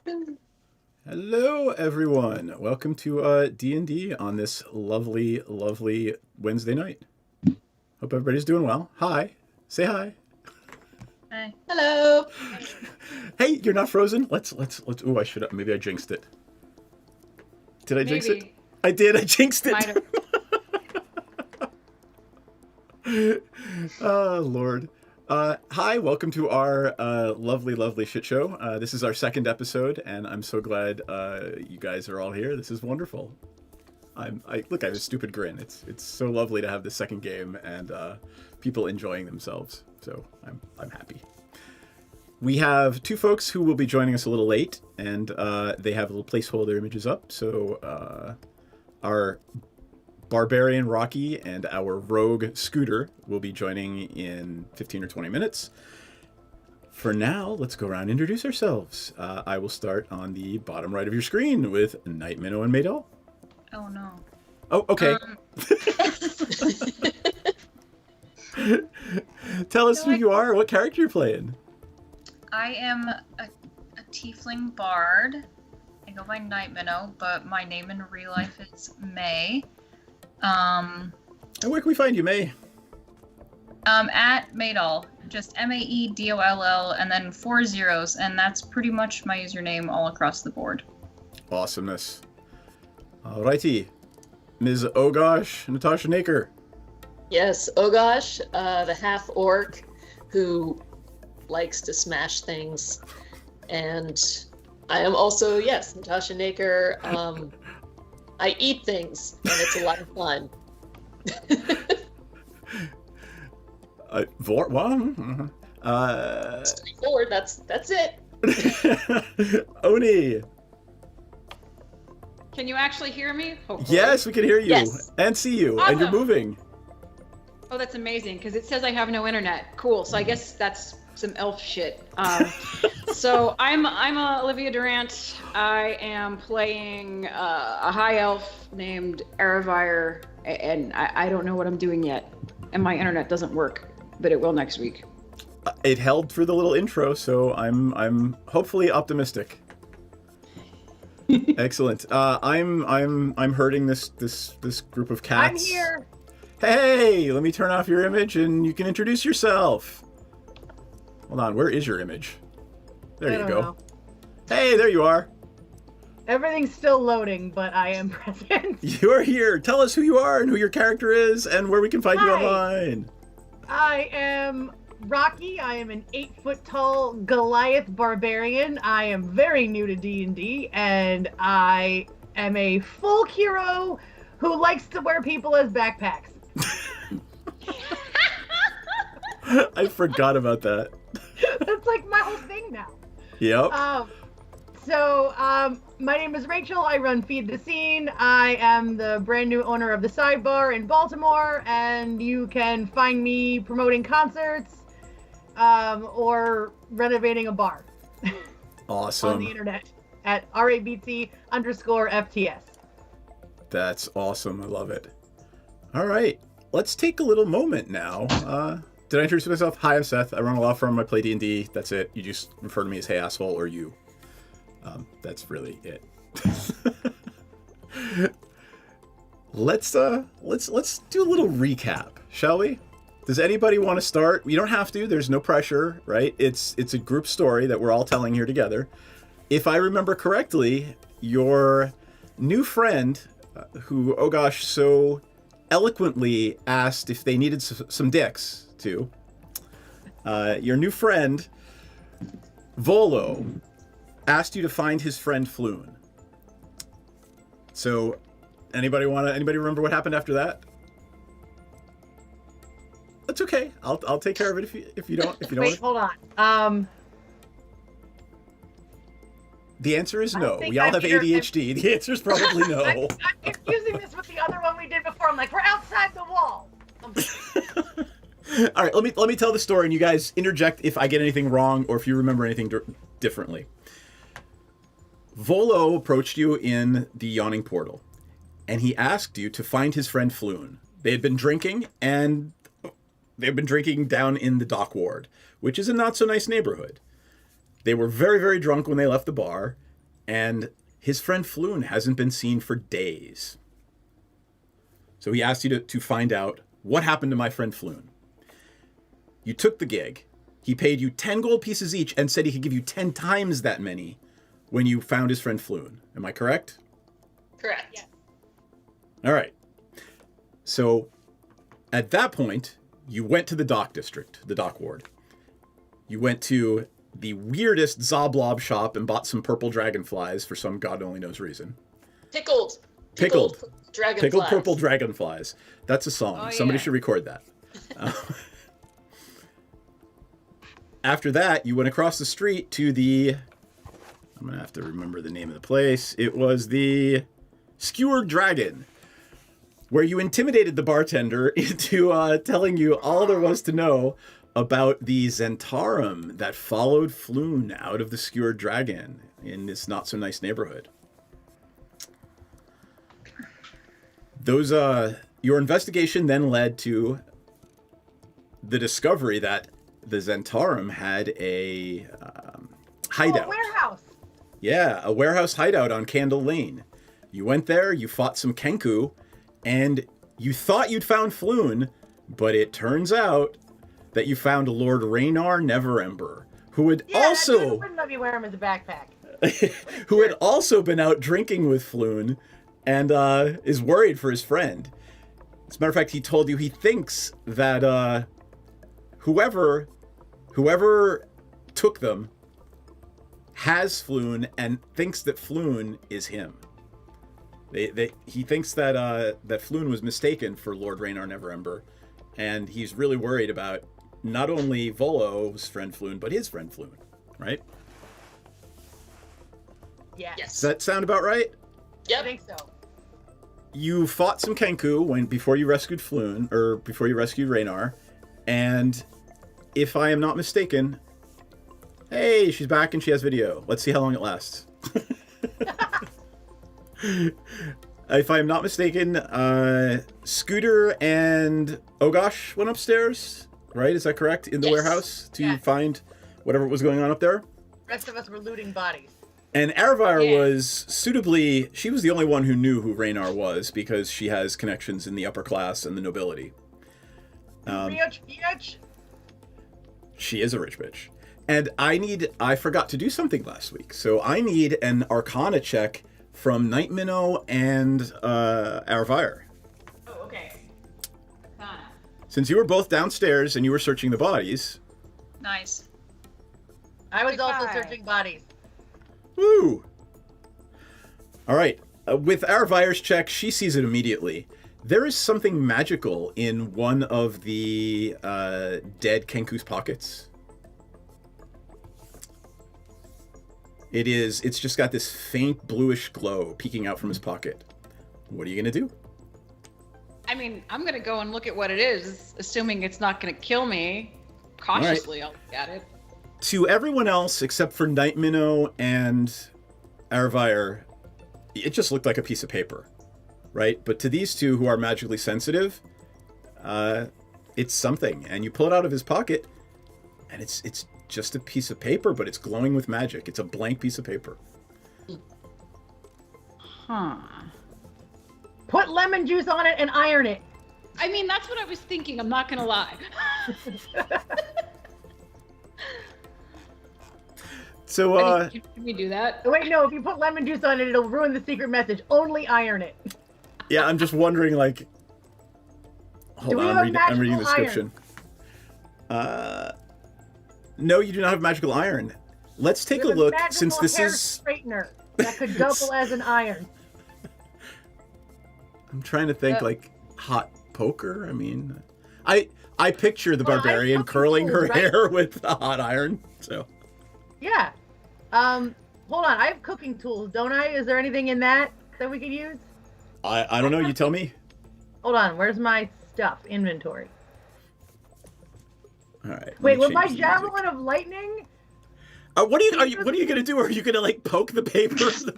Hello, everyone. Welcome to D&D on this lovely, lovely Wednesday night. Hope everybody's doing well. Hi. Say hi. Hi. Hello. Hey, you're not frozen? Let's. Ooh, I should have. Maybe I jinxed it. Did I jinx it? I did. I jinxed it. Oh, Lord. Hi, welcome to our lovely, lovely shit show. This is our second episode, and I'm so glad you guys are all here. This is wonderful. Look, I have a stupid grin. It's so lovely to have this second game and people enjoying themselves. So I'm happy. We have two folks who will be joining us a little late, and they have little placeholder images up. So our Barbarian Rocky and our Rogue Scooter will be joining in 15 or 20 minutes. For now, let's go around and introduce ourselves. I will start on the bottom right of your screen with Night Minnow and Maydell. Oh no. Oh, okay. Tell us who you are, what character you're playing. I am a tiefling bard. I go by Night Minnow, but my name in real life is May. And where can we find you, May? At Maydell, just Maedoll, and then 4 zeros, and that's pretty much my username all across the board. Awesomeness. Alrighty, Ms. Ogosh, Natasha Naker. Yes, Ogosh, the half-orc who likes to smash things. And I am also, yes, Natasha Naker. I eat things, and it's a lot of fun. Straightforward, that's it. Oni. Can you actually hear me? Hopefully. Yes, we can hear you Yes. and see you, Awesome. and you're moving. Oh, that's amazing, because it says I have no internet. Cool, so I guess that's some elf shit. So I'm Olivia Durant. I am playing a high elf named Aravire, and I don't know what I'm doing yet. And my internet doesn't work, but it will next week. It held through the little intro, so I'm hopefully optimistic. Excellent. I'm herding this group of cats. I'm here. Hey, let me turn off your image and you can introduce yourself. Hold on, where is your image? There you go. Know. Hey, there you are. Everything's still loading, but I am present. You're here. Tell us who you are and who your character is and where we can find you Hi. online. I am Rocky. I am an 8-foot-tall Goliath barbarian. I am very new to D&D, and I am a folk hero who likes to wear people as backpacks. I forgot about that. That's like my whole thing now. Yep. My name is Rachel. I run Feed the Scene. I am the brand new owner of the Sidebar in Baltimore, and you can find me promoting concerts or renovating a bar. Awesome. On the internet at RABT_FTS. That's awesome. I love it. All right. Let's take a little moment now. Did I introduce myself? Hi, I'm Seth. I run a law firm. I play D&D. That's it. You just refer to me as Hey Asshole or you. That's really it. Let's do a little recap, shall we? Does anybody want to start? You don't have to. There's no pressure, right? It's a group story that we're all telling here together. If I remember correctly, your new friend, who Ogosh so eloquently asked if they needed some dicks to, your new friend, Volo, asked you to find his friend Floon. So, anybody remember what happened after that? That's okay. I'll take care of it if you don't Wait, hold on. The answer is no. think We all I'm have here- ADHD. The answer is probably no. I'm confusing this with the other one we did before. I'm like, we're outside the wall. All right, let me tell the story, and you guys interject if I get anything wrong or if you remember anything differently. Volo approached you in the Yawning Portal, and he asked you to find his friend Floon. They had been drinking, and they've been drinking down in the dock ward, which is a not so nice neighborhood. They were very, very drunk when they left the bar, and his friend Floon hasn't been seen for days. So he asked you to find out what happened to my friend Floon. You took the gig. He paid you 10 gold pieces each and said he could give you 10 times that many when you found his friend Floon. Am I correct? Correct. Yeah. All right. So at that point, you went to the dock district, the dock ward. You went to the weirdest Zoblob shop and bought some purple dragonflies for some God only knows reason. Pickled dragonflies. Pickled purple dragonflies. That's a song. Oh, Somebody yeah. should record that. After that, you went across the street to the... I'm going to have to remember the name of the place. It was the Skewered Dragon, where you intimidated the bartender into telling you all there was to know about the Zentarum that followed Floon out of the Skewered Dragon in this not-so-nice neighborhood. Your investigation then led to the discovery that the Zentarum had a hideout. Oh, a warehouse. Yeah, a warehouse hideout on Candle Lane. You went there, you fought some Kenku, and you thought you'd found Floon, but it turns out that you found Lord Raynar Neverember, who had also... wouldn't let me wear him as a backpack. who had also been out drinking with Floon and is worried for his friend. As a matter of fact, he told you he thinks that whoever took them has Floon and thinks that Floon is him. He thinks that Floon was mistaken for Lord Raynar Neverember, and he's really worried about not only Volo's friend Floon, but his friend Floon, right? Yeah. Yes. Does that sound about right? I Yep. think so. You fought some Kenku before you rescued Floon, or before you rescued Raynar, and if I am not mistaken, hey, she's back and she has video. Let's see how long it lasts. If I am not mistaken, Scooter and Ogosh went upstairs, right? Is that correct? In the Yes. warehouse to Yeah. find whatever was going on up there? The rest of us were looting bodies. And Aravire Yeah. was suitably... She was the only one who knew who Raynar was because she has connections in the upper class and the nobility. Bitch. She is a rich bitch. And I forgot to do something last week. So I need an Arcana check from Night Minnow and Aravire. Oh, okay. Since you were both downstairs and you were searching the bodies... Nice. I was also Goodbye. searching bodies. Woo! All right. With Aravire's check, she sees it immediately. There is something magical in one of the dead Kenku's pockets. It's just got this faint bluish glow peeking out from his pocket. What are you going to do? I mean, I'm gonna go and look at what it is, assuming it's not gonna kill me. Cautiously, I'll look at it. To everyone else, except for Night Minnow and Aravire, it just looked like a piece of paper, right? But to these two who are magically sensitive, it's something. And you pull it out of his pocket, and it's just a piece of paper, but it's glowing with magic. It's a blank piece of paper. Huh. Put lemon juice on it and iron it. I mean, that's what I was thinking. I'm not gonna lie. So, I mean, can we do that? Wait, no, if you put lemon juice on it, it'll ruin the secret message. Only iron it. yeah, I'm just wondering, like... Hold we on, have I'm reading the magical description. No, you do not have magical iron. Let's take a We have look, magical since this hair is... straightener that could double as an iron. I'm trying to think, like, hot poker? I mean... I picture the Well, I barbarian fucking curling her told, right? hair with a hot iron, so... Yeah. Hold on. I have cooking tools, don't I? Is there anything in that we could use? I don't know, you tell me? Hold on. Where's my stuff? Inventory. Alright. Wait, with my javelin of lightning? What are you gonna do? Are you gonna, like, poke the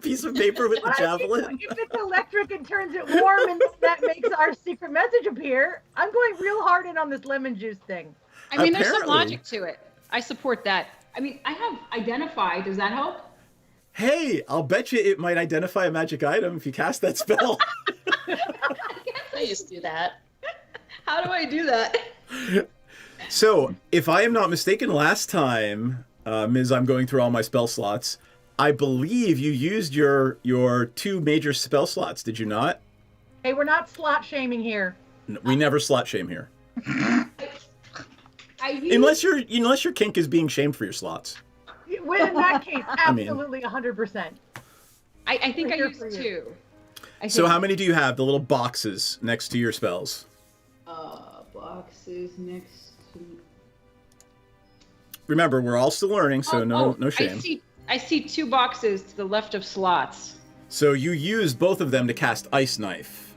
piece of paper with the But javelin? if it's electric and turns it warm and that makes our secret message appear, I'm going real hard in on this lemon juice thing. I mean, there's some Apparently. logic to it. I support that. I mean, I have identify. Does that help? Hey, I'll bet you it might identify a magic item if you cast that spell. I used to do that. How do I do that? So, if I am not mistaken, last time, Ms., I'm going through all my spell slots, I believe you used your 2 major spell slots, did you not? Hey, we're not slot shaming here. We never slot shame here. I used... Unless your kink is being shamed for your slots. Well, in that case, mean- absolutely 100%. I think I Here used for you. 2. I So think. how many do you have? The little boxes next to your spells. Boxes next to... Remember, we're all still learning, so no shame. I see 2 boxes to the left of slots. So you used both of them to cast Ice Knife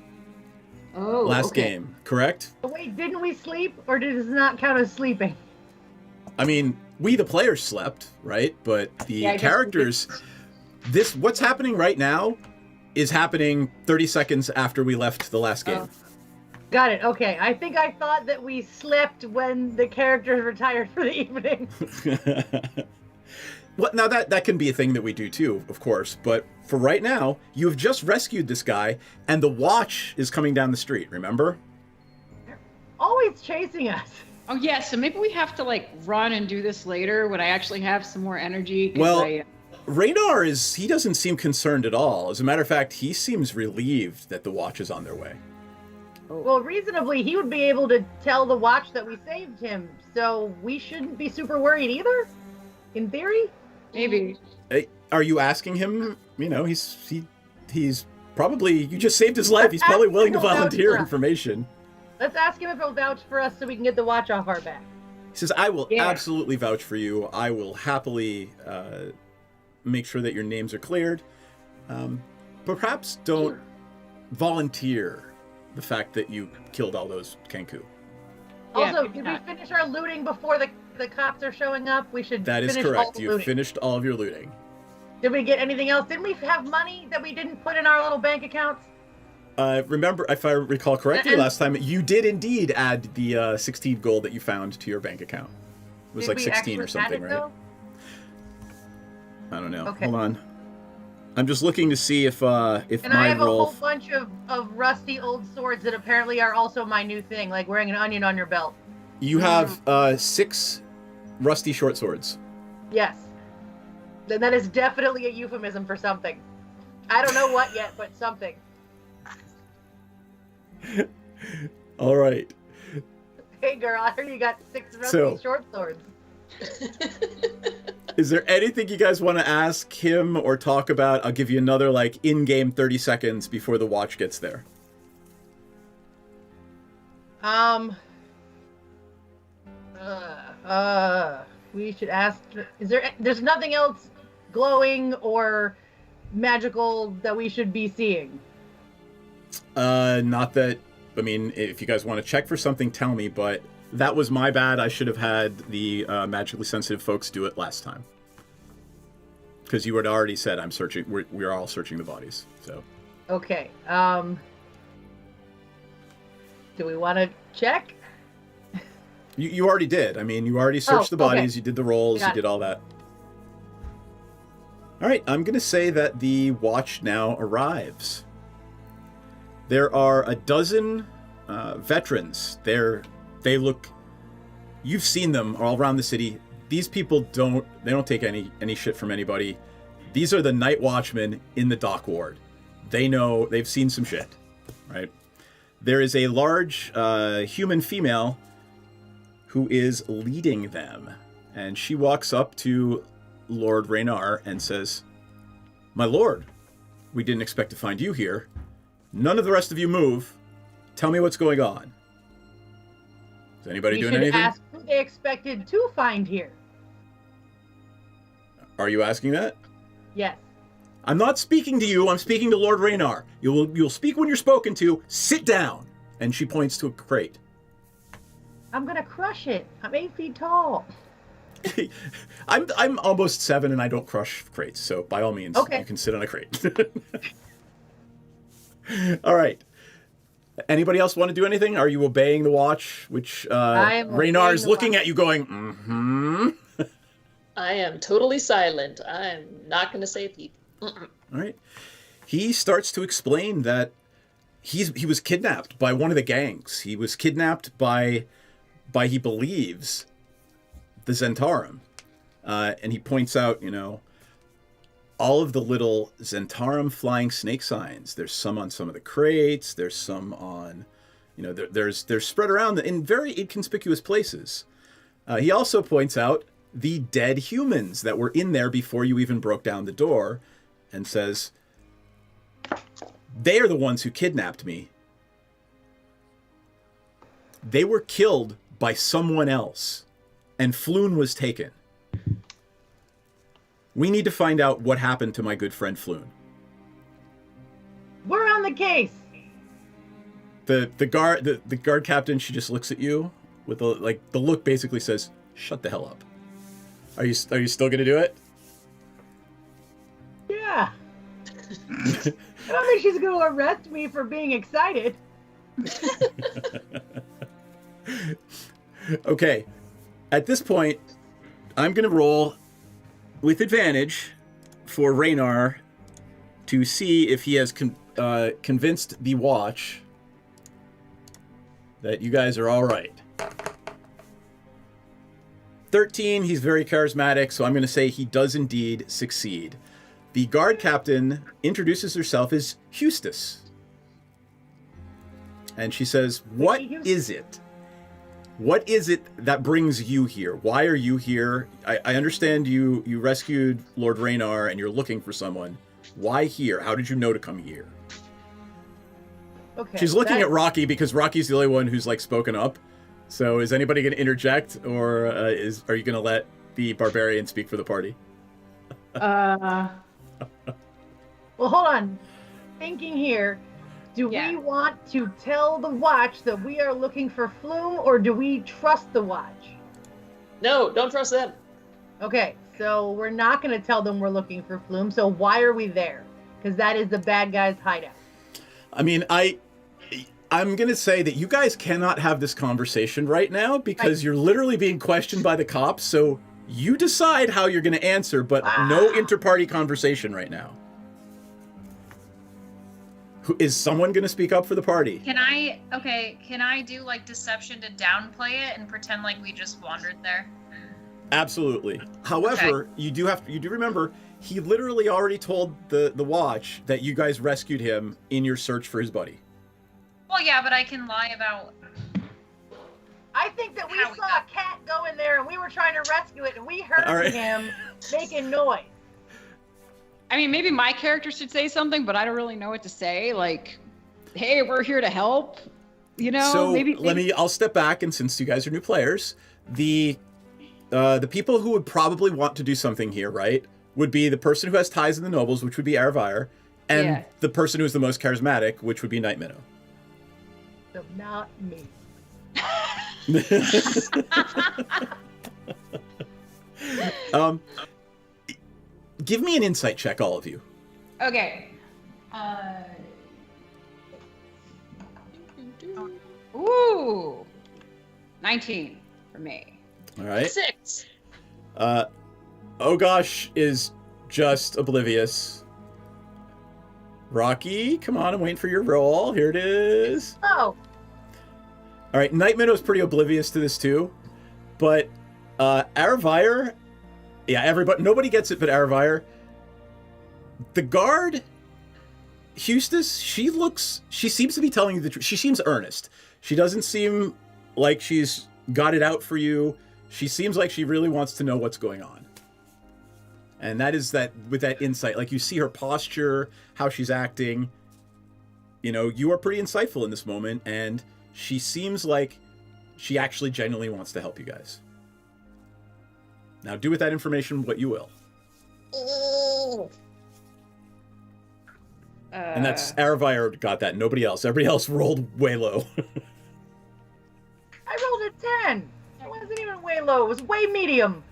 Oh, last okay. game, correct? Wait, didn't we sleep, or does this not count as sleeping? I mean, we the players slept, right? But the Yeah, I guess we characters, what's happening right now is happening 30 seconds after we left the last game. Got it. Okay. I think I thought that we slept when the characters retired for the evening. Well, now that can be a thing that we do too, of course. But for right now, you have just rescued this guy, and the watch is coming down the street. Remember? Always chasing us. Oh yeah, so maybe we have to like run and do this later when I actually have some more energy. 'Cause Well, I, Raynar he doesn't seem concerned at all. As a matter of fact, he seems relieved that the watch is on their way. Well, reasonably, he would be able to tell the watch that we saved him, so we shouldn't be super worried either. In theory. maybe. Hey, are you asking him? You know, he's probably, you just saved his life. He's probably willing to volunteer information. Let's ask him if he'll vouch for us so we can get the watch off our back. He says, I will Yeah. absolutely vouch for you. I will happily make sure that your names are cleared. But perhaps don't volunteer the fact that you killed all those Kenku. Yeah, Also, maybe did not. we finish our looting before the cops are showing up? We should That is finish all correct. the You've looting. finished all of your looting. Did we get anything else? Didn't we have money that we didn't put in our little bank accounts? Remember, if I recall correctly, And- last time you did indeed add the 16 gold that you found to your bank account. It was Did like we 16 or actually add something, it, right? though? I don't know. Okay. Hold on. I'm just looking to see if And I my have a roll. whole bunch of rusty old swords that apparently are also my new thing, like wearing an onion on your belt. You have 6 rusty short swords. Yes. Then that is definitely a euphemism for something. I don't know what yet, but something. All right. Hey girl, I heard you got 6 rusty So- short swords. Is there anything you guys want to ask him or talk about? I'll give you another like in-game 30 seconds before the watch gets there. We should ask. There's nothing else glowing or magical that we should be seeing. Not that, I mean, if you guys want to check for something, tell me, but that was my bad. I should have had the magically sensitive folks do it last time. Because you had already said I'm searching, we're all searching the bodies, so. Okay. Do we want to check? You already did. I mean, you already searched the okay. bodies, you did the rolls, you Got it. did all that. All right, I'm going to say that the watch now arrives. There are a dozen veterans. They look, you've seen them all around the city. These people don't take any shit from anybody. These are the night watchmen in the dock ward. They've seen some shit, right? There is a large human female who is leading them, and she walks up to Lord Raynar and says, "My lord, we didn't expect to find you here. None of the rest of you move. Tell me what's going on." Is anybody We doing should anything? ask who they expected to find here. Are you asking that? Yes. I'm not speaking to you. I'm speaking to Lord Raynar. You'll speak when you're spoken to. Sit down. And she points to a crate. I'm gonna crush it. I'm 8 feet tall. I'm almost 7 and I don't crush crates, so by all means, Okay. you can sit on a crate. All right. Anybody else want to do anything? Are you obeying the watch? Which I am Raynar obeying is the looking watch. at you going, mm-hmm. I am totally silent. I'm not going to say a peep. All right. He starts to explain that he was kidnapped by one of the gangs. He was kidnapped by he believes, the Zentarum. And he points out, all of the little Zentarum flying snake signs. There's some on some of the crates. There's some on, they're spread around in very inconspicuous places. He also points out the dead humans that were in there before you even broke down the door, and says, they are the ones who kidnapped me. They were killed by someone else, and Floon was taken. We need to find out what happened to my good friend Floon. We're on the case. The guard captain, she just looks at you with the look basically says, "Shut the hell up." Are you still gonna do it? Yeah. I don't think she's going to arrest me for being excited. Okay. At this point, I'm gonna roll with advantage for Raynar to see if he has convinced the watch that you guys are all right. 13, he's very charismatic, so I'm going to say he does indeed succeed. The guard captain introduces herself as Hustis. And she says, "What is it? What is it that brings you here? Why are you here? I understand you rescued Lord Raynar and you're looking for someone. Why here? How did you know to come here?" Okay. She's looking at Rocky because Rocky's the only one who's spoken up. So is anybody going to interject, or are you going to let the barbarian speak for the party? Well, hold on. Thinking here, do Yeah. we want to tell the watch that we are looking for Flume, or do we trust the watch? No, don't trust them. Okay, so we're not going to tell them we're looking for Flume, so why are we there? Because that is the bad guy's hideout. I mean, I'm going to say that you guys cannot have this conversation right now because you're literally being questioned by the cops, so you decide how you're going to answer, but no inter-party conversation right now. Is someone going to speak up for the party? Can I do deception to downplay it and pretend like we just wandered there? Absolutely. However, you do remember, he literally already told the watch that you guys rescued him in your search for his buddy. Well, yeah, but I can lie about... I think that we How we saw got- a cat go in there and we were trying to rescue it and we heard him making noise. I mean, maybe my character should say something, but I don't really know what to say. Like, hey, we're here to help. So maybe... I'll step back, and since you guys are new players, the people who would probably want to do something here, right, would be the person who has ties in the nobles, which would be Aravire, and the person who's the most charismatic, which would be Night Minnow. So not me. Give me an insight check, all of you. Okay. Ooh. 19 for me. All right. 6. Oh gosh is just oblivious. Rocky, come on, I'm waiting for your roll. Here it is. Oh, All right, Night Minnow's pretty oblivious to this too, but Aravire, nobody gets it but Aravire. The guard, Hustis, she seems to be telling you the truth. She seems earnest. She doesn't seem like she's got it out for you. She seems like she really wants to know what's going on. And that is that with that insight, like you see her posture, how she's acting. You are pretty insightful in this moment, and she seems like she actually genuinely wants to help you guys. Now do with that information what you will. And that's Aravire got that, nobody else. Everybody else rolled way low. I rolled a 10. It wasn't even way low. It was way medium.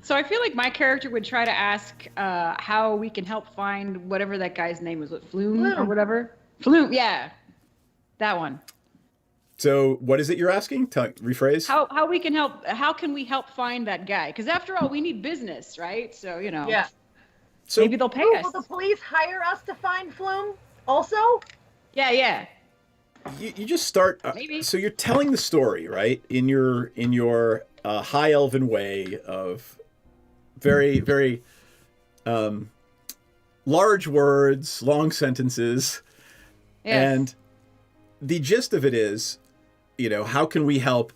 So I feel like my character would try to ask how we can help find whatever that guy's name was. What, Flume or whatever? Flume, yeah. That one. So what is it you're asking? Rephrase. How we can help? How can we help find that guy? Because after all, we need business, right? So Yeah. So maybe they'll pay Ooh, us. will the police hire us to find Flume? Also? Yeah. you just start. Maybe. So you're telling the story, right? In your high elven way of very very large words, long sentences, Yes. and the gist of it is, how can we help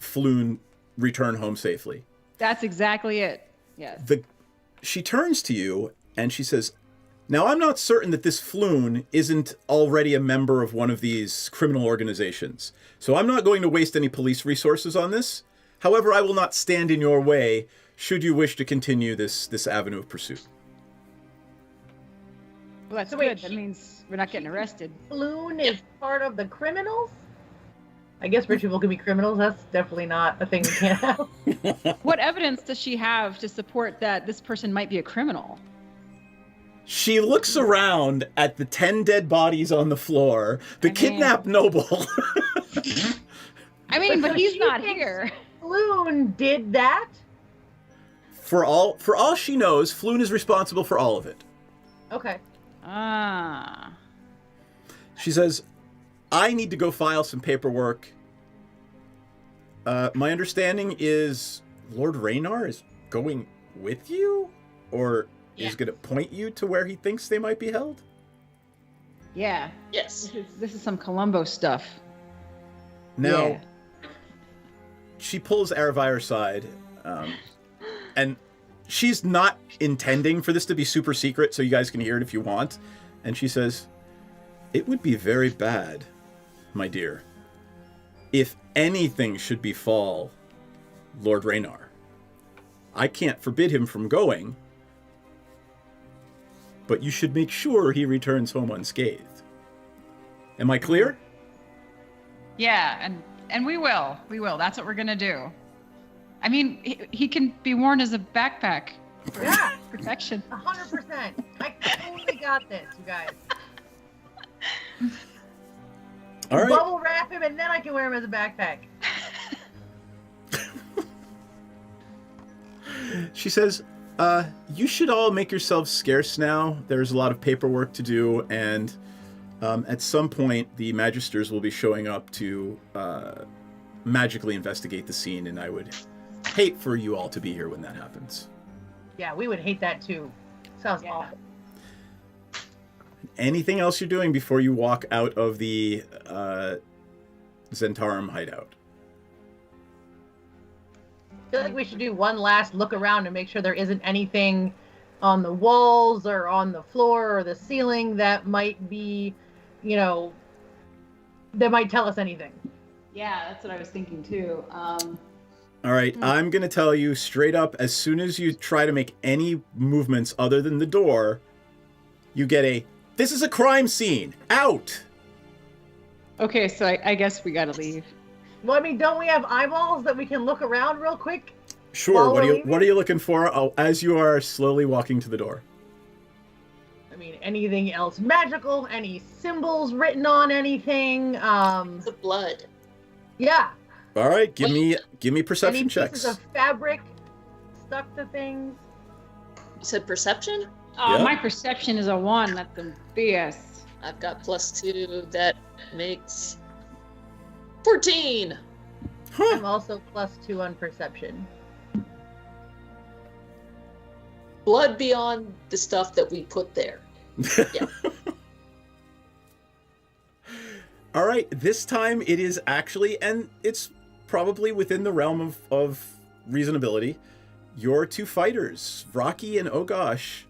Floon return home safely? That's exactly it. Yes. She turns to you and she says, now I'm not certain that this Floon isn't already a member of one of these criminal organizations, so I'm not going to waste any police resources on this. However, I will not stand in your way should you wish to continue this avenue of pursuit. Well, that's So good. wait, That means we're not getting arrested. Flume is part of the criminals? I guess rich people can be criminals. That's definitely not a thing we can't have. What evidence does she have to support that this person might be a criminal? She looks around at the 10 dead bodies on the floor, the kidnapped noble. I mean, but so he's she not thinks- here. Flume did that? For all she knows, Floon is responsible for all of it. Okay. Ah. She says, I need to go file some paperwork. My understanding is Lord Raynar is going with you? Or is going to point you to where he thinks they might be held? Yeah. Yes. This is some Columbo stuff. Now, Yeah. she pulls Aravire aside, and she's not intending for this to be super secret, so you guys can hear it if you want. And she says, it would be very bad, my dear, if anything should befall Lord Raynar. I can't forbid him from going, but you should make sure he returns home unscathed. Am I clear? Yeah, and we will. We will. That's what we're gonna do. I mean, he can be worn as a backpack for Yeah. protection. 100%. I totally got this, you guys. All right. Bubble wrap him and then I can wear him as a backpack. She says, you should all make yourselves scarce now. There's a lot of paperwork to do, and at some point the magisters will be showing up to magically investigate the scene, and I would hate for you all to be here when that happens. Yeah, we would hate that too. Sounds Yeah. awful. Anything else you're doing before you walk out of the Zentarum hideout? I feel like we should do one last look around and make sure there isn't anything on the walls or on the floor or the ceiling that might be, that might tell us anything. Yeah, that's what I was thinking too. All right, I'm going to tell you straight up, as soon as you try to make any movements other than the door, you get this is a crime scene, out! Okay, so I guess we gotta leave. Well, I mean, don't we have eyeballs that we can look around real quick? Sure, While we're what are you looking for as you are slowly walking to the door? I mean, anything else magical? Any symbols written on anything? The blood. Yeah. All right, give me perception Any checks. pieces of fabric stuck to things? You said perception? Oh, Yeah. my perception is a 1. That's the BS. I've got +2. That makes 14. Huh. I'm also +2 on perception. Blood beyond the stuff that we put there. Yeah. All right, this time it is actually, and it's probably within the realm of reasonability, your two fighters, Rocky and Ogosh,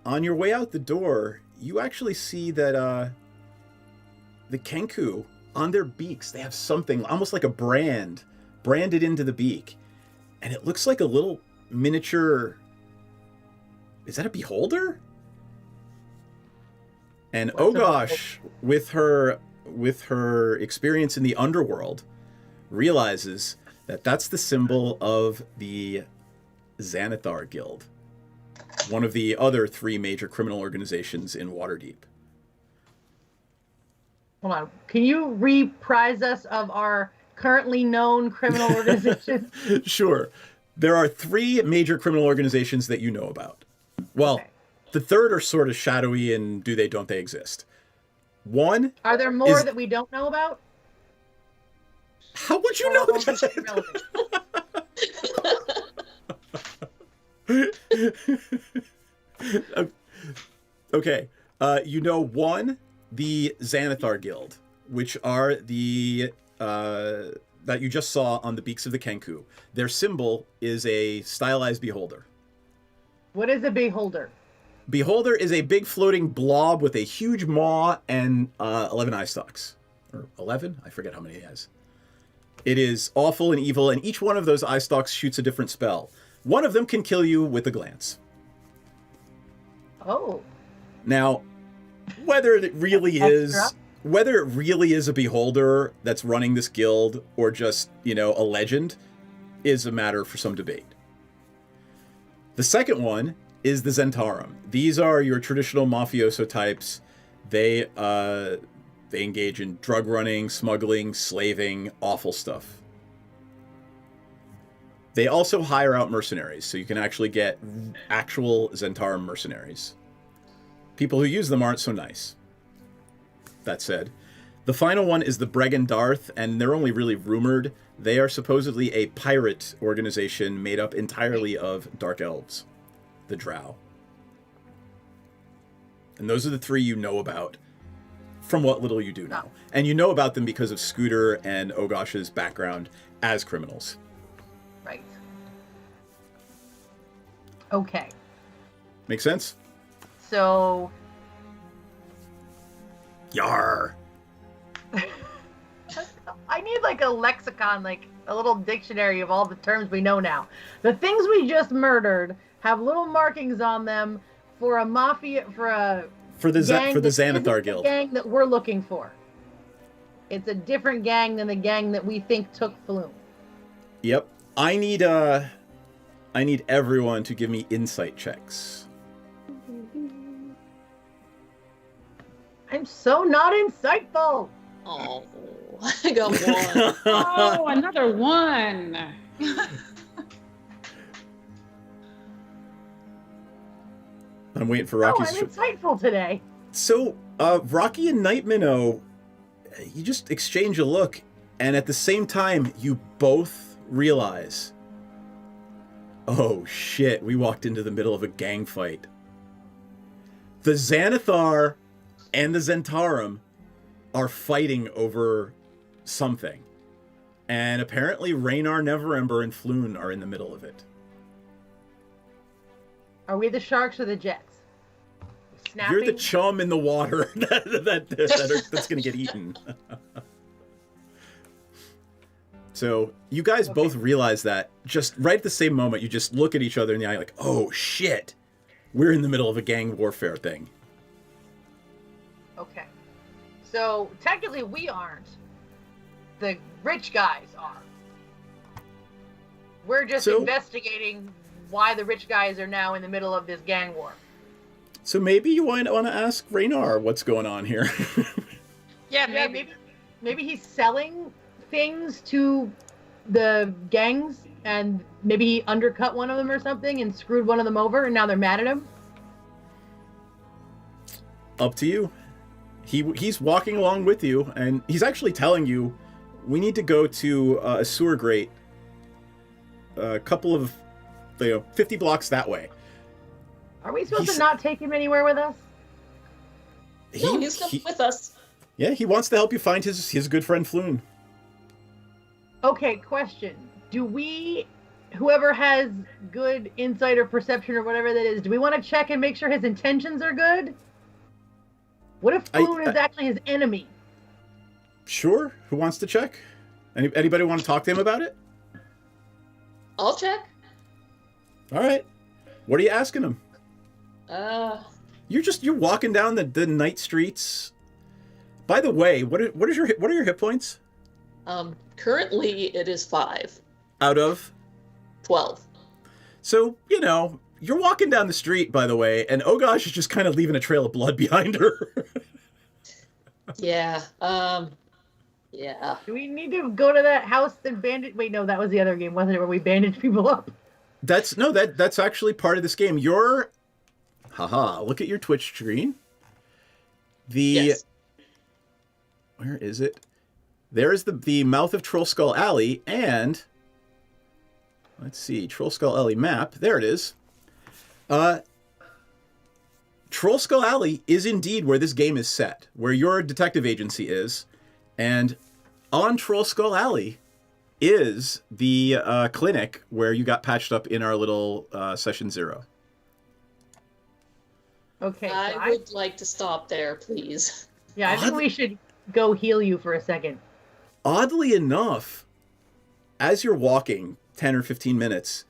on your way out the door, you actually see that the Kenku, on their beaks, they have something almost like a branded into the beak. And it looks like a little miniature... Is that a beholder? And What's a Ogosh, with her experience in the underworld, realizes that that's the symbol of the Xanathar Guild, one of the other 3 major criminal organizations in Waterdeep. Hold on. Can you reprise us of our currently known criminal organizations? Sure. There are 3 major criminal organizations that you know about. Well, Okay. the third are sort of shadowy and do they, don't they exist. One, Are there more Is- that we don't know about? how would you Or know all of them irrelevant? Okay. You know, one, the Xanathar Guild, which are the that you just saw on the beaks of the Kenku. Their symbol is a stylized beholder. What is a beholder? Beholder is a big floating blob with a huge maw and 11 eye stalks. Or 11? I forget how many he has. It is awful and evil, and each one of those eye stalks shoots a different spell. One of them can kill you with a glance. Oh. Now, whether it really is a beholder that's running this guild or just, a legend is a matter for some debate. The second one is the Zentarum. These are your traditional mafioso types. They engage in drug running, smuggling, slaving, awful stuff. They also hire out mercenaries, so you can actually get actual Zentarum mercenaries. People who use them aren't so nice. That said, the final one is the Bregan Darth, and they're only really rumored. They are supposedly a pirate organization made up entirely of dark elves, the Drow. And those are the 3 you know about from what little you do know. And you know about them because of Scooter and Ogosh's background as criminals. Right. Okay. Make sense? So, Yar! I need like a lexicon, like a little dictionary of all the terms we know now. The things we just murdered have little markings on them for a mafia, for the Xanathar Guild. The gang that we're looking for. It's a different gang than the gang that we think took Flume. Yep. I need everyone to give me insight checks. I'm so not insightful. Oh, I got 1. Oh, another 1. I'm waiting for Oh, Rocky's. I'm insightful today. So, Rocky and Night Minnow, you just exchange a look, and at the same time, you both realize, oh shit, we walked into the middle of a gang fight. The Xanathar and the Zentarum are fighting over something. And apparently Raynar, Neverember, and Floon are in the middle of it. Are we the sharks or the jets? Snapping? You're the chum in the water that's going to get eaten. So you guys both realize that just right at the same moment, you just look at each other in the eye like, oh shit, we're in the middle of a gang warfare thing. Okay. So technically we aren't. The rich guys are. We're just investigating why the rich guys are now in the middle of this gang war. So maybe you want to ask Raynar what's going on here. Yeah, Yeah, maybe. maybe he's selling things to the gangs, and maybe he undercut one of them or something and screwed one of them over, and now they're mad at him. Up to you. He's walking along with you, and he's actually telling you, we need to go to a sewer grate a couple of 50 blocks that way. Are we supposed to not take him anywhere with us? No, he's coming with us. Yeah, he wants to help you find his good friend Floon. Okay, question. Do we, whoever has good insight or perception or whatever that is, do we want to check and make sure his intentions are good? What if Floon is actually his enemy? Sure. Who wants to check? Anybody want to talk to him about it? I'll check. All right. What are you asking him? You're walking down the night streets. By the way, what are your hit points? Currently it is 5. Out of 12. So, you're walking down the street, by the way, and Ogosh is just kind of leaving a trail of blood behind her. Yeah. Yeah. Do we need to go to that house and bandage? Wait, no, that was the other game, wasn't it? Where we bandage people up. That's actually part of this game. Look at your Twitch screen. Yes. Where is it? There's the mouth of Troll Skull Alley, and let's see, Troll Skull Alley map. There it is. Troll Skull Alley is indeed where this game is set, where your detective agency is, and on Troll Skull Alley is the clinic where you got patched up in our little session 0. Okay. So I would like to stop there, please. Yeah, I think we should go heal you for a second. Oddly enough, as you're walking 10 or 15 minutes,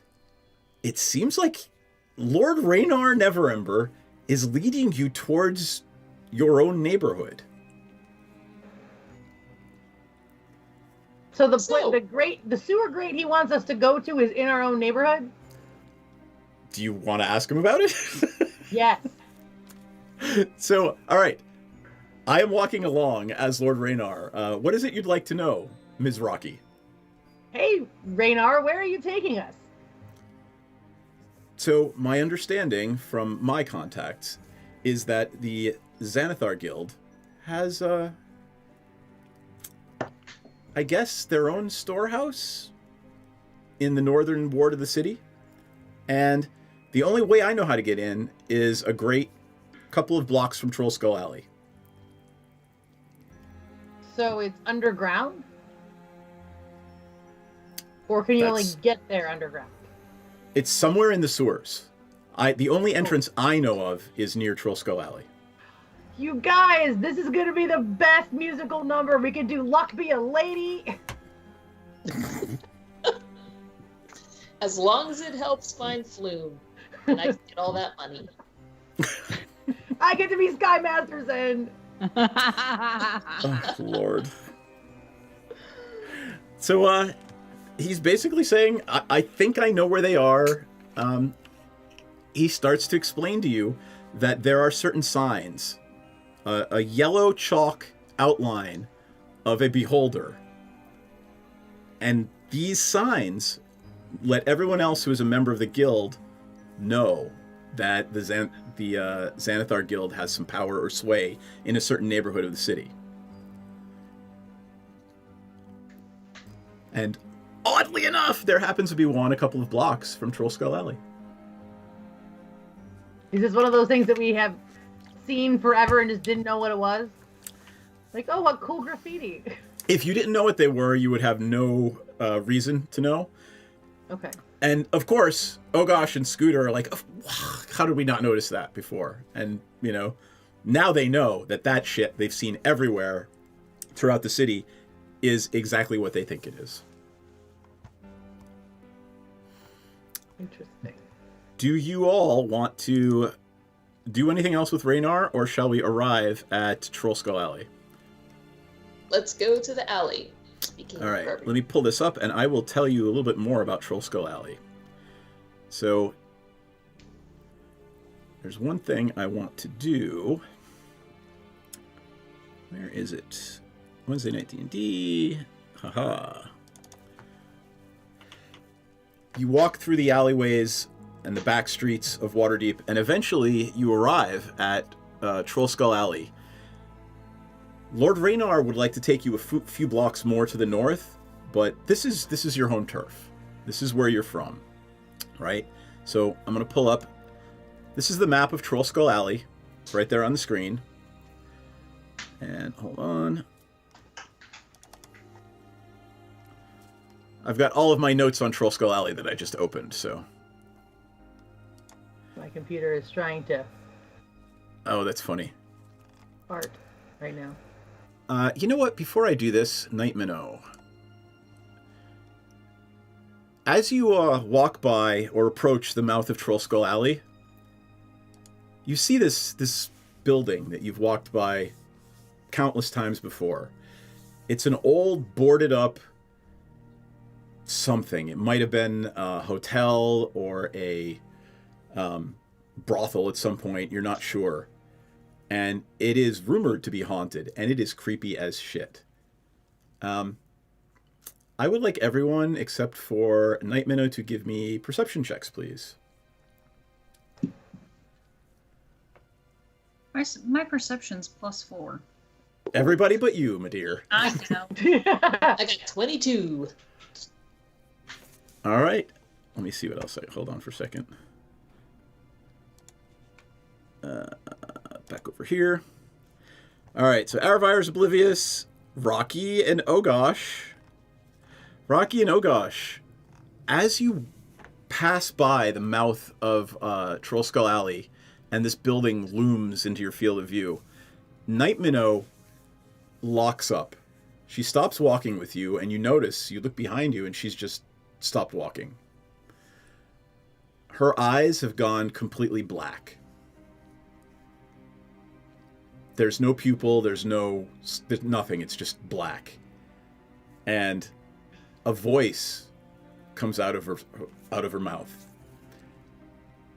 it seems like Lord Raynar Neverember is leading you towards your own neighborhood. So the sewer grate he wants us to go to is in our own neighborhood? Do you want to ask him about it? Yes. So, all right. I am walking along as Lord Raynar. What is it you'd like to know, Ms. Rocky? Hey, Raynar, where are you taking us? So, my understanding from my contacts is that the Xanathar Guild has, I guess, their own storehouse in the northern ward of the city. And the only way I know how to get in is a great couple of blocks from Troll Skull Alley. So it's underground? Or can you only get there underground? It's somewhere in the sewers. The only entrance I know of is near Troll Skull Alley. You guys, this is going to be the best musical number. We could do Luck Be a Lady. As long as it helps find Flume, and I can get all that money. I get to be Sky Masters and... Oh, Lord. So, he's basically saying, I think I know where they are. He starts to explain to you that there are certain signs. A yellow chalk outline of a beholder. And these signs let everyone else who is a member of the guild know that the Xanathar Guild has some power or sway in a certain neighborhood of the city. And oddly enough, there happens to be one a couple of blocks from Troll Skull Alley. Is this one of those things that we have seen forever and just didn't know what it was? Like, oh, what cool graffiti. If you didn't know what they were, you would have no reason to know. Okay. And of course, Ogosh and Scooter are like, how did we not notice that before? And, now they know that shit they've seen everywhere throughout the city is exactly what they think it is. Interesting. Do you all want to do anything else with Raynar, or shall we arrive at Troll Skull Alley? Let's go to the alley. All right, let me pull this up, and I will tell you a little bit more about Troll Skull Alley. So, there's one thing I want to do. Where is it? Wednesday night D&D. Haha. You walk through the alleyways and the back streets of Waterdeep, and eventually you arrive at Troll Skull Alley. Lord Raynar would like to take you a few blocks more to the north, but this is your home turf. This is where you're from, right? So I'm going to pull up. This is the map of Troll Skull Alley. It's right there on the screen. And hold on. I've got all of my notes on Troll Skull Alley that I just opened, so. My computer is trying to Oh, that's funny. fart right now. You know what? Before I do this, Night Minnow. As you walk by or approach the mouth of Troll Skull Alley, you see this building that you've walked by countless times before. It's an old, boarded up something. It might have been a hotel or a brothel at some point. You're not sure. and it is rumored to be haunted, and it is creepy as shit. I would like everyone except for Night Minnow to give me perception checks, please. My perception's +4. Everybody but you, my dear. I know. I got 22. All right. Let me see what else. Hold on for a second. Back over here. All right. So Aravire's oblivious. Rocky and Ogosh. Rocky and Ogosh, as you pass by the mouth of Troll Skull Alley and this building looms into your field of view, Night Minnow locks up. She stops walking with you, and you notice, you look behind you, and she's just stopped walking. Her eyes have gone completely black. There's no pupil, there's nothing, it's just black. And a voice comes out of her mouth.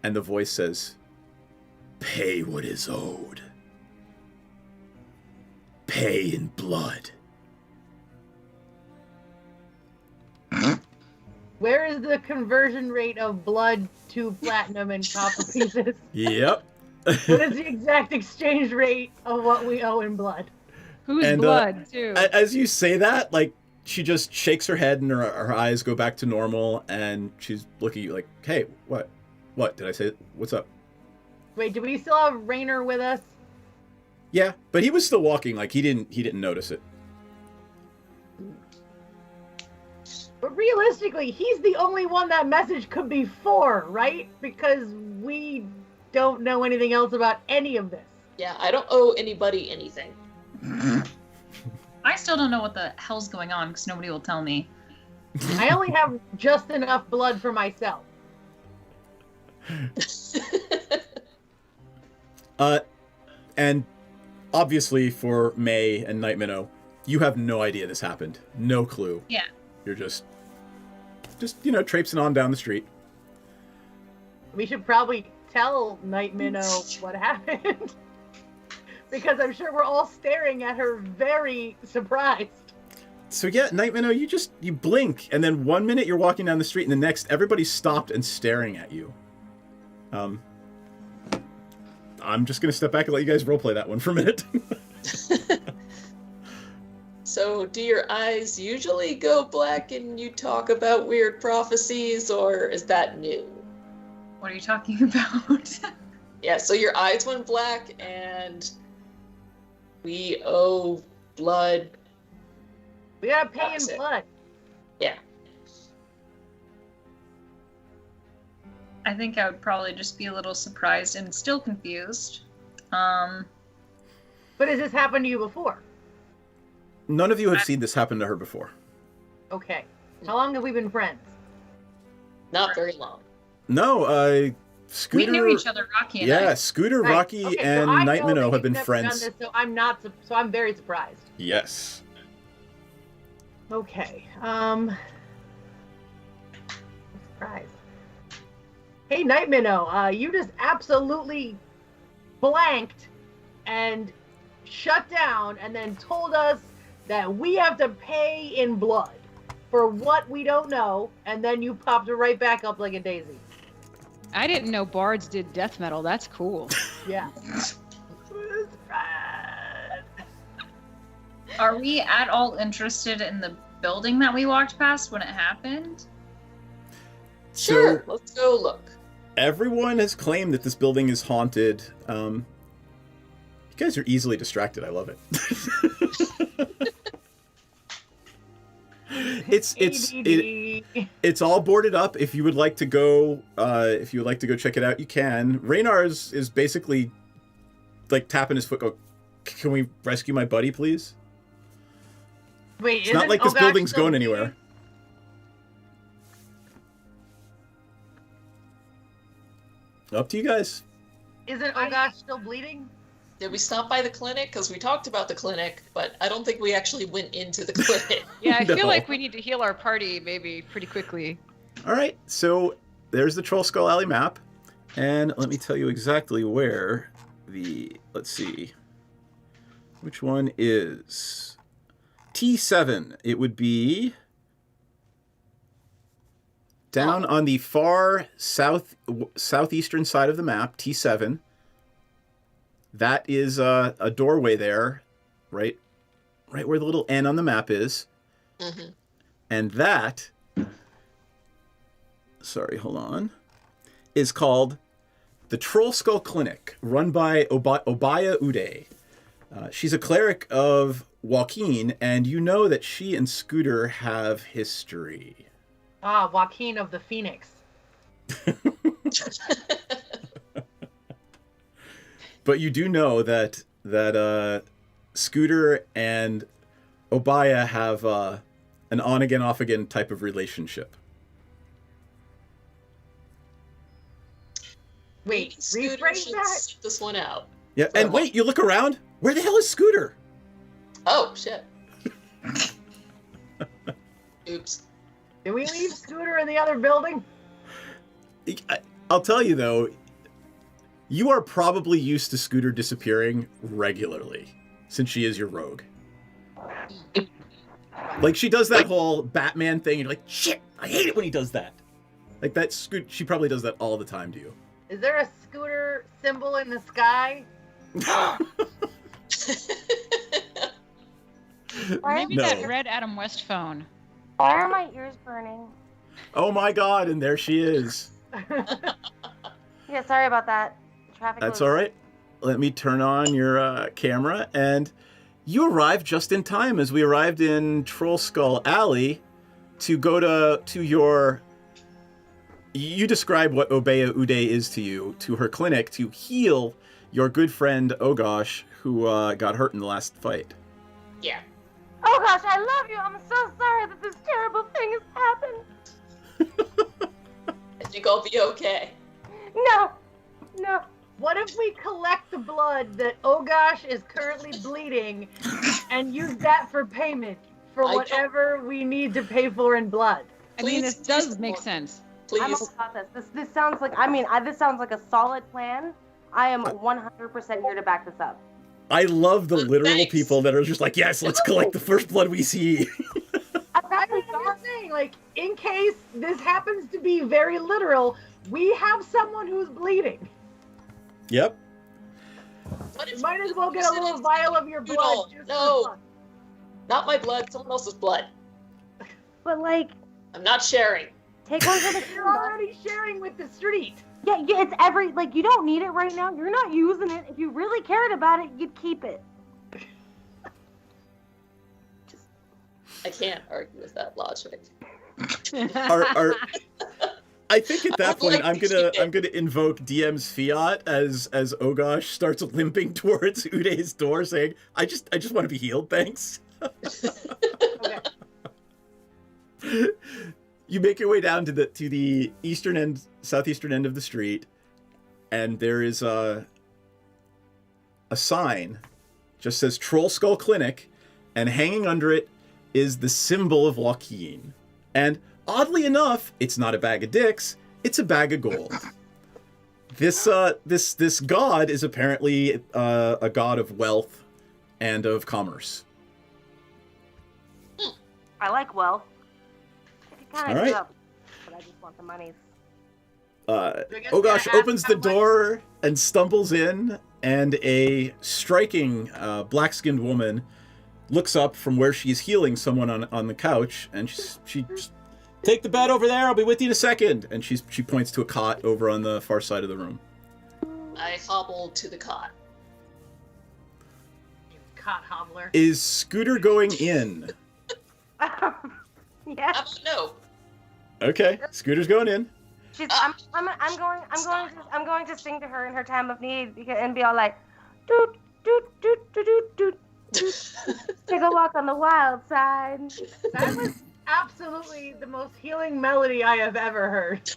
And the voice says, "Pay what is owed. Pay in blood." Where is the conversion rate of blood to platinum and copper pieces? Yep. What is the exact exchange rate of what we owe in blood? Whose blood, too? As you say that, like, she just shakes her head and her eyes go back to normal, and she's looking at you like, "Hey, what? What? Did I say? What's up?" Wait, do we still have Rainer with us? Yeah, but he was still walking, like he didn't notice it. But realistically, he's the only one that message could be for, right? Because we don't know anything else about any of this. Yeah, I don't owe anybody anything. I still don't know what the hell's going on because nobody will tell me. I only have just enough blood for myself. And obviously for May and Night Minnow, you have no idea this happened. No clue. Yeah. You're just traipsing on down the street. We should probably tell Night Minnow what happened. Because I'm sure we're all staring at her very surprised. So yeah, Night Minnow, you blink, and then 1 minute you're walking down the street, and the next everybody's stopped and staring at you. I'm just gonna step back and let you guys roleplay that one for a minute. So, do your eyes usually go black and you talk about weird prophecies, or is that new? What are you talking about? Yeah, so your eyes went black and we owe blood. We gotta pay in Opposite. blood. Yeah. I think I would probably just be a little surprised and still confused. But has this happened to you before? None of you have seen this happen to her before. Okay. How long have we been friends? Not very long. No, Scooter. We knew each other, Rocky and I. Yeah, Scooter, Right. Rocky, Okay, so and I Night know Minnow that have been you've never done friends. this, so I'm very surprised. Yes. Okay. Surprised. Hey, Night Minnow, you just absolutely blanked and shut down and then told us that we have to pay in blood for what we don't know, and then you popped it right back up like a daisy. I didn't know bards did death metal. That's cool. Yeah. Are we at all interested in the building that we walked past when it happened? Sure, let's go look. Everyone has claimed that this building is haunted. You guys are easily distracted. I love it. It's all boarded up. If you would like to go, check it out, you can. Raynar is basically like tapping his foot. Go, can we rescue my buddy, please? Wait, It's not like this building's going anywhere. Up to you guys. Isn't Ogosh still bleeding? Did we stop by the clinic? Because we talked about the clinic, but I don't think we actually went into the clinic. Yeah, I No. feel like we need to heal our party maybe pretty quickly. All right, so there's the Troll Skull Alley map, and let me tell you exactly where let's see. Which one is T7? It would be down on the far southeastern side of the map, T7. That is a doorway there, right where the little N on the map is. Mm-hmm. And that, sorry, hold on, is called the Troll Skull Clinic, run by Obaya Uday. She's a cleric of Joaquin, and you know that she and Scooter have history. Ah, Joaquin of the Phoenix. But you do know that Scooter and Obaya have an on-again, off-again type of relationship. Wait, Scooter rephrase should that? sit this one out. Yeah, and wait, you look around. Where the hell is Scooter? Oh, shit. Oops. Did we leave Scooter in the other building? I'll tell you, though, you are probably used to Scooter disappearing regularly, since she is your rogue. Like, she does that whole Batman thing, and you're like, shit, I hate it when he does that. Like, she probably does that all the time to you. Is there a Scooter symbol in the sky? Maybe No. that red Adam West phone. Why are my ears burning? Oh my god, and there she is. Yeah, sorry about that. Traffic. That's was- all right. Let me turn on your camera, and you arrived just in time as we arrived in Troll Skull Alley to go to your... You describe what Obaya Uday is to you, to her clinic, to heal your good friend Ogosh, who got hurt in the last fight. Yeah. Oh gosh, I love you. I'm so sorry that this terrible thing has happened. I think I'll be okay. No. What if we collect the blood that Ogosh is currently bleeding and use that for payment for I don't- whatever we need to pay for in blood? I mean, this Please, does please make don't. sense. I'm Please. all about this. This sounds like. This sounds like a solid plan. I am 100% here to back this up. I love the literal Thanks. people that are just like, yes, let's collect the first blood we see. I'm just saying, like, in case this happens to be very literal, we have someone who's bleeding. Yep. What You if might as well get a use it little as vial of your blood. fuel? Just No. for fun. Not my blood, someone else's blood. But like, I'm not sharing. take one for the You're team. already sharing with the street. Yeah, it's every like. You don't need it right now. You're not using it. If you really cared about it, you'd keep it. I can't argue with that logic. I think at that I'd point like I'm to gonna keep it. invoke DM's fiat as Ogosh starts limping towards Uday's door, saying, "I just want to be healed, thanks." Okay. You make your way down to the southeastern end of the street, and there is a sign, just says Troll Skull Clinic, and hanging under it is the symbol of Joaquin. And oddly enough, it's not a bag of dicks, it's a bag of gold. This god is apparently a god of wealth and of commerce. I like wealth. I kind All of right. up, but I just want the monies. Ogosh opens the door and stumbles in, and a striking black-skinned woman looks up from where she's healing someone on the couch, and she just, take the bed over there, I'll be with you in a second. And she points to a cot over on the far side of the room. I hobbled to the cot. You cot hobbler. Is Scooter going in? Yeah, How about no? Okay, Scooter's going in. she's. I'm going to sing to her in her time of need and be all like, doot doot doot doot doot doot. Take a walk on the wild side. That was absolutely the most healing melody I have ever heard.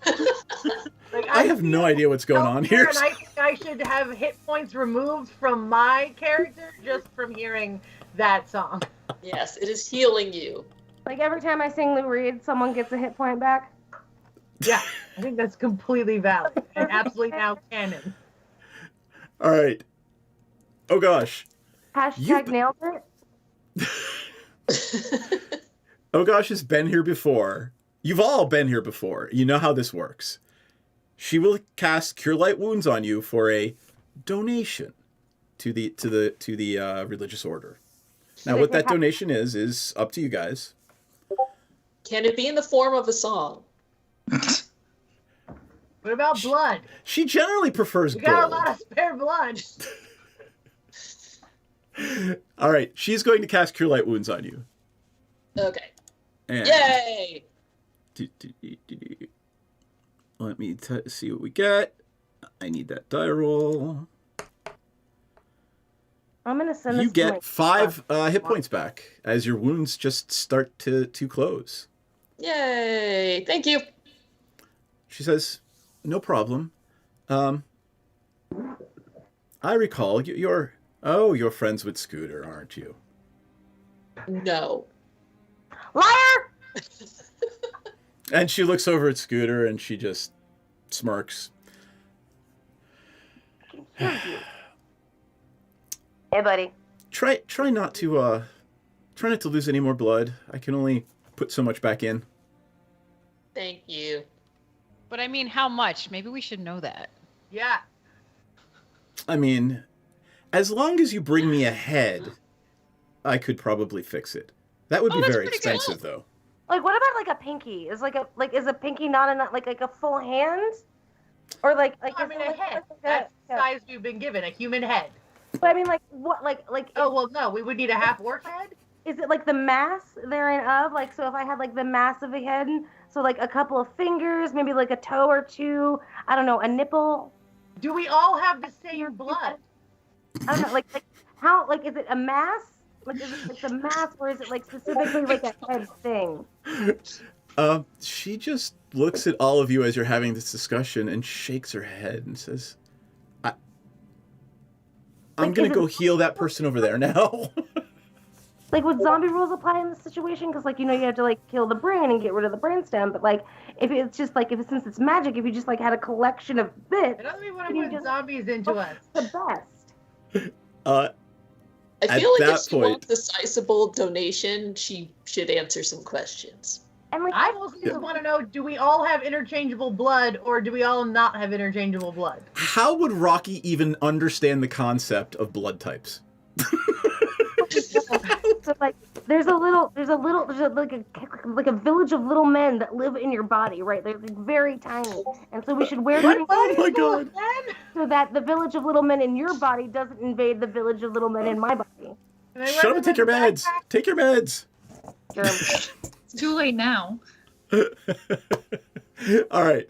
Like, I have no idea what's going on here. And I think I should have hit points removed from my character just from hearing that song. Yes, it is healing you. Like every time I sing Lou Reed, someone gets a hit point back. Yeah, I think that's completely valid and absolutely now canon. All right. Oh gosh. Hashtag nailed it. Oh gosh has been here before. You've all been here before. You know how this works. She will cast Cure Light Wounds on you for a donation to the religious order. Now, what that donation is up to you guys. Can it be in the form of a song? What about blood? She generally prefers We got a gold. lot of spare blood. All right, she's going to cast Cure Light Wounds on you. Okay. And Yay! let me see what we get. I need that die roll. I'm gonna send this You to my get 5 hit points back as your wounds just start to close. Yay! Thank you. She says, "No problem. I recall you're friends with Scooter, aren't you?" No. liar. And she looks over at Scooter and she just smirks. Hey, buddy. Try not to lose any more blood. I can only put so much back in. Thank you. But I mean, how much? Maybe we should know that. Yeah. I mean, as long as you bring me a head, I could probably fix it. That would be that's very pretty good. expensive, though. Like, what about like a pinky? Is a pinky not enough? Like a full hand, or like I is mean, it a like head. like That's the size we've been given, a human head. But I mean, like what? Like Oh, well, no, we would need a half orc head? is it like the mass therein of? Like, so if I had like the mass of a head, so like a couple of fingers, maybe like a toe or two, I don't know, a nipple. Do we all have the same blood? I don't know, like how, like, is it a mass? Like, is it like the mass, or is it like specifically like a head thing? She just looks at all of you as you're having this discussion and shakes her head and says, I'm Like, gonna is go it- heal that person over there now. Like, would zombie rules apply in this situation? Because, like, you know, you have to like kill the brain and get rid of the brainstem. But like, if it's just like, since it's magic, if you just like had a collection of bits, I don't even want Can to you put just- zombies into us. the best. At I feel like that if she point- wants a sizable donation, she should answer some questions. And like, I mostly just want to know, do we all have interchangeable blood, or do we all not have interchangeable blood? How would Rocky even understand the concept of blood types? so like, there's like a village of little men that live in your body, right? They're like very tiny, and so we should wear them Oh my god. so that the village of little men in your body doesn't invade the village of little men in my body. Can I wear Shut up them and take in your a meds. backpack? Take your meds. It's too late now. All right.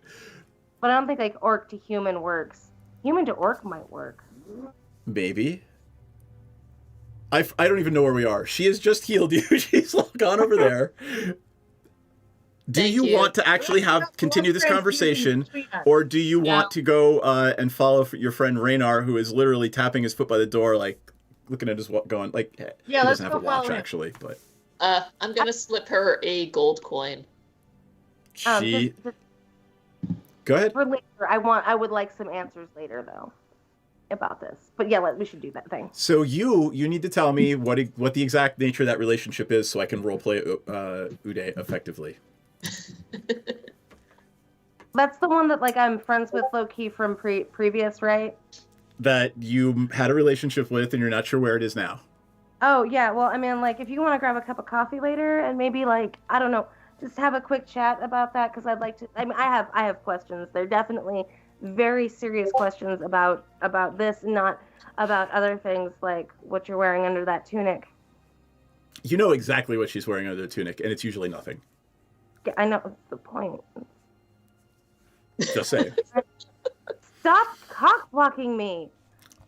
But I don't think like orc to human works. Human to orc might work. Maybe. I don't even know where we are. She has just healed you. She's gone over there. Do Thank you you. want to actually continue this conversation, or do you want to go and follow your friend Raynar, who is literally tapping his foot by the door, like looking at his going, like Yeah, he let's doesn't have go a watch follow him. actually, but I'm gonna slip her a gold coin. she. Just Go ahead. for later. I would like some answers later though about this. But yeah, we should do that thing. So you need to tell me what the exact nature of that relationship is, so I can roleplay Uday effectively. That's the one that like I'm friends with low key from previous, right? That you had a relationship with, and you're not sure where it is now. Oh yeah, well I mean like if you want to grab a cup of coffee later and maybe like I don't know, just have a quick chat about that because I'd like to. I mean I have questions. They're definitely very serious questions about this, not about other things like what you're wearing under that tunic. You know exactly what she's wearing under the tunic, and it's usually nothing. Yeah, I know that's the point. Just saying. Stop cock blocking me.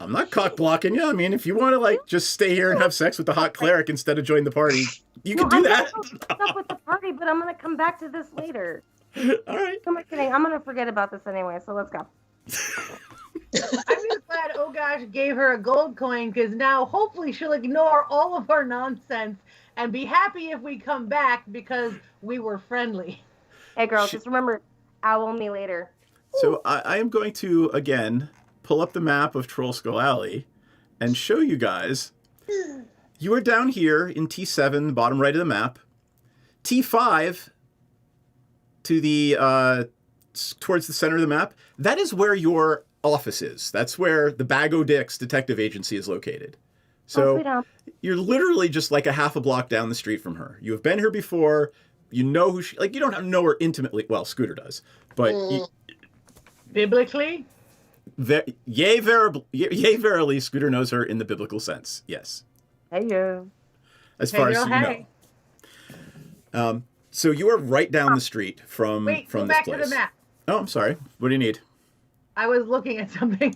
I'm not cock blocking you. I mean, if you want to like just stay here and have sex with the hot cleric instead of join the party, you can do I'm that. gonna go up with the party, but I'm gonna come back to this later. All right. I'm not kidding. I'm gonna forget about this anyway. So let's go. I'm just glad Ogosh gave her a gold coin, because now hopefully she'll ignore all of our nonsense and be happy if we come back because we were friendly. Hey girl, just remember, owl me later. So I am going to again pull up the map of Troll Skull Alley, and show you guys. You are down here in T7, bottom right of the map. T5 to the towards the center of the map. That is where your office is. That's where the Bag O' Dicks Detective Agency is located. So you're literally just like a half a block down the street from her. You have been here before. You know who she, like, you don't know her intimately. Well, Scooter does, but Biblically, yea, verily, Scooter knows her in the biblical sense. Yes. Hey, yo. As far as you hey. know. So you are right down the street from Wait, from go this back place. to the map. Oh, I'm sorry. What do you need? I was looking at something.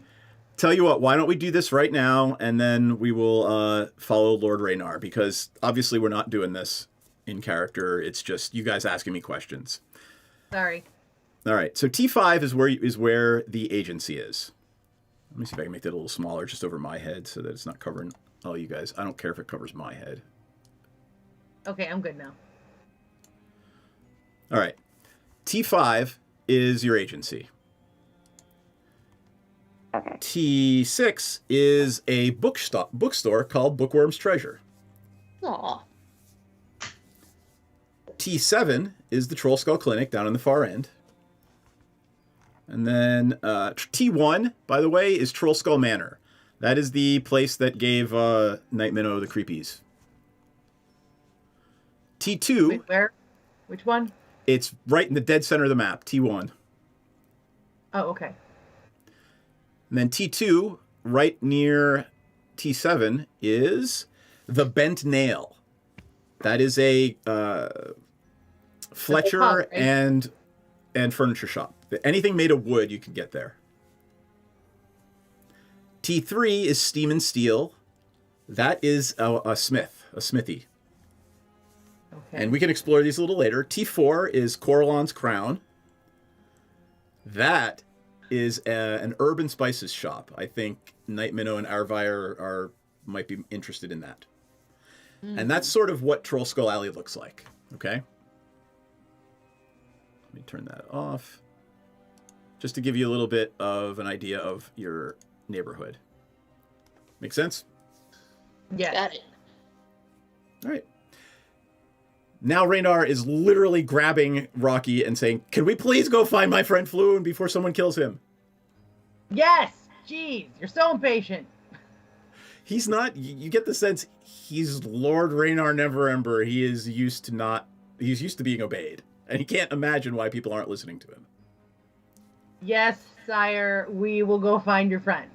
Tell you what, why don't we do this right now, and then we will follow Lord Raynar, because obviously we're not doing this in character. It's just you guys asking me questions. Sorry. All right. So T5 is where the agency is. Let me see if I can make that a little smaller, just over my head, so that it's not covering all you guys. I don't care if it covers my head. Okay, I'm good now. All right. T5 is your agency. Okay. T6 is a bookstore called Bookworm's Treasure. Aw. T7 is the Troll Skull Clinic down on the far end. And then T1, by the way, is Troll Skull Manor. That is the place that gave Night Minnow the creepies. T2... Wait, where? Which one? It's right in the dead center of the map, T1. Oh, okay. And then T2, right near T7, is the Bent Nail. That is a Fletcher pub, right? and furniture shop. Anything made of wood, you can get there. T3 is Steam and Steel. That is a smithy. Okay. And we can explore these a little later. T4 is Coralon's Crown. That is an urban spices shop. I think Night Minnow and Arvire might be interested in that. Mm-hmm. And that's sort of what Troll Skull Alley looks like. Okay? Let me turn that off. Just to give you a little bit of an idea of your neighborhood. Make sense? Yeah. Got it. All right. Now Raynar is literally grabbing Rocky and saying, "Can we please go find my friend Floon before someone kills him?" Yes! Jeez, you're so impatient. He's not, you get the sense he's Lord Raynar Neverember. He's used to being obeyed. And he can't imagine why people aren't listening to him. Yes, sire, we will go find your friend.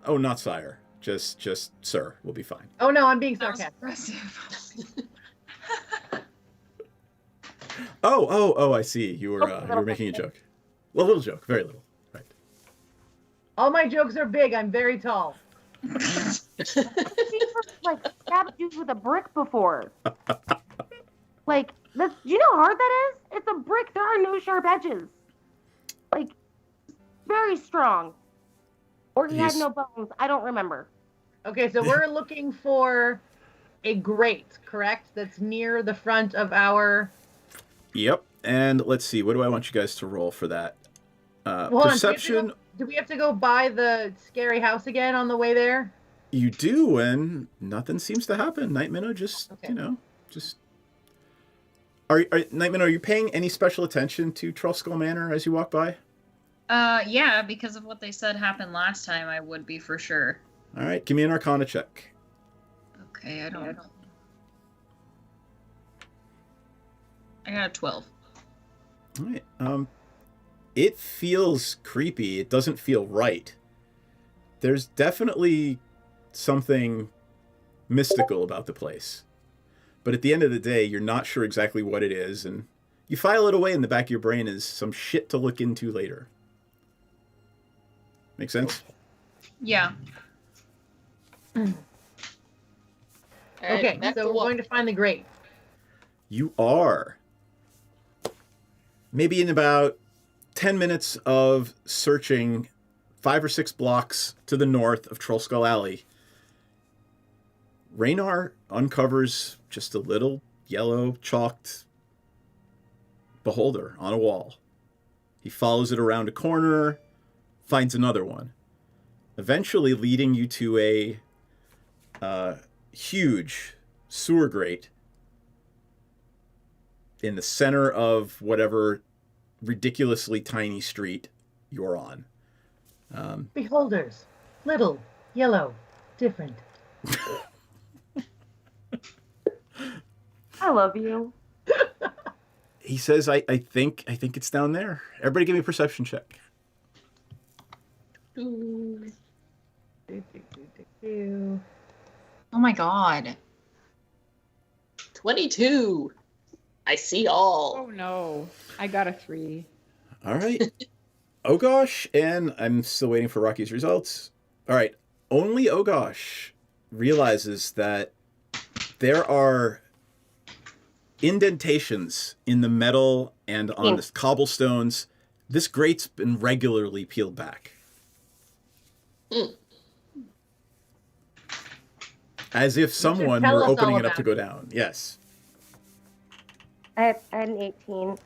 Oh, not sire. Just sir. We'll be fine. Oh no, I'm being That was sarcastic. aggressive. Oh, I see. You were making a joke. Well, a little joke. Very little. Right. All my jokes are big. I'm very tall. I've seen her, like, stab dudes with a brick before. Like, do you know how hard that is? It's a brick. There are no sharp edges. Like, very strong. Or he had no bones. I don't remember. Okay, so we're looking for a grate, correct? That's near the front of our... Yep. And let's see. What do I want you guys to roll for that? Hold on, Perception. do we have to go by the scary house again on the way there? You do, and nothing seems to happen. Night Minnow just, Okay. just... Night Minnow, are you paying any special attention to Troll Skull Manor as you walk by? Yeah, because of what they said happened last time, I would be for sure. All right, give me an Arcana check. Okay, I don't know. I got a 12. All right. It feels creepy. It doesn't feel right. There's definitely something mystical about the place. But at the end of the day, you're not sure exactly what it is, and you file it away in the back of your brain as some shit to look into later. Make sense? Yeah. Okay, so we're going to find the grate. You are. Maybe in about 10 minutes of searching 5 or 6 blocks to the north of Troll Skull Alley, Raynar uncovers just a little yellow chalked beholder on a wall. He follows it around a corner, finds another one, eventually leading you to a huge sewer grate in the center of whatever ridiculously tiny street you're on. Beholders, little, yellow, different. I love you. He says, I think it's down there. Everybody give me a perception check. Ooh. Oh my god. 22. I see all. Oh no, I got a 3. All right. Oh gosh, and I'm still waiting for Rocky's results. All right. Only Ogosh realizes that there are indentations in the metal and on the cobblestones. This grate's been regularly peeled back. Mm. As if someone tell were us opening all it up to about go down. Yes. I had an 18.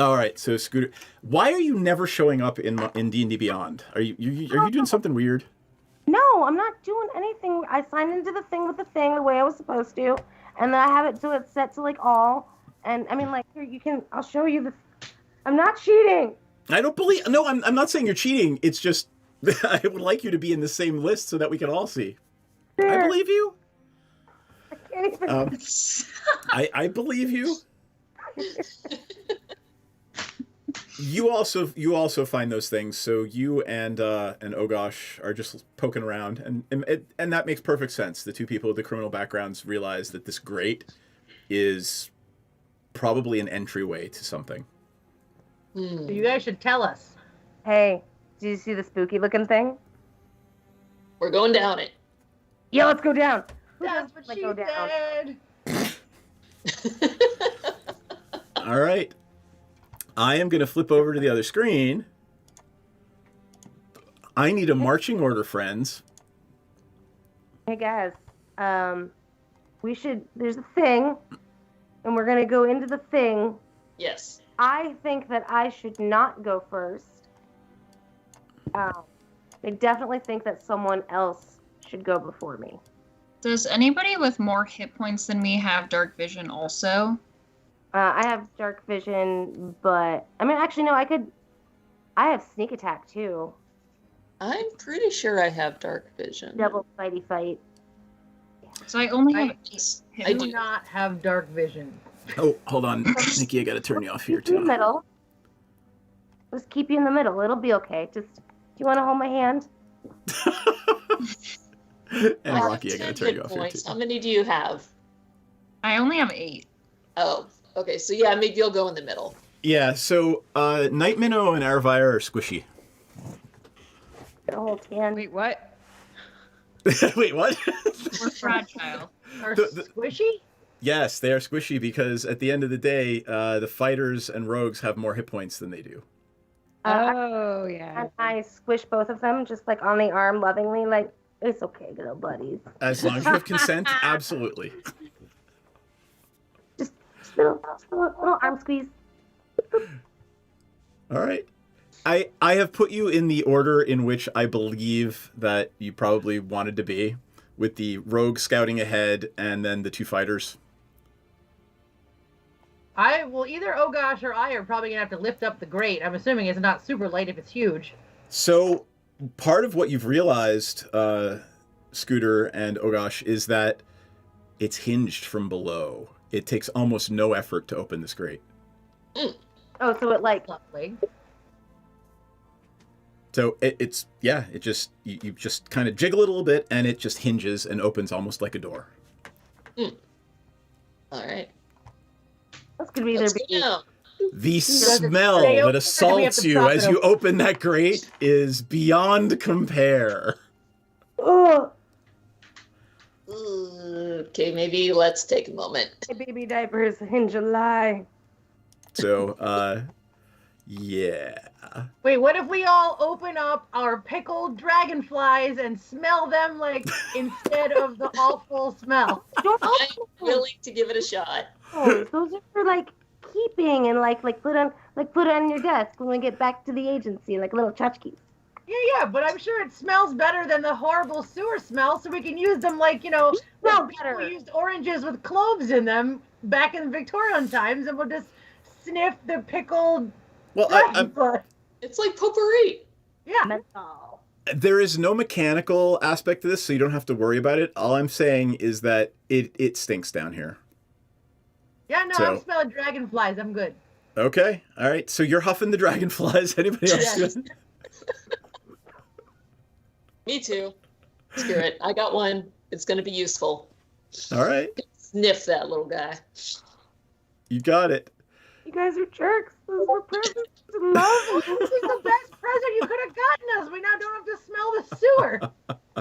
All right, so Scooter, why are you never showing up in D&D Beyond? Are you doing something weird? No, I'm not doing anything. I signed into the thing with the thing the way I was supposed to, and then I have it so it's set to like all. And I mean, like, here you can. I'll show you the. I'm not cheating. I don't believe. No, I'm not saying you're cheating. It's just I would like you to be in the same list so that we can all see. Sure. I believe you. I can't even. I believe you. You also find those things. So you and Ogosh are just poking around, and that makes perfect sense. The two people with the criminal backgrounds realize that this grate is probably an entryway to something. So you guys should tell us. Hey, do you see the spooky looking thing? We're going down it. Yeah, let's go down. That's what she said. All right. I am going to flip over to the other screen. I need a marching order, friends. Hey guys, there's a thing, and we're gonna go into the thing. Yes. I think that I should not go first. I definitely think that someone else should go before me. Does anybody with more hit points than me have dark vision also? I have dark vision, but I mean, actually, no, I have sneak attack too. I'm pretty sure I have dark vision. Double fighty fight. So I only have I- 8 hit I Do do. points. not have dark vision. Oh, hold on. Nikki, I got to turn you off here, In the too. middle. Just keep you in the middle. It'll be okay. Just, do you want to hold my hand? And Rocky, I got to 10 turn you hit off here, points. too. How many do you have? I only have 8. Oh, okay. So yeah, maybe you'll go in the middle. Yeah, so Night Minnow and Arvire are squishy. Get a hold hand. Wait, what? Wait, what? We're fragile. Are The- squishy? Yes, they are squishy because at the end of the day, the fighters and rogues have more hit points than they do. Oh, yeah. And I squish both of them just like on the arm lovingly, like, it's okay, little buddies. As long as you have consent, absolutely. Just little arm squeeze. All right. I have put you in the order in which I believe that you probably wanted to be, with the rogue scouting ahead and then the two fighters. Either Ogosh or I are probably gonna have to lift up the grate. I'm assuming it's not super light if it's huge. So part of what you've realized, Scooter and Ogosh, is that it's hinged from below. It takes almost no effort to open this grate. Oh, so it like, Lovely. So it's you just kind of jiggle it a little bit and it just hinges and opens almost like a door. All right. that's gonna be either Let's go be down. The doesn't smell stay open, that or do we have assaults to you prop as it you open? open that grate is beyond compare. oh, Okay, maybe let's take a moment. my baby diapers in July. So, yeah. Wait, what if we all open up our pickled dragonflies and smell them like instead of the awful smell? Don't I'm open willing to give it a shot. those. Those are for like keeping and like put on your desk when we get back to the agency, like little tchotchkes. Yeah, but I'm sure it smells better than the horrible sewer smell, so we can use them like, Smell when people better. used oranges with cloves in them back in Victorian times, and we'll just sniff the pickled Well, dragon blood. It's like potpourri. Yeah. Menthol. there is no mechanical aspect to this, so you don't have to worry about it. All I'm saying is that it stinks down here. Yeah, no, So- I'm smelling dragonflies. I'm good. Okay, all right. So you're huffing the dragonflies. Anybody else? Yes. doing- Me too. Screw it. I got one. It's going to be useful. All right, Sniff that little guy. you got it. You guys are jerks. Those were presents and love. This is the best present you could have gotten us. We now don't have to smell the sewer.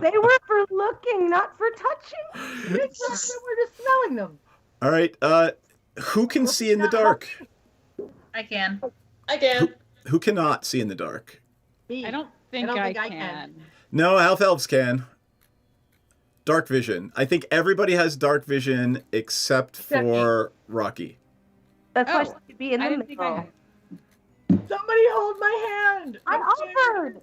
They were for looking, not for touching. It's not that we're just smelling them. All right. Who can see in the dark? I can. Again. Who cannot see in the dark? Me. I don't think don't I think I can. can. No, half elves can. Dark vision. I think everybody has dark vision except Except for Rocky. That's why Oh, she should be in I the didn't think I middle. had. Somebody hold my hand. I I'm scared.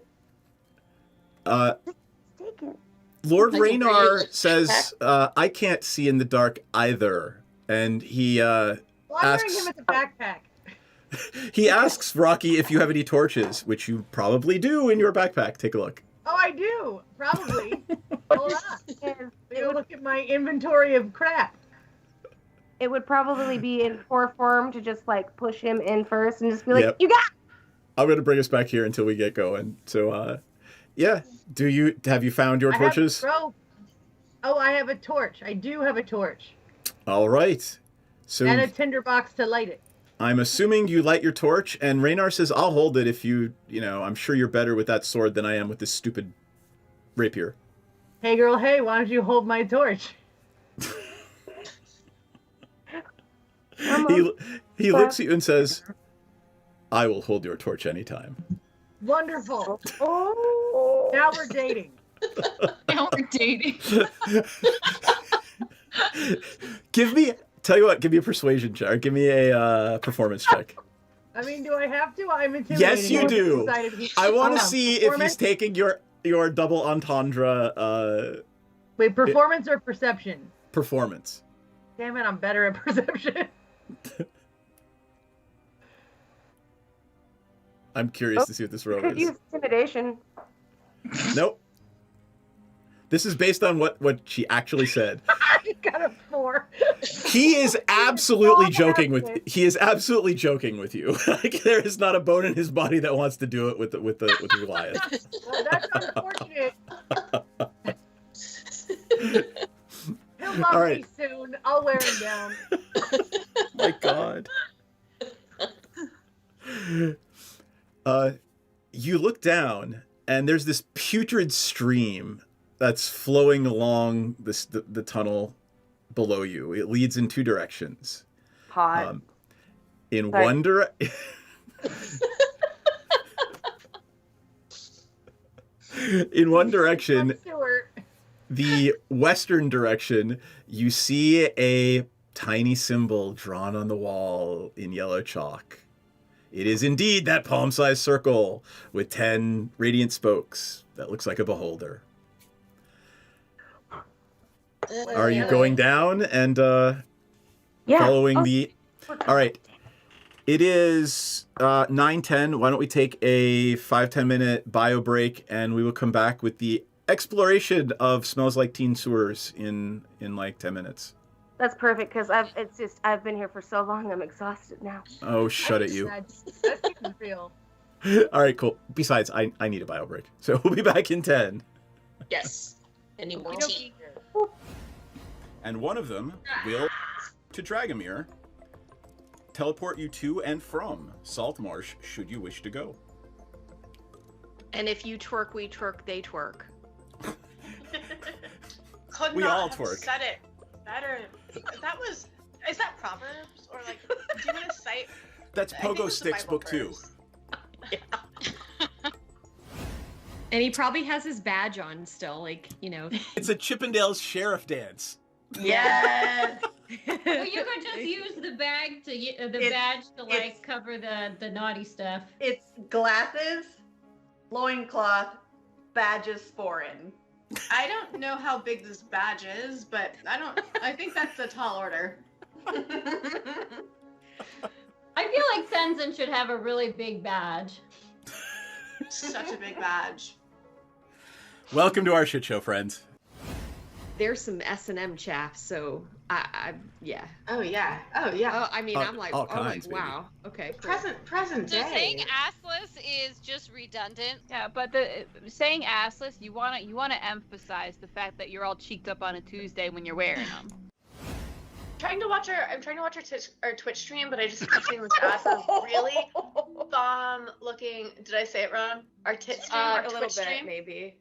offered. Take it. Lord I can Raynar read. says, I can't see in the dark either. And he Well, I'm wearing asks- him as a backpack. he asks Rocky if you have any torches, which you probably do in your backpack. Take a look. Oh, I do. Probably. Hold on. And Maybe look at my inventory of crap. it would probably be in poor form to just like push him in first and just be like, Yep. "You got." I'm going to bring us back here until we get going. So, yeah. Have you found your I have torches? a rope. Oh, I have a torch. I do have a torch. All right. So And a tinderbox to light it. I'm assuming you light your torch, and Raynar says, I'll hold it if I'm sure you're better with that sword than I am with this stupid rapier. Hey, girl, hey, why don't you hold my torch? He looks at you and says, I will hold your torch anytime. Wonderful. Oh. Now we're dating. Now we're dating. Give me a persuasion check, or give me a performance check. I mean, do I have to? I'm intimidating. Yes, you him. do. Decided he- I want to Hold on. see if Performance? he's taking your double entendre Wait, performance or perception? performance. Damn it, I'm better at perception. I'm curious to see what this roll Could is. use intimidation. Nope. This is based on what she actually said. I got a 4. He is absolutely joking with you. Like there is not a bone in his body that wants to do it with Goliath. Well, that's unfortunate. He'll love All right. me soon. I'll wear him down. My God. You look down, and there's this putrid stream that's flowing along the tunnel below you. It leads in two directions. Hot. In Sorry. one direction. In one direction, Sewer. the western direction, you see a tiny symbol drawn on the wall in yellow chalk. It is indeed that palm-sized circle with 10 radiant spokes that looks like a beholder. Are you going down and Yeah. following Oh, the... All right. It is 9:10. Why don't we take a 5-10 minute bio break, and we will come back with the exploration of Smells Like Teen Sewers in like 10 minutes. That's perfect because I've been here for so long. I'm exhausted now. Oh, shut it, you. That seems real. All right, cool. Besides, I need a bio break. So we'll be back in 10. Yes. Any more Okey-dokey. tea? And one of them will, to Dragomir, teleport you to and from Saltmarsh should you wish to go. And if you twerk, we twerk, they twerk. Could We not all have twerk. said it better. Is that Proverbs? Or like, do you want to cite? That's I think Pogo it's the Sticks Bible book 2. verse. And he probably has his badge on still, like, It's a Chippendales sheriff dance. Yes. Well, you could just use the bag to the It's- badge to like it's- cover the naughty stuff. It's glasses loincloth, badges foreign. I don't know how big this badge is, but I think that's a tall order. I feel like Sensen should have a really big badge. Such a big badge. Welcome to our shit show, friends. There's some S&M chaff, so I yeah. Oh yeah. Oh yeah. Oh, I mean, I'm like, all kinds, baby. wow. Okay, cool. Present So day. saying assless is just redundant. Yeah, but the saying assless, you wanna emphasize the fact that you're all cheeked up on a Tuesday when you're wearing them. I'm trying to watch our Twitch stream, but I just kept seeing this ass of really bomb looking. Did I say it wrong? Our tit stream, our A little Twitch bit, stream. maybe.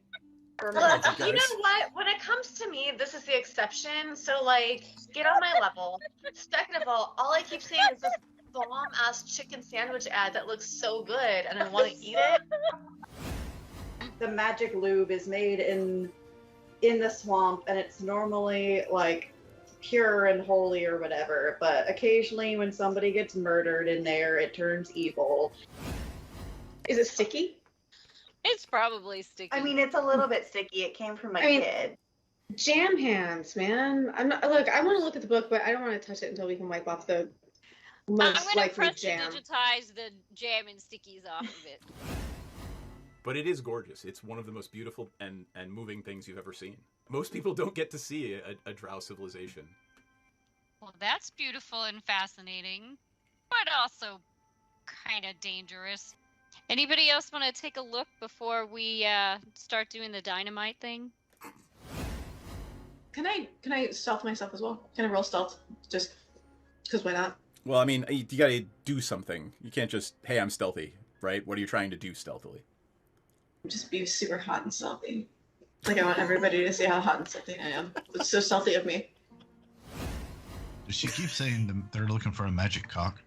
Look, you know what? When it comes to me, this is the exception. So, like, get on my level. Second of all I keep seeing is this bomb-ass chicken sandwich ad that looks so good, and I want to eat it. The magic lube is made in the swamp, and it's normally, like, pure and holy or whatever, but occasionally when somebody gets murdered in there, it turns evil. Is it sticky? It's probably sticky. I mean, it's a little bit sticky. It came from a kid. Jam hands, man. I'm not. Look, I want to look at the book, but I don't want to touch it until we can wipe off the I'm most gonna likely press to jam. digitize the jam and stickies off of it. But it is gorgeous. It's one of the most beautiful and moving things you've ever seen. Most people don't get to see a drow civilization. Well, that's beautiful and fascinating, but also kind of dangerous. Anybody else want to take a look before we start doing the dynamite thing? Can I stealth myself as well? Can I roll stealth? Just because why not? Well, I mean, you gotta do something. You can't just, hey, I'm stealthy, right? What are you trying to do stealthily? Just be super hot and stealthy. Like, I want everybody to see how hot and stealthy I am. It's so stealthy of me. Does she keep saying they're looking for a magic cock?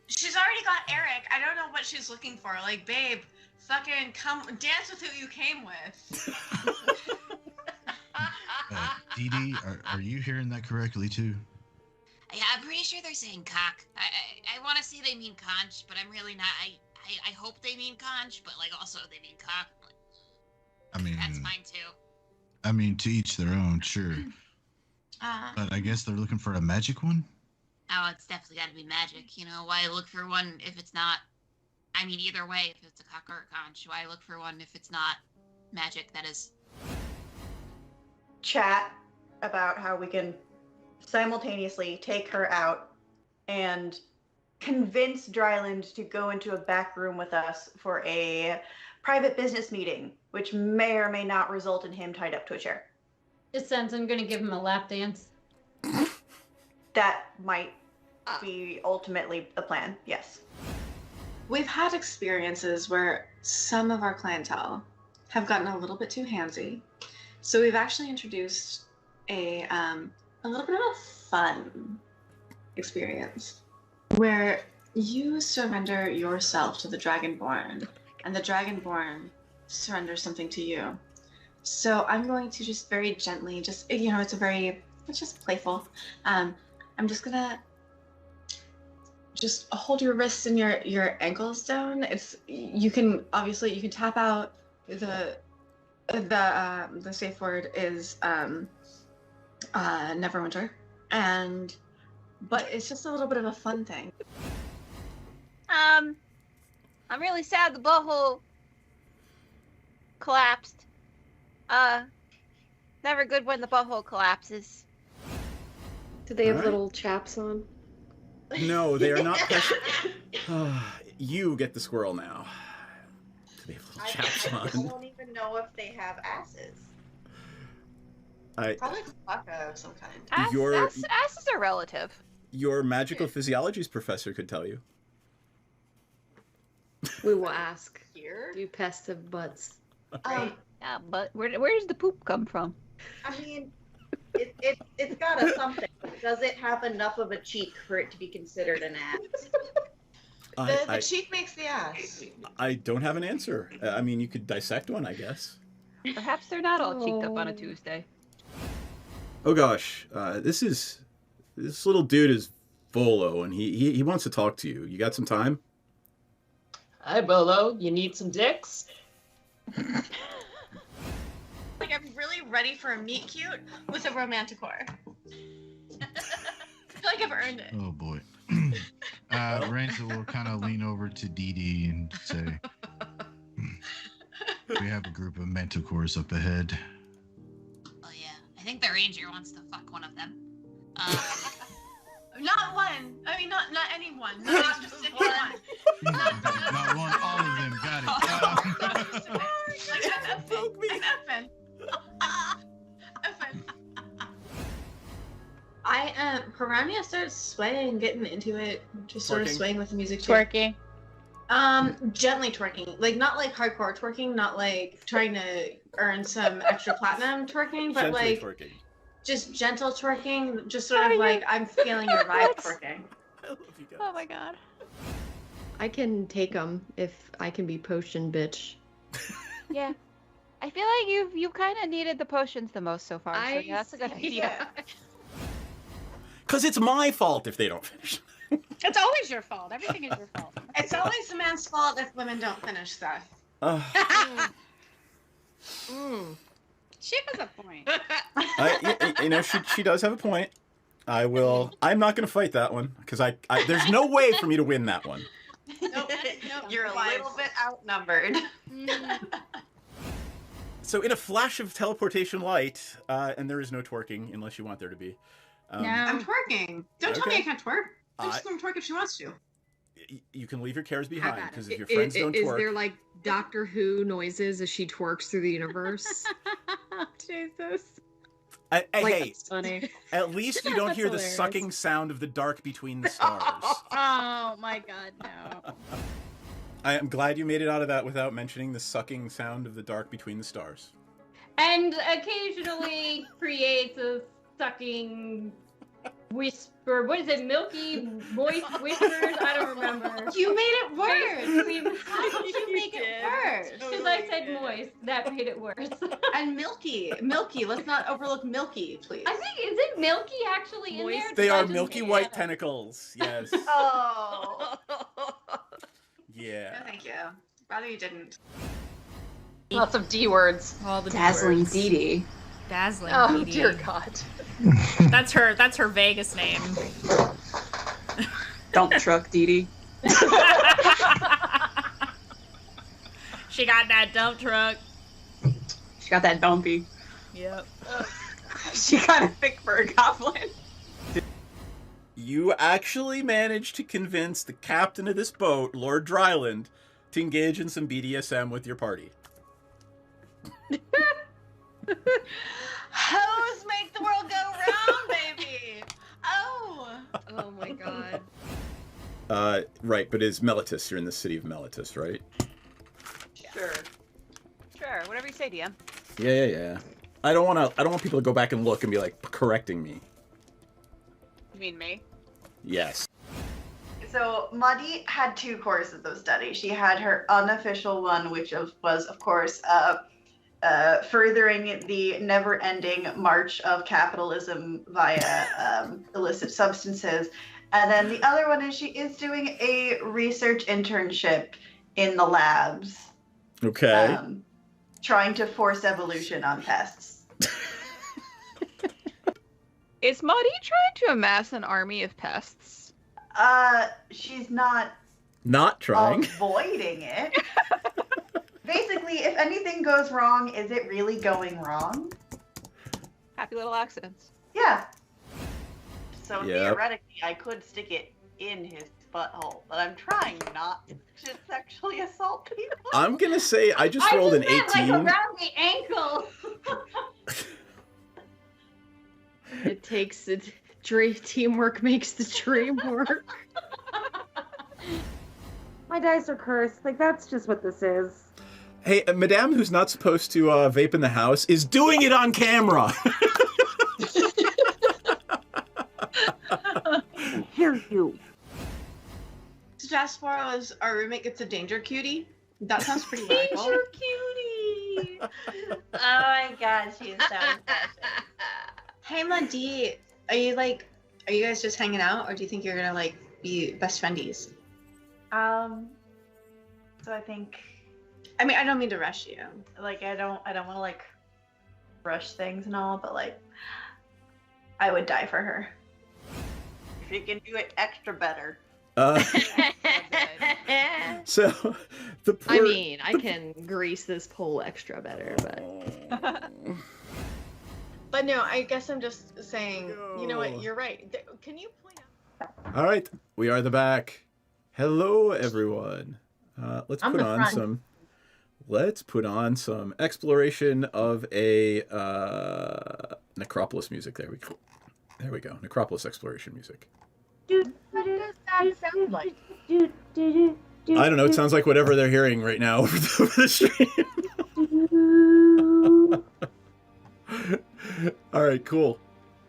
She's already got Eric. I don't know what she's looking for. Like, babe, fucking come dance with who you came with. Dee Dee, are you hearing that correctly too? Yeah, I'm pretty sure they're saying cock. I want to say they mean conch, but I'm really not. I hope they mean conch, but like also they mean cock. I mean, that's fine too. I mean, to each their own, sure. But I guess they're looking for a magic one? Oh, it's definitely got to be magic. You know, why look for one if it's not? I mean, either way, if it's a cock or a conch, why look for one if it's not magic? That is. Chat about how we can simultaneously take her out and convince Dryland to go into a back room with us for a private business meeting, which may or may not result in him tied up to a chair. Is Sensen gonna give him a lap dance? That might be ultimately the plan, yes. We've had experiences where some of our clientele have gotten a little bit too handsy. So we've actually introduced a little bit of a fun experience where you surrender yourself to the Dragonborn, and the Dragonborn surrenders something to you. So I'm going to just very gently, it's just playful. I'm just gonna just hold your wrists and your ankles down. You can tap out. The safe word is Neverwinter, but it's just a little bit of a fun thing. I'm really sad the butthole collapsed. Never good when the butthole collapses. Do they have Alright. little chaps on? No, they are not precious. You get the squirrel now. They have little chaps I on. don't even know if they have asses. Probably Chewbacca of some kind. Asses are relative. Your magical physiologies professor could tell you. We will ask. Here? Do pests have butts? Yeah, but where does the poop come from? I mean, it's got a something. Does it have enough of a cheek for it to be considered an ass? The cheek makes the ass. I don't have an answer. I mean, you could dissect one, I guess. Perhaps they're not all cheeked up on a Tuesday. Oh gosh, this little dude is Volo, and he wants to talk to you. You got some time? Hi, Bolo. You need some dicks? Like, I'm really ready for a meet cute with a romanticore. I feel like I've earned it. Oh boy. Rachel will kind of lean over to Dee Dee and say, "We have a group of manticores up ahead." Oh yeah, I think the ranger wants to fuck one of them. Not one. I mean, not anyone. Not a specific one. Not one, all of them. Got it. Like I Piranha starts swaying, getting into it, just sort of Twerking. swaying with the music too. Twerking. Gently twerking, like not like hardcore twerking, not like trying to earn some extra platinum twerking, but Gently like twerking. just gentle twerking, just sort of like I'm feeling your vibe twerking. I love you guys. Oh my god. I can take them if I can be potion bitch. Yeah. I feel like you kind of needed the potions the most so far. So yeah, that's a good idea. Because it's my fault if they don't finish. It's always your fault. Everything is your fault. It's always the man's fault if women don't finish stuff. She has a point. You know, she does have a point. I'm not going to fight that one because there's no way for me to win that one. Nope. You're a little bit outnumbered. So in a flash of teleportation light, and there is no twerking unless you want there to be. I'm twerking. Don't tell me Okay. I can't twerk. I'm just gonna twerk if she wants to. You can leave your cares behind got it. because if your friends don't Is twerk, there like Doctor Who noises as she twerks through the universe? Jesus. hey, That's funny. at least you don't That's hear the hilarious. sucking sound of the dark between the stars. Oh my god, no. I am glad you made it out of that without mentioning the sucking sound of the dark between the stars. And occasionally creates a sucking whisper. What is it? Milky moist whispers? I don't remember. You made it worse. Basically, How did you make it worse? because I said moist. That made it worse. And milky. Let's not overlook milky, please. I think, is it milky actually in there? They Did I are just milky make white that up? tentacles. Yes. Oh. Yeah. No, thank you. Rather you didn't. Lots of D words. All the Dazzling D-words. Dee Dee. Dazzling Oh, Dee Dee. dear God. That's her Vegas name. Dump truck Dee Dee. She got that dump truck. She got that dumpy. Yep. She kind of thick for a goblin. You actually managed to convince the captain of this boat, Lord Dryland, to engage in some BDSM with your party. Hoes make the world go round, baby. Oh. Oh my god. Right, but is Melitus? You're in the city of Melitus, right? Sure. Sure, whatever you say, DM. Yeah. I don't want people to go back and look and be like correcting me. You mean me? Yes. So Muddy had two courses of study. She had her unofficial one, which was, of course, furthering the never-ending march of capitalism via illicit substances. And then the other one is she is doing a research internship in the labs. Okay. Trying to force evolution on pests. Is Maudie trying to amass an army of pests? She's not Not trying. avoiding it. Basically, if anything goes wrong, is it really going wrong? Happy little accidents. Yeah. So Yep. theoretically, I could stick it in his butthole, but I'm trying not to sexually assault people. I'm gonna say I just rolled an 18. Like around the ankle. It takes teamwork makes the dream work. My dice are cursed. Like, that's just what this is. Hey, Madame, who's not supposed to vape in the house, is doing it on camera. Hear you. Jasporo is our roommate gets a danger cutie. That sounds pretty radical. Danger cutie. Oh my god, she is so impressive. Hey, Madi, are you guys just hanging out, or do you think you're gonna like be best friendies? So I think, I mean, I don't mean to rush you. like, I don't want to like rush things and all, but like, I would die for her. She can do it extra better. So the poor, I mean, I can grease this pole extra better, but But no, I guess I'm just saying, you know what, you're right. Can you point out? All right, we are the back. Hello, everyone. Let's I'm put the on front. some. Let's put on some exploration of a necropolis music. There we go. There we go. Necropolis exploration music. What does that sound like? I don't know. It sounds like whatever they're hearing right now over the stream. All right, cool.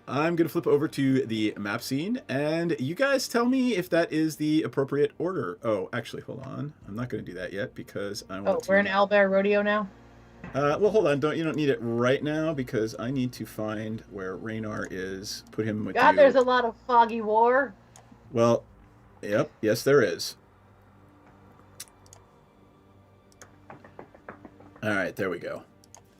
I'm going to flip over to the map scene, and you guys tell me if that is the appropriate order. Oh, actually, hold on. I'm not going to do that yet because I want to... We're in Owlbear Rodeo now? Well, hold on. You don't need it right now because I need to find where Raynar is. Put him with God, you. there's a lot of foggy war. Well, yep. Yes, there is. All right, there we go.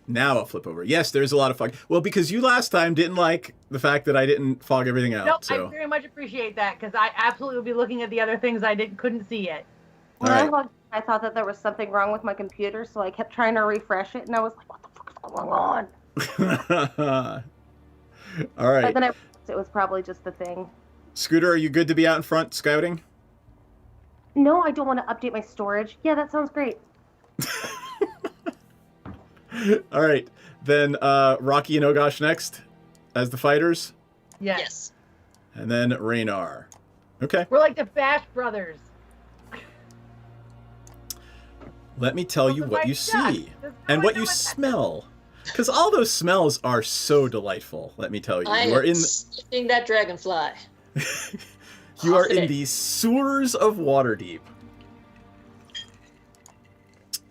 Now I'll flip over. Yes, there's a lot of fog. Well, because you last time didn't like the fact that I didn't fog everything out. No, So. I very much appreciate that because I absolutely would be looking at the other things I couldn't see yet. When All I right. logged in, I thought that there was something wrong with my computer, so I kept trying to refresh it, and I was like, what the fuck is going on? All right. But then I realized it was probably just the thing. Scooter, are you good to be out in front scouting? No, I don't want to update my storage. Yeah, that sounds great. All right. Then Rocky and Ogosh next as the fighters. Yes. And then Raynar. Okay. We're like the Bash Brothers. Let me tell you what you see and what you smell. Because all those smells are so delightful, let me tell you. I You are am in sniffing that dragonfly. you are in the sewers of Waterdeep.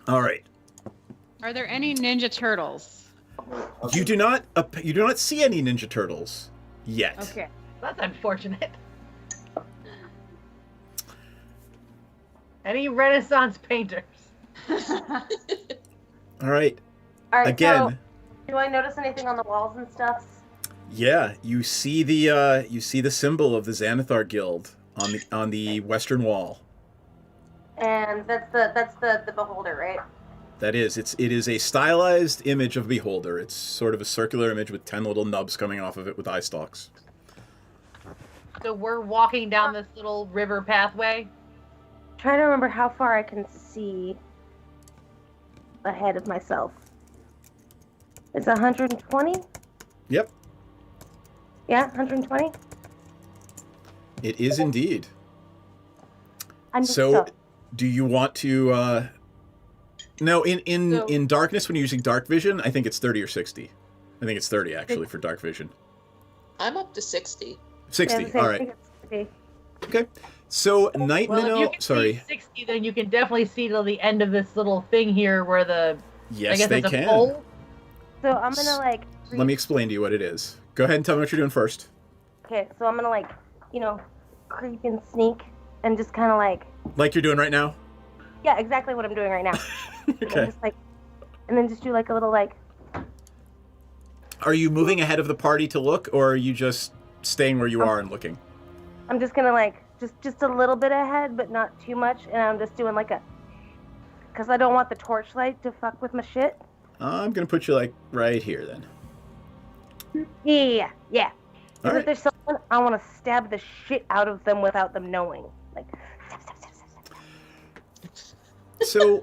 All right. Are there any Ninja Turtles? You do not see any Ninja Turtles yet. Okay, that's unfortunate. Any Renaissance painters? All right. All right, Again. so do I notice anything on the walls and stuff? Yeah, you see the symbol of the Xanathar Guild on the western wall. And that's the beholder, right? That is, it is a stylized image of Beholder. It's sort of a circular image with 10 little nubs coming off of it with eye stalks. So we're walking down this little river pathway. Trying to remember how far I can see ahead of myself. It's 120? Yep, Yeah, 120? it is indeed. I'm just So, stuck. do you want to? No, in darkness when you're using dark vision, I think it's 30 or 60. I think it's 30 actually for dark vision. I'm up to 60. 60. Yeah, All right. okay. Okay. So night Well, if you minnow. can Sorry. see 60, then you can definitely see till the end of this little thing here where the I Yes, guess they it's a can. pole. So I'm gonna like. Let me explain to you what it is. Go ahead and tell me what you're doing first. Okay, so I'm gonna like, creep and sneak and just kind of like. Like you're doing right now. Yeah, exactly what I'm doing right now. Okay. And then just do like a little like. Are you moving ahead of the party to look, or are you just staying where you are and looking? I'm just gonna like just a little bit ahead, but not too much, and I'm just doing like a. Cause I don't want the torchlight to fuck with my shit. I'm gonna put you like right here then. Yeah. All Because right. if there's someone, I want to stab the shit out of them without them knowing. Like. So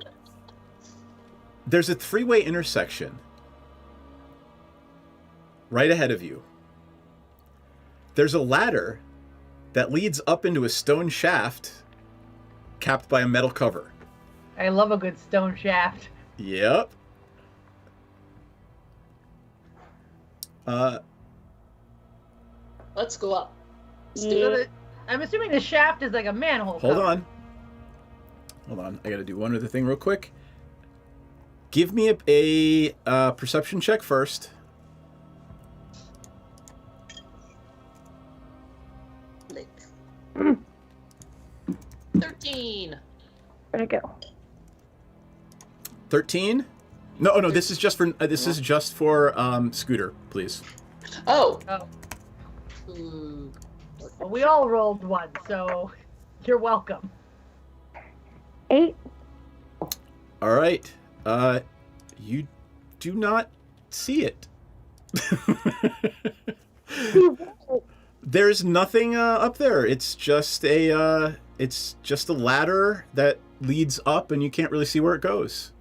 there's a three-way intersection right ahead of you. There's a ladder that leads up into a stone shaft capped by a metal cover. I love a good stone shaft. Yep. Let's go up. I'm assuming the shaft is like a manhole. Hold cover. on. Hold on. I gotta do one other thing real quick. Give me a perception check first. Like 13. Where'd it go? 13? No, oh no, this is just for Scooter, please. Oh. Well, we all rolled 1, so you're welcome. 8. All right. You do not see it. There's nothing up there. It's just a ladder that leads up, and you can't really see where it goes.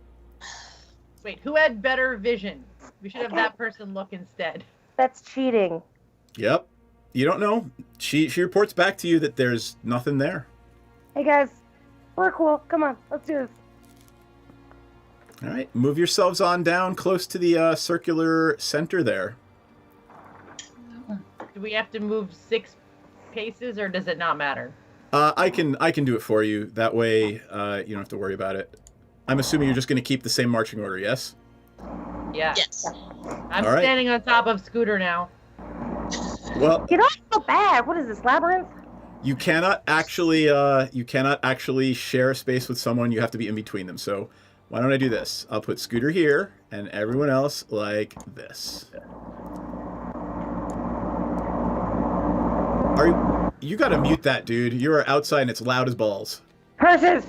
Wait, who had better vision? We should have that person look instead. That's cheating. Yep. You don't know. She reports back to you that there's nothing there. Hey guys, we're cool. Come on, let's do this. All right, move yourselves on down close to the circular center there. Do we have to move 6 paces, or does it not matter? I can do it for you. That way, you don't have to worry about it. I'm assuming you're just going to keep the same marching order, yes? Yeah. Yes. I'm All right. standing on top of Scooter now. Well, Get off so bad. What is this, labyrinth? you cannot actually share a space with someone. You have to be in between them. So why don't I do this? I'll put Scooter here and everyone else like this. You got to mute that, dude. You are outside and it's loud as balls. Purses!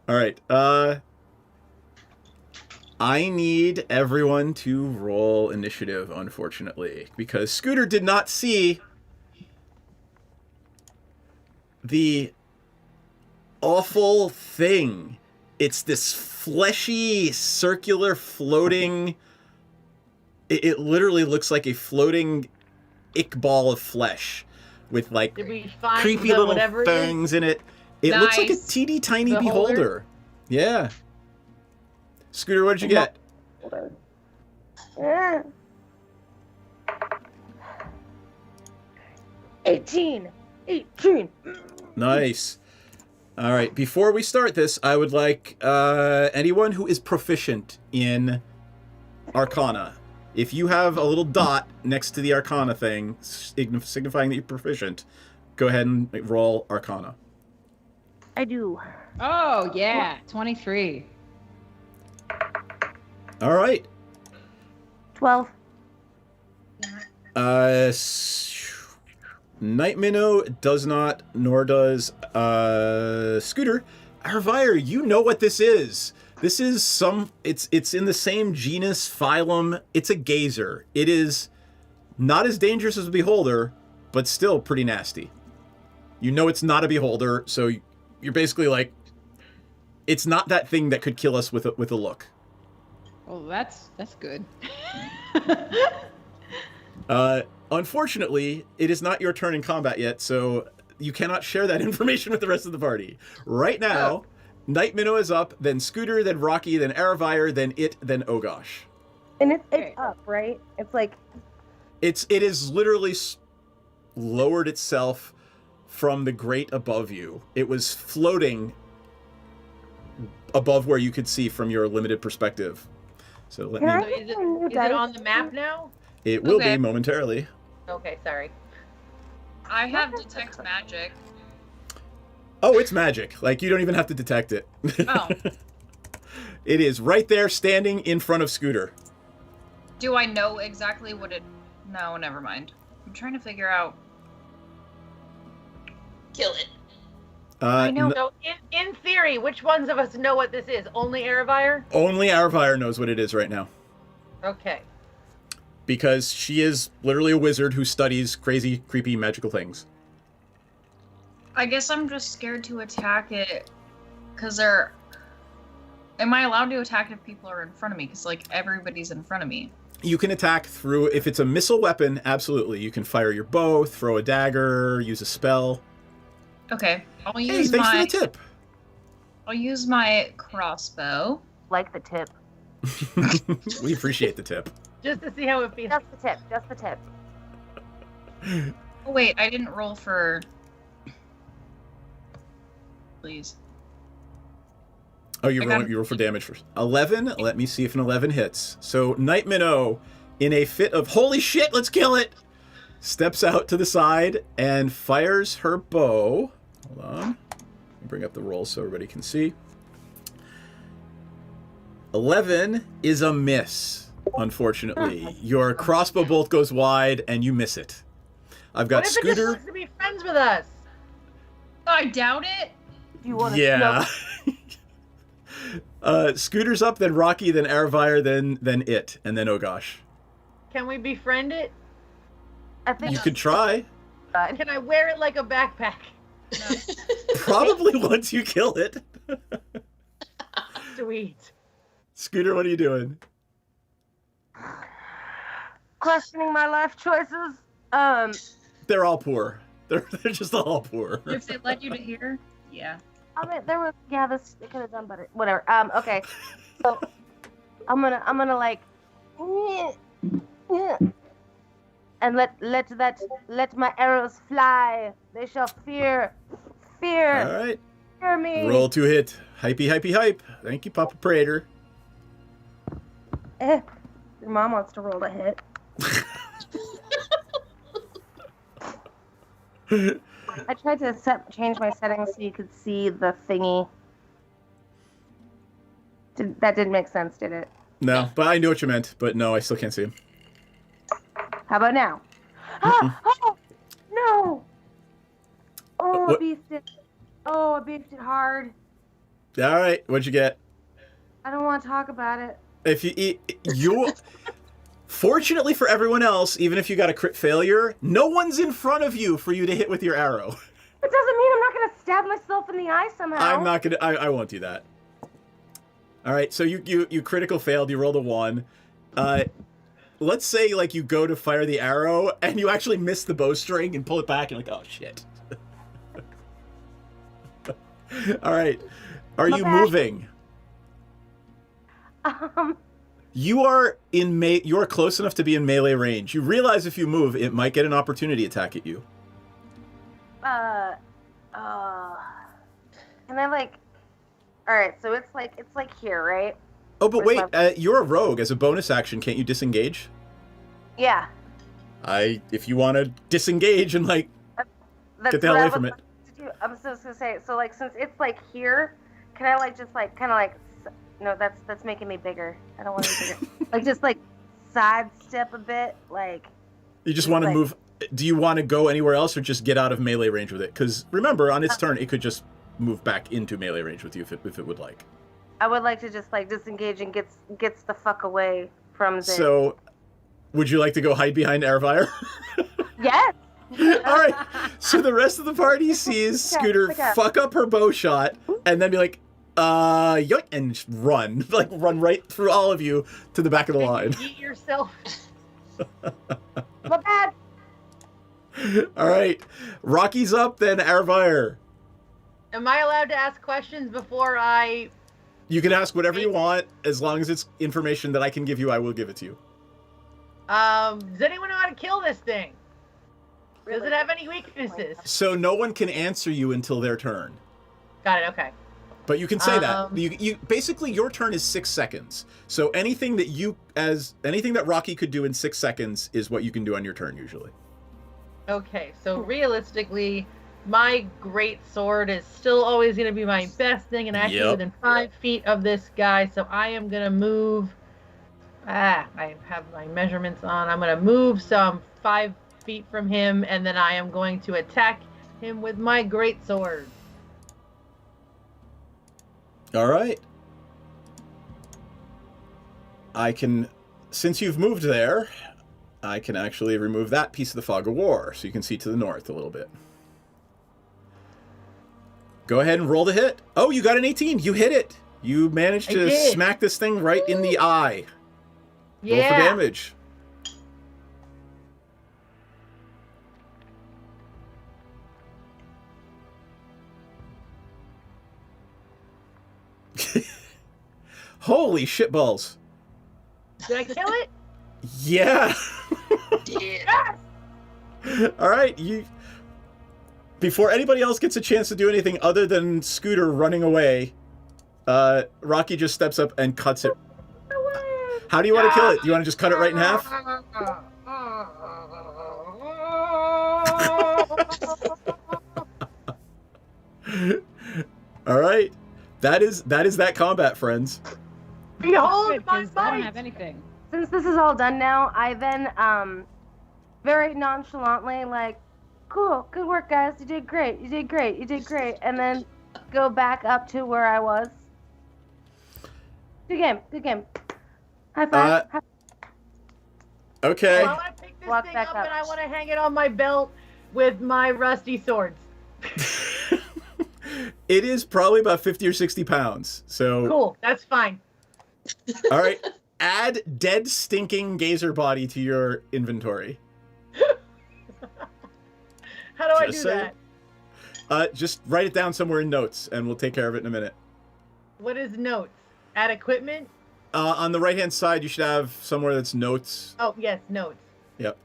All right. I need everyone to roll initiative, unfortunately, because Scooter did not see the awful thing. It's this fleshy, circular, floating... It literally looks like a floating ick ball of flesh with, like, Did we find creepy the little whatever fangs in it. It looks like a teeny tiny beholder. Yeah. Scooter, what did you get? Yeah. 18. Nice. All right. Before we start this, I would like anyone who is proficient in Arcana. If you have a little dot next to the Arcana thing, signifying that you're proficient, go ahead and roll Arcana. I do. Oh, yeah. 23. All right. 12. Night Minnow does not, nor does Scooter. Arvire, you know what this is. This is it's in the same genus, phylum. It's a gazer. It is not as dangerous as a beholder, but still pretty nasty. You know it's not a beholder, so you're basically like, it's not that thing that could kill us with a look. Oh, that's good. Unfortunately, it is not your turn in combat yet, so you cannot share that information with the rest of the party. Right now, Night Minnow is up, then Scooter, then Rocky, then Aravire, then then Ogosh. And it's up, right? It's like... It is literally lowered itself from the grate above you. It was floating above where you could see from your limited perspective. So let me... Is it on the map now? It will be momentarily. Okay, sorry. I have detect magic. Oh, it's magic. Like, you don't even have to detect it. Oh. It is right there, standing in front of Scooter. Do I know exactly what it... No, never mind. I'm trying to figure out... Kill it. I know. So, in theory, which ones of us know what this is? Only Aravire? Only Aravire knows what it is right now. Okay. Because she is literally a wizard who studies crazy, creepy, magical things. I guess I'm just scared to attack it, because they're... Am I allowed to attack if people are in front of me? Because, like, everybody's in front of me. You can attack through... If it's a missile weapon, absolutely. You can fire your bow, throw a dagger, use a spell. Okay, I'll Hey, use thanks my... for the tip. I'll use my crossbow. Like the tip. We appreciate the tip. Just to see how it feels. Just the tip. Oh, wait, I didn't roll for... Please. Oh, you roll for damage first. 11? Let me see if an 11 hits. So, Night Minnow, in a fit of, holy shit, let's kill it, steps out to the side and fires her bow. Hold on. Bring up the rolls so everybody can see. 11 is a miss, unfortunately. Your crossbow bolt goes wide, and you miss it. I've got what if it just Scooter. wants to be friends with us? I doubt it. Do you want to? Yeah. Scooter's up, then Rocky, then Aravire, then it, and then oh gosh. Can we befriend it? I think You could try. Can I wear it like a backpack? Probably once you kill it. Sweet. Scooter, what are you doing? Questioning my life choices. They're all poor. They're just all poor. If they led you to here, yeah. I mean, there was this. They could have done better. Whatever. Okay. So I'm gonna like, and let my arrows fly. They shall fear. All right. Fear me. Roll to hit. Hypey, hypey, hype. Thank you, Papa Prater. Your mom wants to roll a hit. I tried to change my settings so you could see the thingy. That didn't make sense, did it? No, but I know what you meant. But no, I still can't see him. How about now? Oh, no! Oh, What? I beefed it. Oh, I beefed it hard. All right, what'd you get? I don't want to talk about it. If you fortunately for everyone else, even if you got a crit failure, no one's in front of you for you to hit with your arrow. It doesn't mean I'm not going to stab myself in the eye somehow. I'm not gonna. I won't do that. All right, so you critical failed. You rolled a 1. Let's say like you go to fire the arrow and you actually miss the bowstring and pull it back and like, oh shit. All right, are you moving? You are you are close enough to be in melee range. You realize if you move, it might get an opportunity attack at you. Can I like? All right, so it's like here, right? Oh, but Where's wait, you're a rogue. As a bonus action, can't you disengage? Yeah. If you want to disengage and like That's get the hell what I away would from like it. to do. I'm just gonna say, so like since it's like here, can I like just like kind of like no, that's making me bigger. I don't want to be bigger. Like just like sidestep a bit, like. You just want to move. Do you want to go anywhere else or just get out of melee range with it? Because remember, on its turn, it could just move back into melee range with you if it would like. I would like to just like disengage and gets the fuck away from the. So, would you like to go hide behind Aravire? Yes. All right. So the rest of the party sees Scooter fuck up her bow shot and then be like, yoink, and just run. Like, run right through all of you to the back of the line. Eat yourself. My bad. All right. Rocky's up, then Aravire. Am I allowed to ask questions before I... You can ask whatever you want. As long as it's information that I can give you, I will give it to you. Does anyone know how to kill this thing? Does it have any weaknesses? So no one can answer you until their turn. Got it, okay. But you can say that. You basically, your turn is 6 seconds. So anything that Rocky could do in 6 seconds is what you can do on your turn usually. Okay, so realistically, my great sword is still always going to be my best thing, and actually within 5 feet of this guy, so I am going to move... I have my measurements on. I'm going to move some 5 feet from him, and then I am going to attack him with my great sword. All right. I can, since you've moved there, I can actually remove that piece of the fog of war, so you can see to the north a little bit. Go ahead and roll the hit. Oh, you got an 18. You hit it. You managed to smack this thing right in the eye. Roll for damage. Holy shitballs. Did I kill it? Yeah. Yes! All right, before anybody else gets a chance to do anything other than Scooter running away, Rocky just steps up and cuts it. How do you want to kill it? Do you want to just cut it right in half? All right. That is that combat, friends. Behold my I don't might! have anything. Since this is all done now, I then very nonchalantly like, cool, good work, guys. You did great. You did great. You did great. And then go back up to where I was. Good game. Good game. High five. Okay. I want to pick this thing up and I want to hang it on my belt with my rusty swords. It is probably about 50 or 60 pounds. So Cool. That's fine. All right. Add dead stinking gazer body to your inventory. How do I Just do saying. that? Just write it down somewhere in notes, and we'll take care of it in a minute. What is notes? Add equipment? On the right-hand side, you should have somewhere that's notes. Oh, yes, notes. Yep.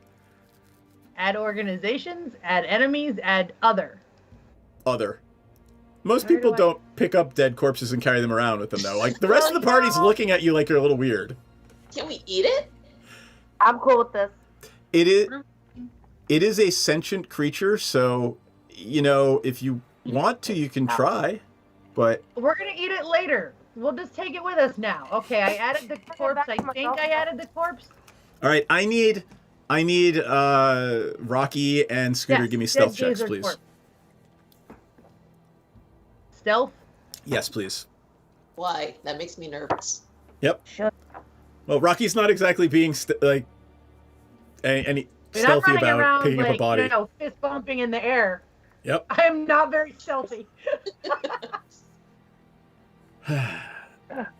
Add organizations, add enemies, add other. Other. Most people don't pick up dead corpses and carry them around with them, though. Like, the rest of the party's looking at you like you're a little weird. Can we eat it? I'm cool with this. It is a sentient creature, so, you know, if you want to, you can try, but... We're going to eat it later. We'll just take it with us now. Okay, I added the corpse. I think I added the corpse. All right, I need Rocky and Scooter give me stealth checks, please. Corpse. Stealth? Yes, please. Why? That makes me nervous. Yep. Well, Rocky's not exactly being any stealthy about picking up a body. You know, fist bumping in the air. Yep. I am not very stealthy.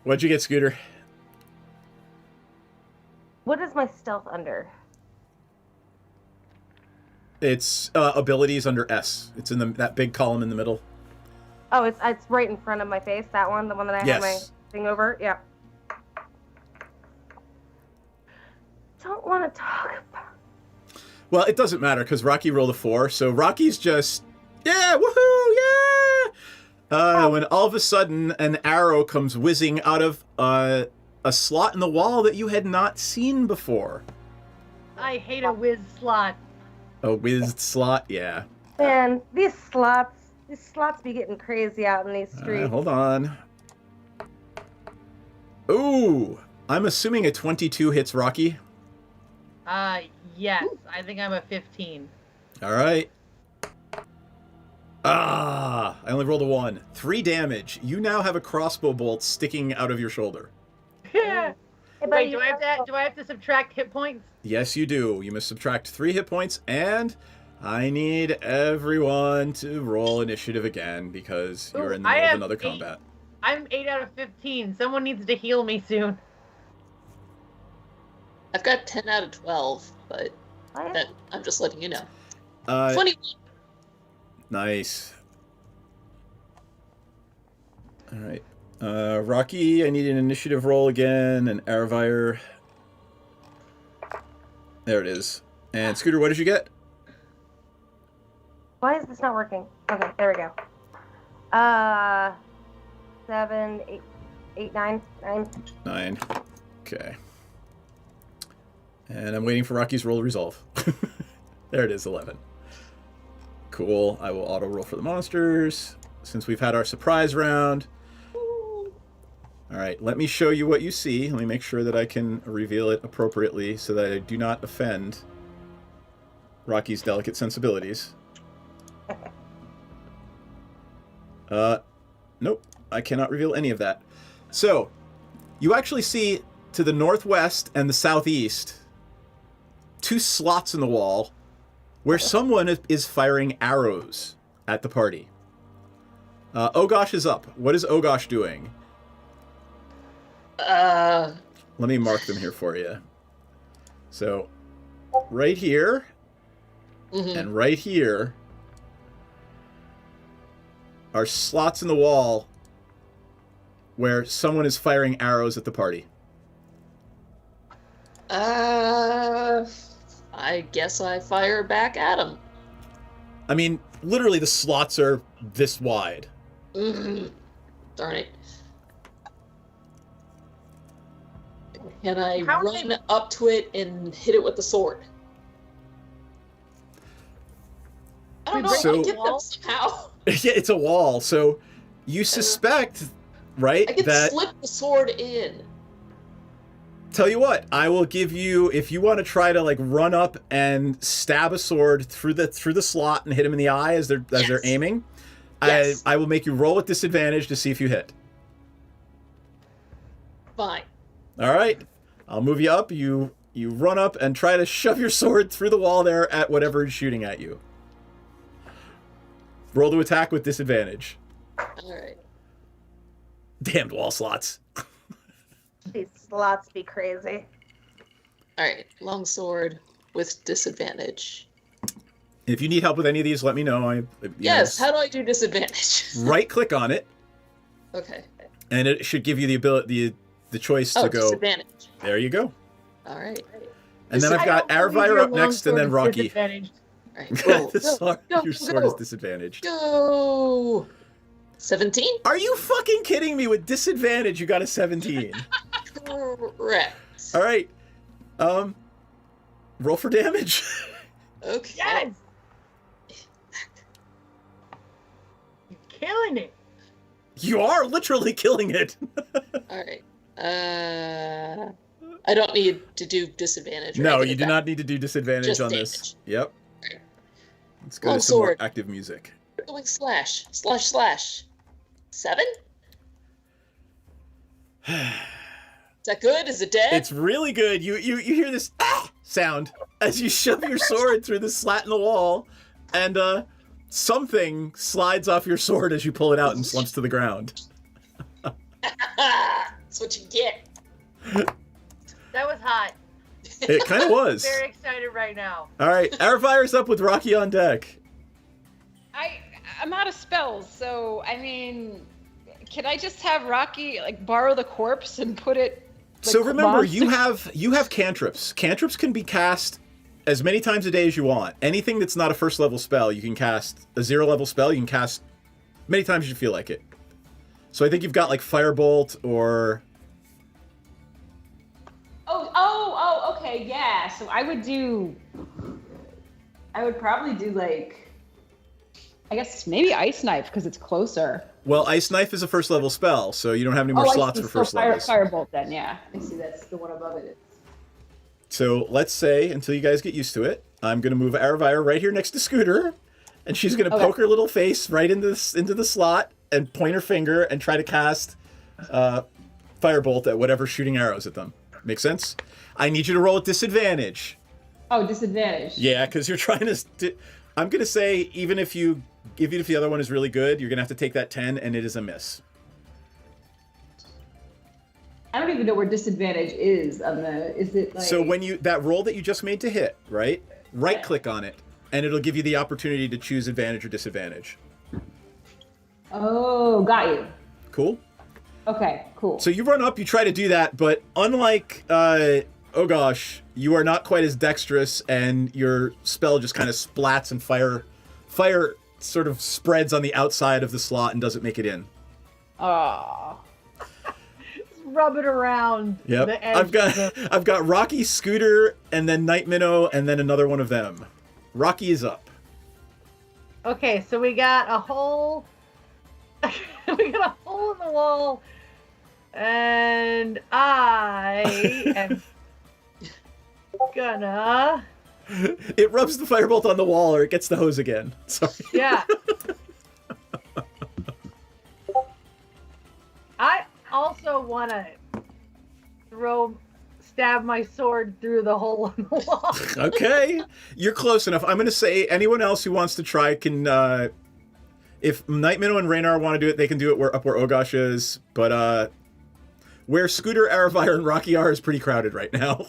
What'd you get, Scooter? What is my stealth under? It's abilities under S. It's in that big column in the middle. Oh, it's right in front of my face. That one, the one that I have my thing over. Yeah. Don't want to talk about. Well, it doesn't matter because Rocky rolled a 4, so Rocky's just woohoo, yeah. When all of a sudden an arrow comes whizzing out of a slot in the wall that you had not seen before. I hate a whiz slot. A whizzed slot, yeah. Man, these slots be getting crazy out in these streets. Hold on. Ooh, I'm assuming a 22 hits Rocky. Yes. I think I'm a 15. All right. I only rolled a 1. 3 damage. You now have a crossbow bolt sticking out of your shoulder. Wait, do I have to subtract hit points? Yes, you do. You must subtract 3 hit points, and I need everyone to roll initiative again because you're in the middle of another combat. I'm 8 out of 15. Someone needs to heal me soon. I've got 10 out of 12, but I'm just letting you know. 21. Nice. All right. Rocky, I need an initiative roll again, and Aravire. There it is. And Scooter, what did you get? Why is this not working? Okay, there we go. 7, 8, 9. 9. Okay. And I'm waiting for Rocky's roll to resolve. There it is, 11. Cool. I will auto roll for the monsters since we've had our surprise round. All right, let me show you what you see. Let me make sure that I can reveal it appropriately so that I do not offend Rocky's delicate sensibilities. Nope, I cannot reveal any of that. So, you actually see to the northwest and the southeast 2 slots in the wall where someone is firing arrows at the party. Ogosh is up. What is Ogosh doing? Let me mark them here for you. So, right here and right here are slots in the wall where someone is firing arrows at the party. I guess I fire back at him. I mean, literally the slots are this wide. Darn it. Can I run up to it and hit it with the sword? I don't know. So- I get them somehow. Yeah, it's a wall. So You suspect, right, I can that... slip the sword in. Tell you what, I will give you, if you want to try to like run up and stab a sword through the slot and hit him in the eye as they're aiming, Yes. I will make you roll with disadvantage to see if you hit. Fine. All right, I'll move you up. You run up and try to shove your sword through the wall there at whatever is shooting at you. Roll to attack with disadvantage. All right. Damned wall slots. These slots be crazy. All right. Longsword with disadvantage. If you need help with any of these, let me know. Yes. How do I do disadvantage? Right click on it. Okay. And it should give you the ability, the choice to go. Disadvantage. There you go. All right. And then I've got Arvire up next, and then Rocky. All right. Roll. Your sword is disadvantaged. Go. 17? Are you fucking kidding me? With disadvantage, you got a 17. Correct. All right. Roll for damage. Okay. Yes. You're killing it. You are literally killing it. All right. I don't need to do disadvantage. No, you do not need to do disadvantage Just on damage. this. Yep. Let's go Long to some more sword. active music. Going slash. 7? Is that good? Is it dead? It's really good. You hear this sound as you shove your sword through the slat in the wall, and something slides off your sword as you pull it out and slumps to the ground. That's what you get. That was hot. It kind of was. Very excited right now. All right, Arvire's up with Rocky on deck. I'm out of spells, so I mean, can I just have Rocky like borrow the corpse and put it? Like, So remember, you have cantrips. Cantrips can be cast as many times a day as you want. Anything that's not a first level spell, you can cast. A 0 level spell, you can cast many times as you feel like it. So I think you've got like Firebolt or. Oh, okay, yeah. So I would probably do like, I guess maybe Ice Knife because it's closer. Well, Ice Knife is a first level spell, so you don't have any more slots for first levels. Firebolt then, yeah. I see that's the one above it. So let's say, until you guys get used to it, I'm going to move Arvire right here next to Scooter, and she's going to poke her little face right into the slot and point her finger and try to cast Firebolt at whatever's shooting arrows at them. Make sense? I need you to roll at disadvantage. Oh, disadvantage. Yeah, because you're trying to... I'm going to say, even if the other one is really good, you're going to have to take that 10, and it is a miss. I don't even know where disadvantage is on the. Is it like? So when that roll that you just made to hit, right? Right click on it, and it'll give you the opportunity to choose advantage or disadvantage. Oh, got you. Cool. Okay, cool. So you run up, you try to do that, but unlike oh gosh, you are not quite as dexterous, and your spell just kind of splats and fire sort of spreads on the outside of the slot and doesn't make it in. Oh. Rub it around. Yep. The edge I've got Rocky, Scooter, and then Night Minnow, and then another one of them. Rocky is up. Okay, so we got a hole. We got a hole in the wall, and I am gonna. It rubs the firebolt on the wall, or it gets the hose again. Sorry. Yeah. I also want to stab my sword through the hole in the wall. Okay, you're close enough. I'm going to say anyone else who wants to try can, if Night Minnow and Raynar want to do it, they can do it up where Ogosh is, but where Scooter, Arvire, and Rocky are is pretty crowded right now.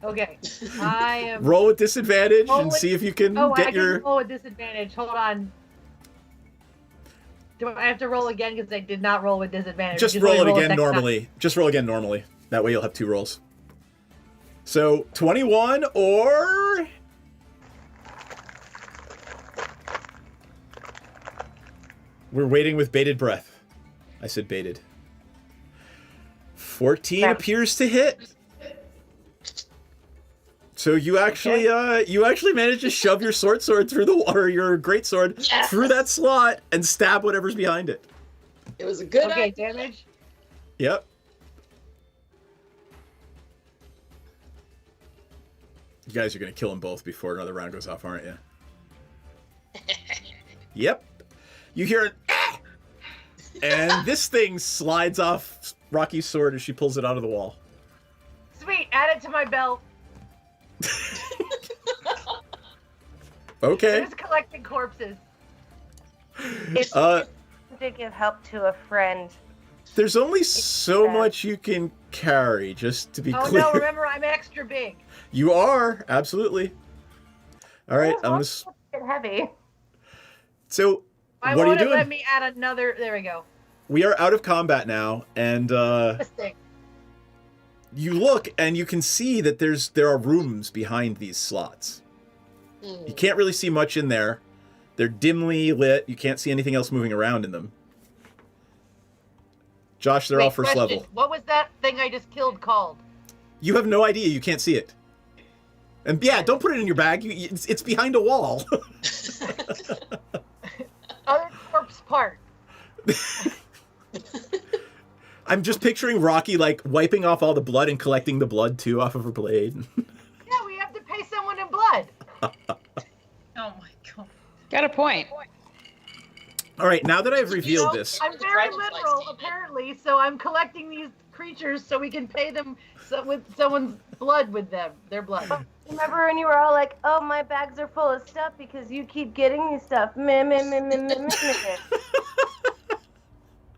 Okay, I am... Roll with disadvantage and see if you can get your... I can roll with disadvantage. Hold on. Do I have to roll again because I did not roll with disadvantage? Just roll it again normally. Just roll again normally. That way you'll have 2 rolls. So, 21 or... We're waiting with bated breath. I said bated. 14 appears to hit. So you actually managed to shove your sword through the water, your greatsword through that slot and stab whatever's behind it. It was a good idea. Damage. Yep. You guys are going to kill them both before another round goes off, aren't you? Yep. You hear an ah! And this thing slides off Rocky's sword as she pulls it out of the wall. Sweet, add it to my belt. Okay. I'm just collecting corpses. It's to give help to a friend. There's only so much you can carry, just to be Oh clear. no, remember I'm extra big. You are, absolutely. All right, I'm going to... It's heavy. So, I what are you won't doing? let me add another. There we go. We are out of combat now, and you look and you can see that there are rooms behind these slots. You can't really see much in there. They're dimly lit. You can't see anything else moving around in them. Josh, they're all first question. level. What was that thing I just killed called? You have no idea. You can't see it. And yeah, don't put it in your bag. It's behind a wall. Other corpse part. I'm just picturing Rocky like wiping off all the blood and collecting the blood too off of her blade. Yeah, we have to pay someone in blood. Oh my god. Got a point. All right, now that I've revealed this, I'm very literal, apparently, so I'm collecting these creatures so we can pay them with someone's blood with them, their blood. Remember when you were all like, "Oh, my bags are full of stuff because you keep getting me stuff." Meh, meh, meh, meh, meh, meh, meh.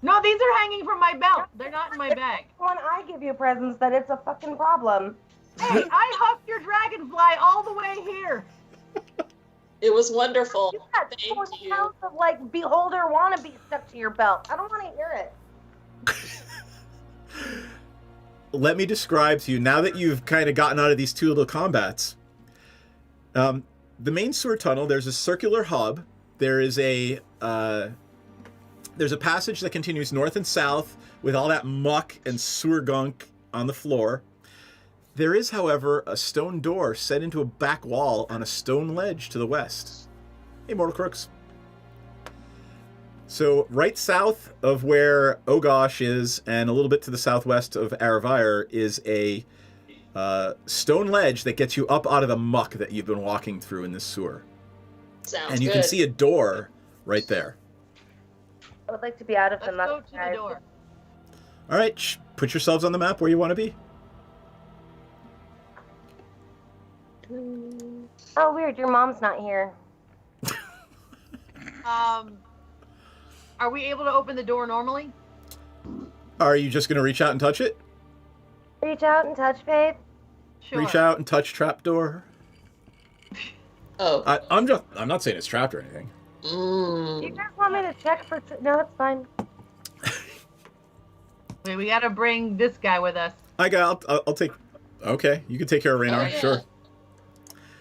No, these are hanging from my belt. They're not in my bag. When I give you presents, that it's a fucking problem. Hey, I huffed your dragonfly all the way here. It was wonderful. You got 20 pounds of like beholder wannabe stuck to your belt. I don't want to hear it. let me describe to you, now that you've kind of gotten out of these two little combats, the main sewer tunnel, there's a circular hub. There is there's a passage that continues north and south with all that muck and sewer gunk on the floor. There is, however, a stone door set into a back wall on a stone ledge to the west. Hey, Mortal Crooks. So right south of where Ogosh is, and a little bit to the southwest of Aravire, is a stone ledge that gets you up out of the muck that you've been walking through in this sewer. Sounds and you good. can see a door right there. I would like to be out of the muck. Go to the door. All right, put yourselves on the map where you want to be. Oh, weird. Your mom's not here. Are we able to open the door normally? Are you just going to reach out and touch it? Reach out and touch, babe. Sure. Reach out and touch trapdoor. Oh. I'm not saying it's trapped or anything. You guys want me to check for... No, it's fine. Wait, we gotta bring this guy with us. I'll take... Okay, you can take care of Raynar, yeah. sure.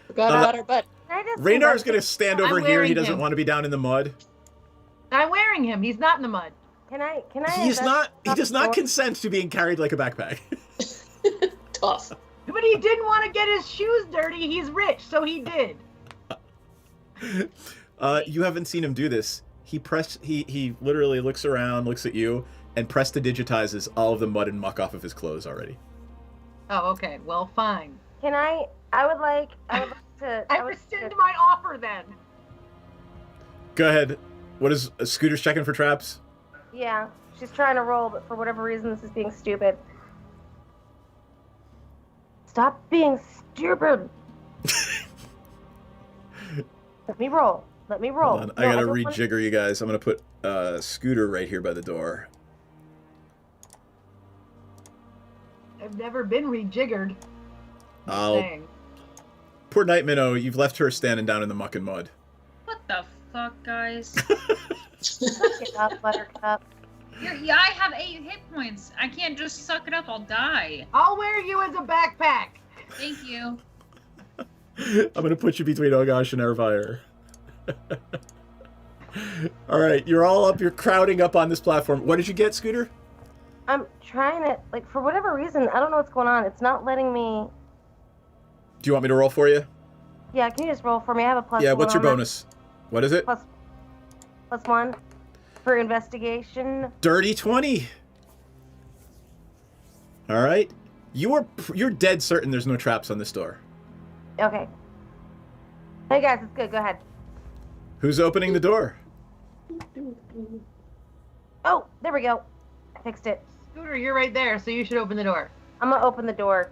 Forgot about our butt. Raynar's going to stand over I'm here. He wearing doesn't him. want to be down in the mud. I'm wearing him. He's not in the mud. Can I? He does not consent to being carried like a backpack. Tough. But he didn't want to get his shoes dirty. He's rich, so he did. You haven't seen him do this. He literally looks around, looks at you, and prestidigitizes all of the mud and muck off of his clothes already. Oh, okay. Well, fine. Can I? I would like to. I rescind my offer then. Go ahead. What is Scooter's checking for traps? Yeah, she's trying to roll, but for whatever reason, this is being stupid. Stop being stupid. Let me roll. Let me roll. Hold on. I gotta rejigger you guys. I'm gonna put Scooter right here by the door. I've never been rejiggered. Poor Night Minnow, you've left her standing down in the muck and mud. What the fuck, guys? Suck it up, Buttercup. Yeah, I have 8 hit points. I can't just suck it up. I'll die. I'll wear you as a backpack. Thank you. I'm gonna put you between Ogosh and Aravire. Alright, you're all up, you're crowding up on this platform. What did you get, Scooter? I'm trying to, like, for whatever reason, I don't know what's going on. It's not letting me... Do you want me to roll for you? Yeah, can you just roll for me? I have a plus Yeah, one what's your on that. bonus? What is it? Plus 1. for investigation. Dirty 20. All right. You're dead certain there's no traps on this door. Okay. Hey guys, it's good. Go ahead. Who's opening the door? Oh, there we go. I fixed it. Scooter, you're right there, so you should open the door. I'm gonna open the door.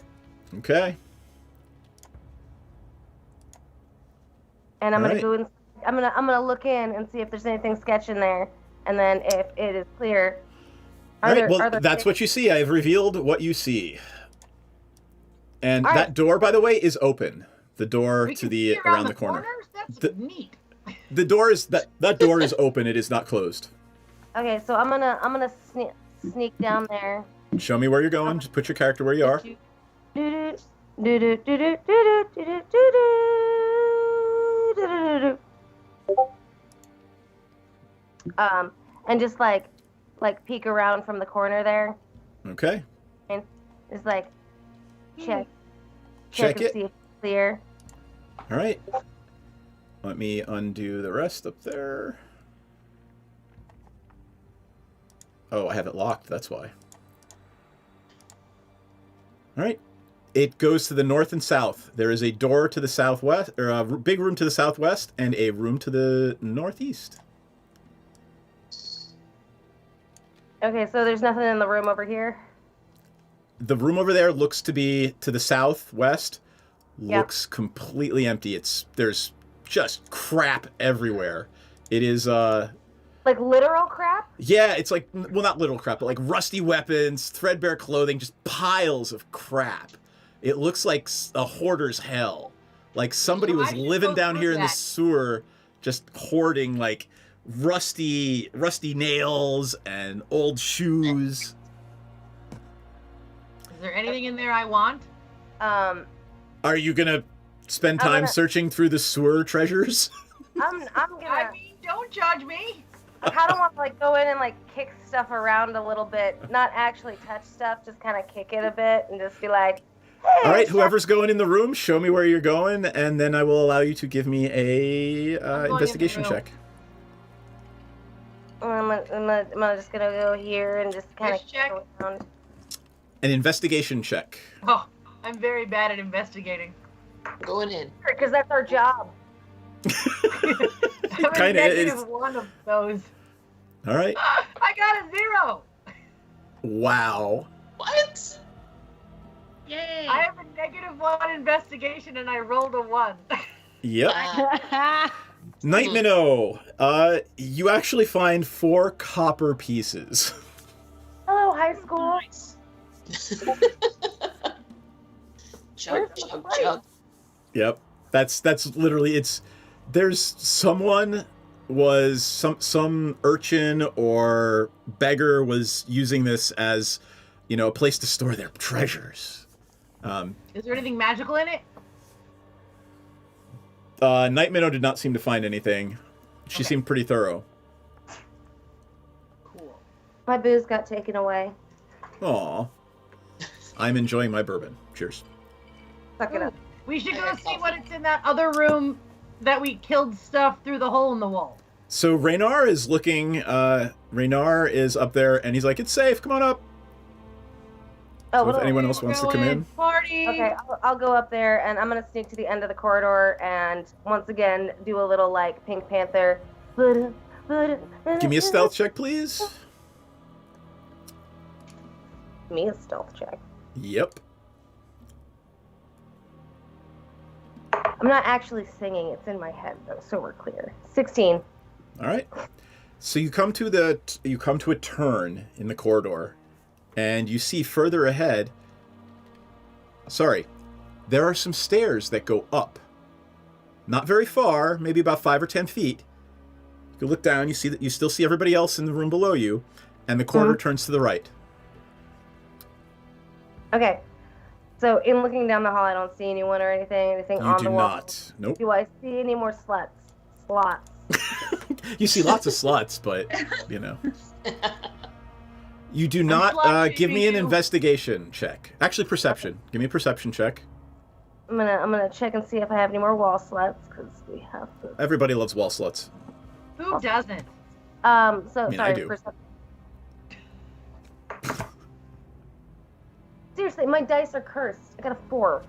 Okay. And I'm All gonna right. go in. I'm gonna look in and see if there's anything sketch in there, and then if it is clear. All right, well, are there that's what you see. I've revealed what you see. And All that right. door, by the way, is open. The door We to can the see around the corner. Corners? That's neat. The door is that door is open. It is not closed. Okay, so I'm gonna sneak down there. Show me where you're going. Just put your character where you are. And just like peek around from the corner there, Okay. and just like check Check and it. see if it's clear. All right. Let me undo the rest up there. Oh, I have it locked. That's why. All right. It goes to the north and south. There is a door to the southwest, or a big room to the southwest, and a room to the northeast. Okay, so there's nothing in the room over here. The room over there looks to be to the southwest. Yeah. Looks completely empty. There's just crap everywhere. It is Like literal crap. yeah, it's like, well, not literal crap, but like rusty weapons, threadbare clothing, just piles of crap. It looks like a hoarder's hell. Like somebody was living down here in the sewer, just hoarding like rusty nails and old shoes. Is there anything in there I want? Are you gonna spend I'm time gonna- searching through the sewer treasures? I'm gonna. I mean, don't judge me. I kind of want to like go in and like kick stuff around a little bit, not actually touch stuff, just kind of kick it a bit and just be like, hey, All right, whoever's going in the room, show me where you're going, and then I will allow you to give me a investigation room. check. I'm just gonna go here and just kind of check. around. An investigation check. Oh, I'm very bad at investigating. Going in. Because that's our job. I'm a Kinda negative is. one of those. All right. I got a 0. Wow. What? Yay! I have a -1 investigation and I rolled a 1. Yep. Night Minnow. You actually find 4 copper pieces. Hello, high school. Chug, chug, chug. Yep. That's literally there's someone was some urchin or beggar was using this as, a place to store their treasures. Is there anything magical in it? Night Minnow did not seem to find anything. She seemed pretty thorough. Cool. My booze got taken away. Aw. I'm enjoying my bourbon. Cheers. Suck it up. We should go see what it's in that other room that we killed stuff through the hole in the wall. So Raynar is looking, Raynar is up there and he's like, it's safe, come on up. Oh, So if anyone else wants to come in. Party. Okay, I'll go up there and I'm gonna sneak to the end of the corridor and once again do a little like Pink Panther. Give me a stealth check, please. Me a stealth check. Yep. I'm not actually singing; it's in my head though, so we're clear. 16. All right. So you come to a turn in the corridor, and you see further ahead. Sorry, there are some stairs that go up. Not very far, maybe about 5 or 10 feet. You look down, you see that you still see everybody else in the room below you, and the corridor turns to the right. Okay. So in looking down the hall, I don't see anyone or anything You on do the wall. not. Nope. Do I see any more slots? You see lots of slots, but you do I'm not. slut Give me an shaming you. investigation check. Actually, perception. Give me a perception check. I'm gonna check and see if I have any more wall sluts because we have to. Everybody loves wall sluts. Who doesn't? So I mean, I sorry do. Seriously, my dice are cursed. I got a 4.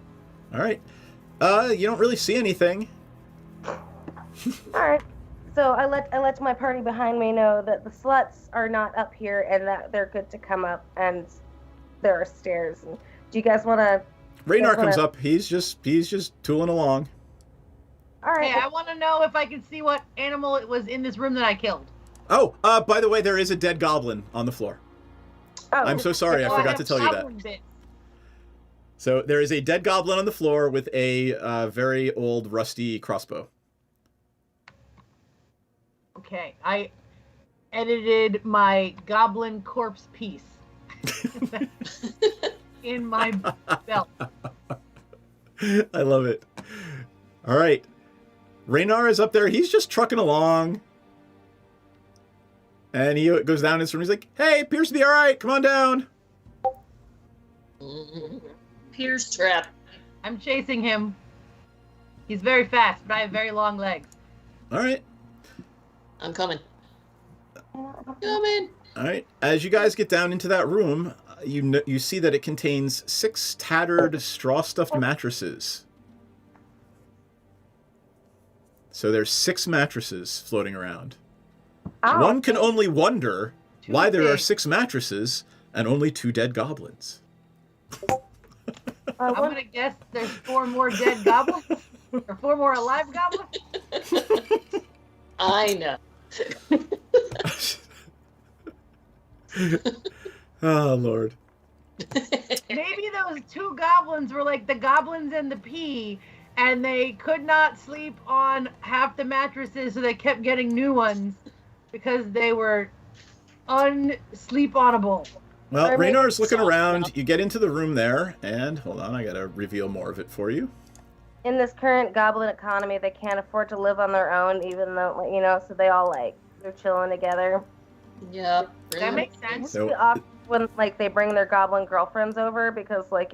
All right. You don't really see anything. All right. So I let my party behind me know that the sluts are not up here and that they're good to come up, and there are stairs. And do you guys want to? Raynar comes up. He's just tooling along. All right. Hey, I want to know if I can see what animal it was in this room that I killed. Oh, by the way, there is a dead goblin on the floor. Oh, I'm so sorry. I forgot to tell you that. So there is a dead goblin on the floor with a very old, rusty crossbow. Okay, I edited my goblin corpse piece in my belt. I love it. All right. Raynar is up there. He's just trucking along. And he goes down his room. He's like, hey, appears to be all right. Come on down. Pierce trap. I'm chasing him. He's very fast, but I have very long legs. All right. I'm coming. Coming. All right. As you guys get down into that room, you see that it contains 6 tattered straw-stuffed mattresses. So there's 6 mattresses floating around. Oh. One can only wonder why there are 6 mattresses and only 2 dead goblins. I'm gonna guess there's 4 more dead goblins or 4 more alive goblins. I know. Oh, Lord. Maybe those 2 goblins were like the goblins and the pea, and they could not sleep on half the mattresses, so they kept getting new ones because they were unsleep-onable. Well, Raynar's looking around. You get into the room there, and hold on, I gotta reveal more of it for you. In this current goblin economy, they can't afford to live on their own, even though, so they all they're chilling together. Yep. That makes sense. So- When they bring their goblin girlfriends over because There's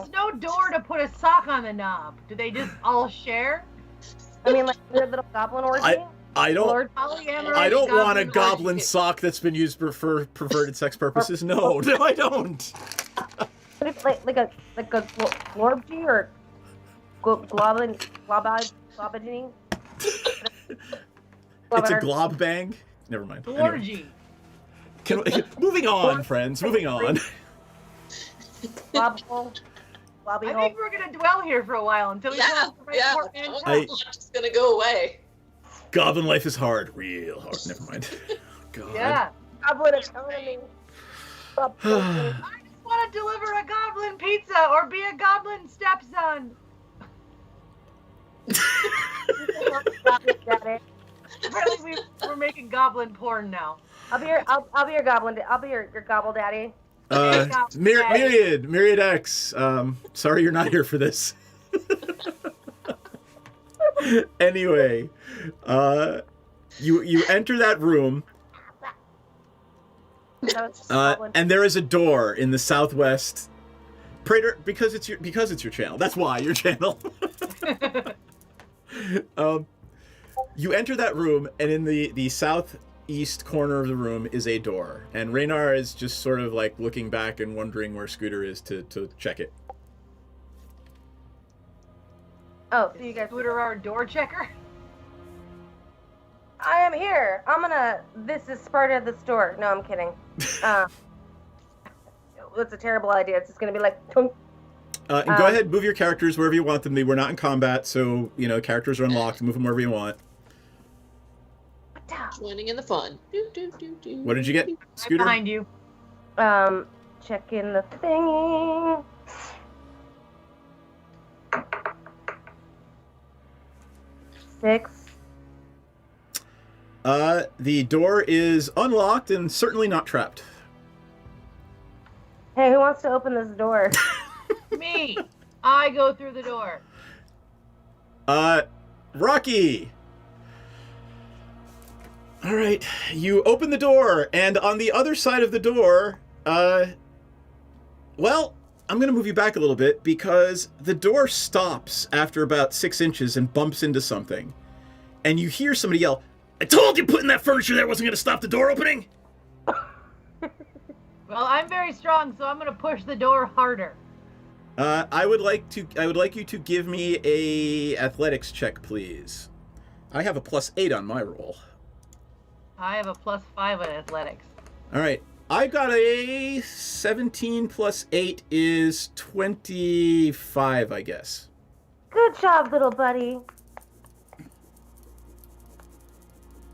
no door to put a sock on the knob. Do they just all share? I mean, weird little goblin orgy. I don't want a goblin goblin sock that's been used for perverted sex purposes. No, I don't. But it's like a glorgy or globagini. It's a glob bang. Never mind. Orgy. Anyway. Moving on, friends. Moving on. I think we're gonna dwell here for a while until we come up with the right portmanteau. I'm just gonna go away. Goblin life is hard, real hard. Never mind. God. Yeah. Goblin economy. I just want to deliver a goblin pizza or be a goblin stepson. Apparently we're making goblin porn now. I'll be your goblin. I'll be your gobble daddy. Myriad X. Sorry you're not here for this. Anyway, you enter that room, and there is a door in the southwest. Praetor, because it's your channel. That's why your channel. You enter that room, and in the southeast corner of the room is a door, and Raynar is just sort of looking back and wondering where Scooter is to check it. Oh, so you guys Scooter our door checker? I am here. This is Sparta the store. No, I'm kidding. It's a terrible idea. It's just gonna be tunk. And go ahead, move your characters wherever you want them to be. We're not in combat, so characters are unlocked. Move them wherever you want. Joining in the fun. What did you get, Scooter? Right behind you. Check in the thingy. Six. The door is unlocked and certainly not trapped. Hey, who wants to open this door? Me. I go through the door. Rocky. All right, you open the door, and on the other side of the door, well, I'm going to move you back a little bit because the door stops after about 6 inches and bumps into something. and you hear somebody yell, "I told you putting that furniture there wasn't going to stop the door opening." Well, I'm very strong, so I'm gonna push the door harder. I would like you to give me a athletics check, please. I have a +8 on my roll. I have a +5 in athletics. All right. I got a 17 + 8 is 25, I guess. Good job, little buddy.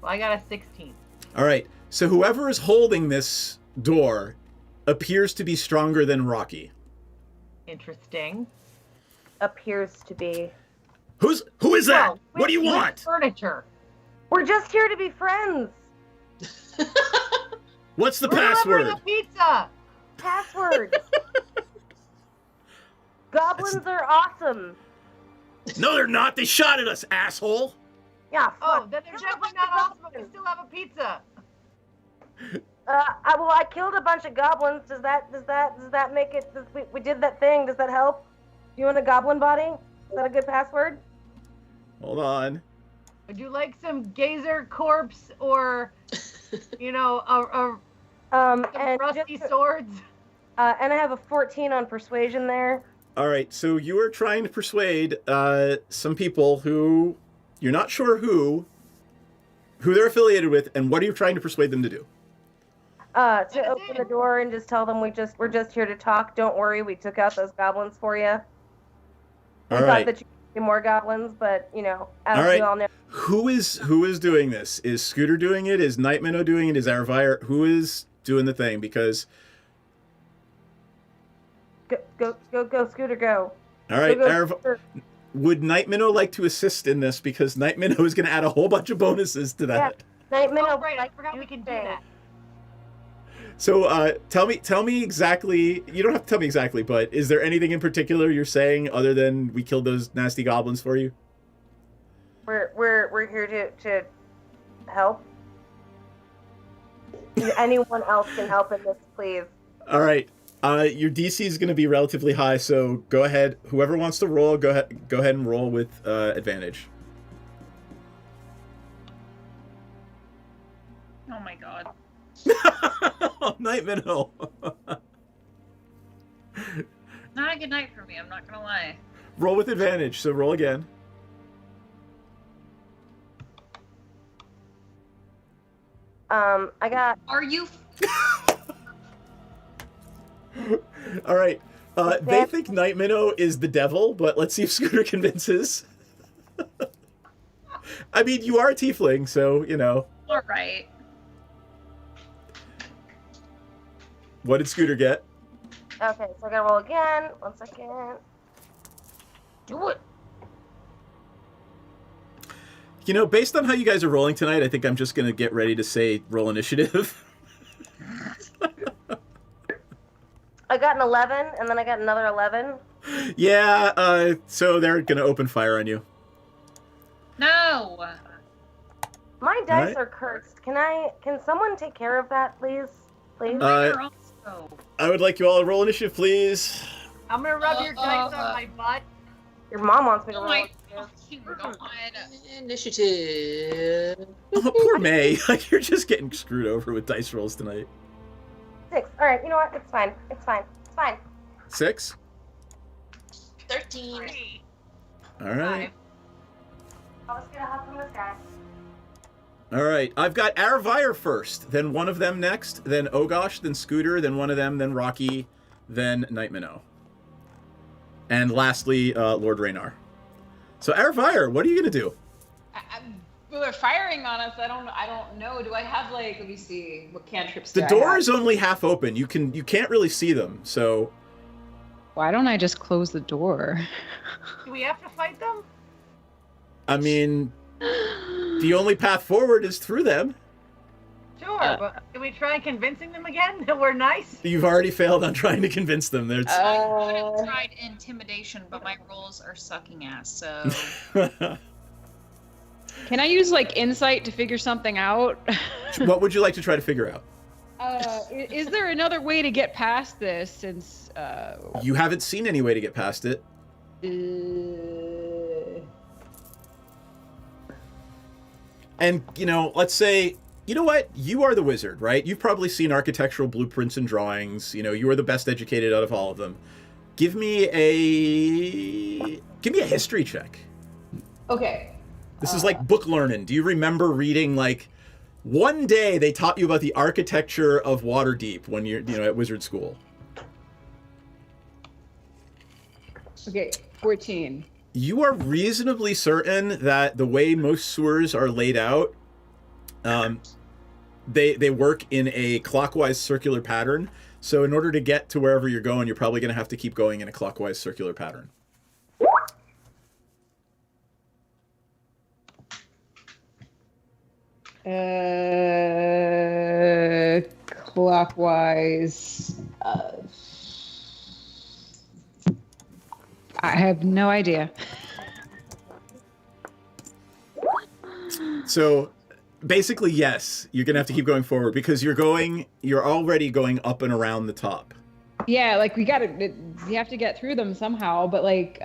Well, I got a 16. All right. So whoever is holding this door appears to be stronger than Rocky. Interesting. Appears to be. Who is that? Well, What do you with want? Furniture. We're just here to be friends. What's the We're password? delivering a pizza. Password. Goblins are awesome. No, they're not. They shot at us, asshole. Yeah. Oh, then they're definitely not awesome, but we still have a pizza. I killed a bunch of goblins. Does that make it? We did that thing. Does that help? Do you want a goblin body? Is that a good password? Hold on. Would you like some gazer corpse or, some rusty swords? And I have a 14 on persuasion there. All right, so you are trying to persuade some people who you're not sure who they're affiliated with, and what are you trying to persuade them to do? To open the door and just tell them we're just here to talk. Don't worry, we took out those goblins for you. We thought that you could be more goblins, but as we all know. Who is doing this? Is Scooter doing it? Is Night Minnow doing it? Is Aravire? Who is doing the thing? Because go, Scooter, go. all right, Scooter. Would Night Minnow like to assist in this? Because Night Minnow is going to add a whole bunch of bonuses to that. Yeah, Night Minnow. Oh, right, I forgot we can do that. So tell me exactly. You don't have to tell me exactly, but is there anything in particular you're saying other than we killed those nasty goblins for you? We're here to help. Anyone else can help in this, please. All right. Your DC is going to be relatively high, so go ahead. Whoever wants to roll, go ahead and roll with advantage. Oh my god. Night Minnow. Not a good night for me, I'm not gonna lie. Roll with advantage, so roll again. I got... Are you... All right. They think Night Minnow is the devil, but let's see if Scooter convinces. I mean, you are a tiefling, so, Alright. What did Scooter get? Okay, so I gotta roll again. 1 second. Do it. Based on how you guys are rolling tonight, I think I'm just going to get ready to say roll initiative. I got an 11, and then I got another 11. Yeah, so they're going to open fire on you. No! My dice are cursed. Can someone take care of that, please? Please? I would like you all to roll initiative, please. I'm gonna rub your dice on my butt. Your mom wants me to roll. Initiative. Oh, poor May. Like, you're just getting screwed over with dice rolls tonight. 6. All right, you know what? It's fine. It's fine. It's fine. 6? 13. All right. I'll just get a hug from this guy. All right. I've got Aravire first, then one of them next, then Ogosh, then Scooter, then one of them, then Rocky, then Night Minnow. And lastly, Lord Raynar. So Aravire, what are you going to do? They're firing on us. I don't know. Do I have let me see. What cantrips do The I door have? is only half open. You can't really see them, so... Why don't I just close the door? Do we have to fight them? I mean, the only path forward is through them. Sure, but can we try convincing them again that we're nice? You've already failed on trying to convince them. I could have tried intimidation, but my rolls are sucking ass, so... Can I use insight to figure something out? What would you like to try to figure out? Is there another way to get past this since You haven't seen any way to get past it. And, let's say, you know what? You are the wizard, right? You've probably seen architectural blueprints and drawings. You are the best educated out of all of them. Give me a history check. Okay. This is like book learning. Do you remember reading, like, one day they taught you about the architecture of Waterdeep when you're, at wizard school? Okay, 14. You are reasonably certain that the way most sewers are laid out, they work in a clockwise circular pattern. So in order to get to wherever you're going, you're probably going to have to keep going in a clockwise circular pattern. Clockwise. I have no idea. So basically, yes, you're going to have to keep going forward because you're already going up and around the top. Yeah, like we have to get through them somehow, but like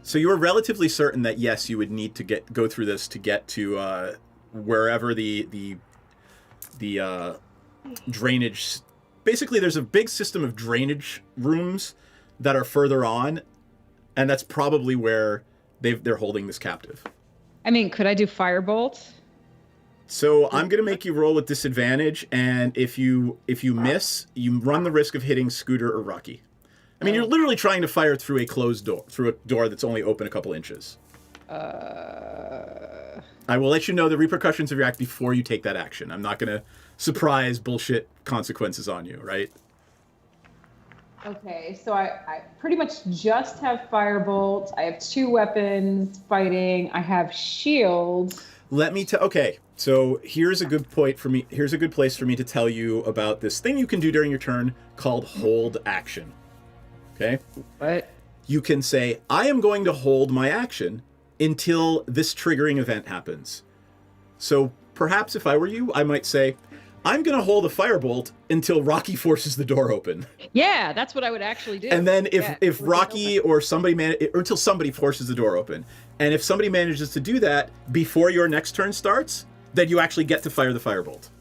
So you were relatively certain that yes, you would need to go through this to get to wherever the drainage. Basically, there's a big system of drainage rooms that are further on, and that's probably where they're holding this captive. I mean, could I do firebolt? So I'm going to make you roll with disadvantage, and if you miss, you run the risk of hitting Scooter or Rocky. I mean, you're literally trying to fire through a closed door, through a door that's only open a couple inches. I will let you know the repercussions of your act before you take that action. I'm not going to surprise bullshit consequences on you, right? Okay, so I pretty much just have firebolt. I have 2 weapons fighting. I have shield. Okay, so here's a good point for me. Here's a good place for me to tell you about this thing you can do during your turn called hold action. Okay? What? You can say, I am going to hold my action until this triggering event happens. So perhaps if I were you, I might say, I'm going to hold a firebolt until Rocky forces the door open. Yeah, that's what I would actually do. And then if Rocky or somebody or until somebody forces the door open. And if somebody manages to do that before your next turn starts, then you actually get to fire the firebolt.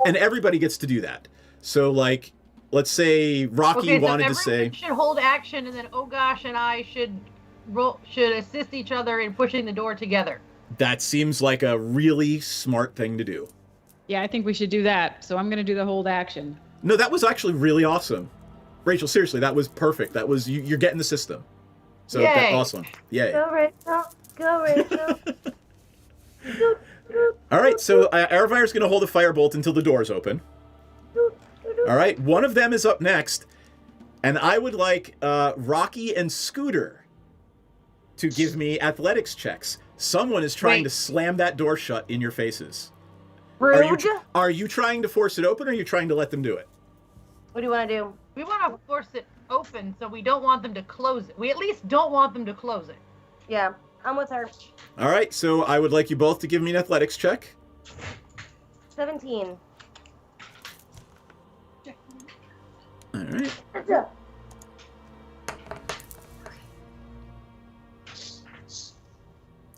And everybody gets to do that. So, like, let's say Rocky wanted to say... everyone should hold action, and then Ogosh and I should assist each other in pushing the door together. That seems like a really smart thing to do. Yeah, I think we should do that. So I'm going to do the hold action. No, that was actually really awesome. Rachel, seriously, that was perfect. That was, you're getting the system. So that's awesome. Yay. Go, Rachel. Go, Rachel. All right, so Aravire's going to hold a firebolt until the door's open. All right, one of them is up next. And I would like Rocky and Scooter to give me athletics checks. Someone is trying to slam that door shut in your faces. Rude. Are you trying to force it open, or are you trying to let them do it? What do you want to do? We want to force it open, so we don't want them to close it. We at least don't want them to close it. Yeah, I'm with her. All right, so I would like you both to give me an athletics check. 17. All right.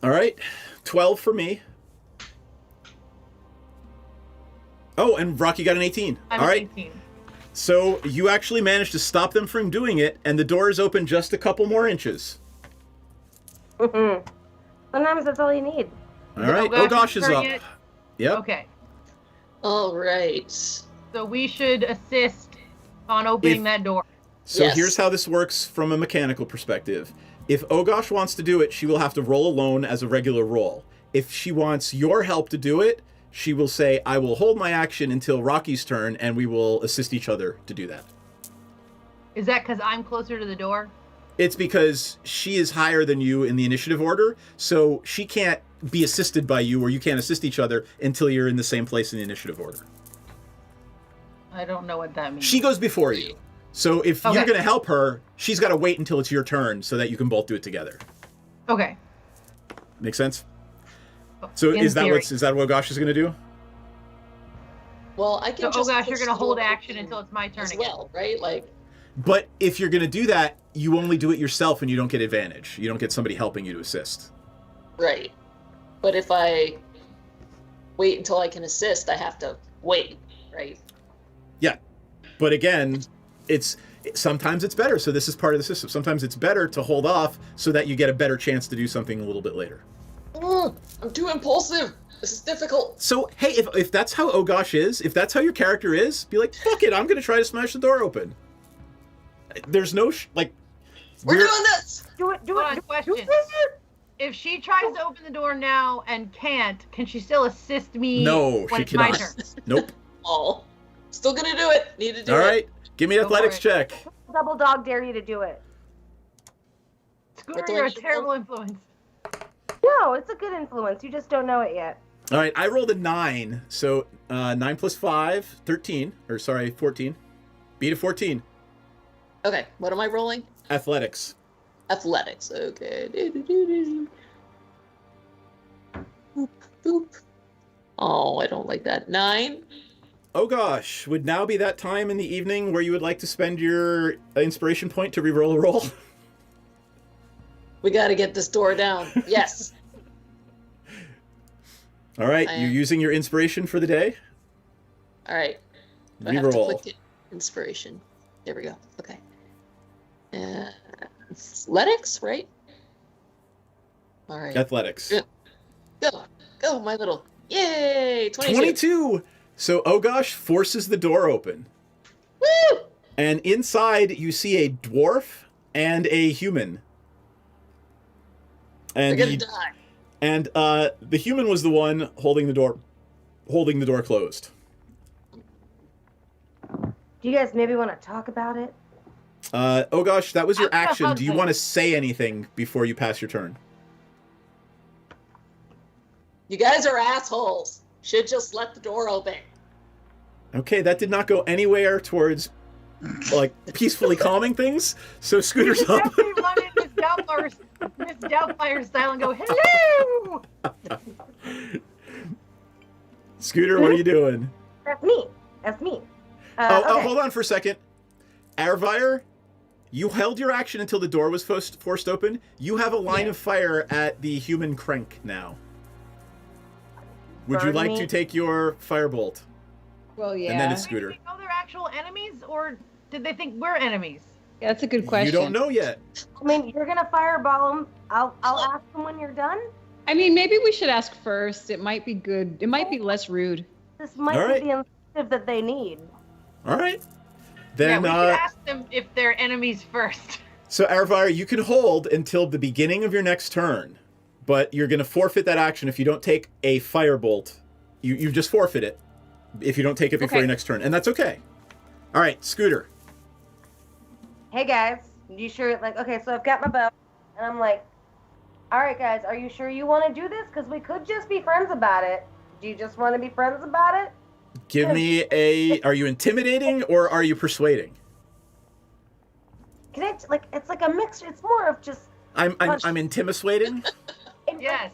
All right, 12 for me. Oh, and Rocky got an 18. I'm all right. 18. So you actually managed to stop them from doing it, and the door is open just a couple more inches. Sometimes that's all you need. All right. Ogosh is up. Yet? Yep. Okay. All right. So we should assist on opening that door. So here's how this works from a mechanical perspective. If Ogosh wants to do it, she will have to roll alone as a regular roll. If she wants your help to do it, she will say, I will hold my action until Rocky's turn, and we will assist each other to do that. Is that because I'm closer to the door? It's because she is higher than you in the initiative order, so she can't be assisted by you, or you can't assist each other until you're in the same place in the initiative order. I don't know what that means. She goes before you. So if you're going to help her, she's got to wait until it's your turn so that you can both do it together. Okay. Make sense? So is that what Ogosh is going to do? Well, I can. So Ogosh, you're going to hold action until it's my turn as again. well, right? Like. But if you're going to do that, you only do it yourself, and you don't get advantage. You don't get somebody helping you to assist. Right. But if I wait until I can assist. I have to wait, right? Yeah. But again, sometimes it's better. So this is part of the system. Sometimes it's better to hold off so that you get a better chance to do something a little bit later. I'm too impulsive. This is difficult. So, hey, if that's how Ogosh is, if that's how your character is, be like, fuck it, I'm going to try to smash the door open. There's no, we're doing this! Do it. Question. If she tries to open the door now and can't, can she still assist me? No, when she it's my cannot. turn? Nope. Oh, still gonna do it. Need to do it. All right, give me an athletics check. Double dog dare you to do it. Scooter, you're a terrible influence. No, it's a good influence. You just don't know it yet. All right, I rolled a 9, so 9 plus 5, 13, or sorry, 14. Beat a 14. Okay, what am I rolling? Athletics. Athletics, okay. Boop, boop. Oh, I don't like that. 9. Oh gosh, would now be that time in the evening where you would like to spend your inspiration point to reroll a roll? We gotta get this door down. Yes. All right, you're using your inspiration for the day? All right. I have to Reroll. click it. Inspiration. There we go. Okay. Athletics, right? All right. Athletics. Good. Go, my little. Yay! 22. 22! So Ogosh forces the door open. Woo! And inside you see a dwarf and a human. And They're gonna die. And the human was the one holding the door closed. Do you guys maybe want to talk about it? Ogosh, that was your I'm gonna action. hug Do you them. want to say anything before you pass your turn? You guys are assholes. Should just let the door open. Okay, that did not go anywhere towards like peacefully calming things. So Scooter's up. Definitely run in Miss Doubtfire style and go, hello! Scooter, what are you doing? That's me. That's me. Oh, Okay. hold on for a second. Arvire, you held your action until the door was forced open. You have a line of fire at the human crank now. Would you Burn like me? to take your firebolt? Well, yeah. And then it's Scooter. Do they know they're actual enemies, or did they think we're enemies? Yeah, that's a good question. You don't know yet. I mean, you're gonna fireball them. I'll ask them when you're done. I mean, maybe we should ask first. It might be good. It might be less rude. This might All be right. the incentive that they need. All right. Yeah, Then, we should ask them if they're enemies first. so Arvire, you can hold until the beginning of your next turn, but you're going to forfeit that action if you don't take a firebolt. You just forfeit it if you don't take it before Okay. your next turn, and that's okay. All right, Scooter. Hey guys, you sure? Like, okay, so I've got my bow, and I'm like, all right, guys, are you sure you want to do this? Because we could just be friends about it. Do you just want to be friends about it? Give me are you intimidating or are you persuading? Can I, like, it's like a mixture. It's more of just. I'm intimidating. Yes.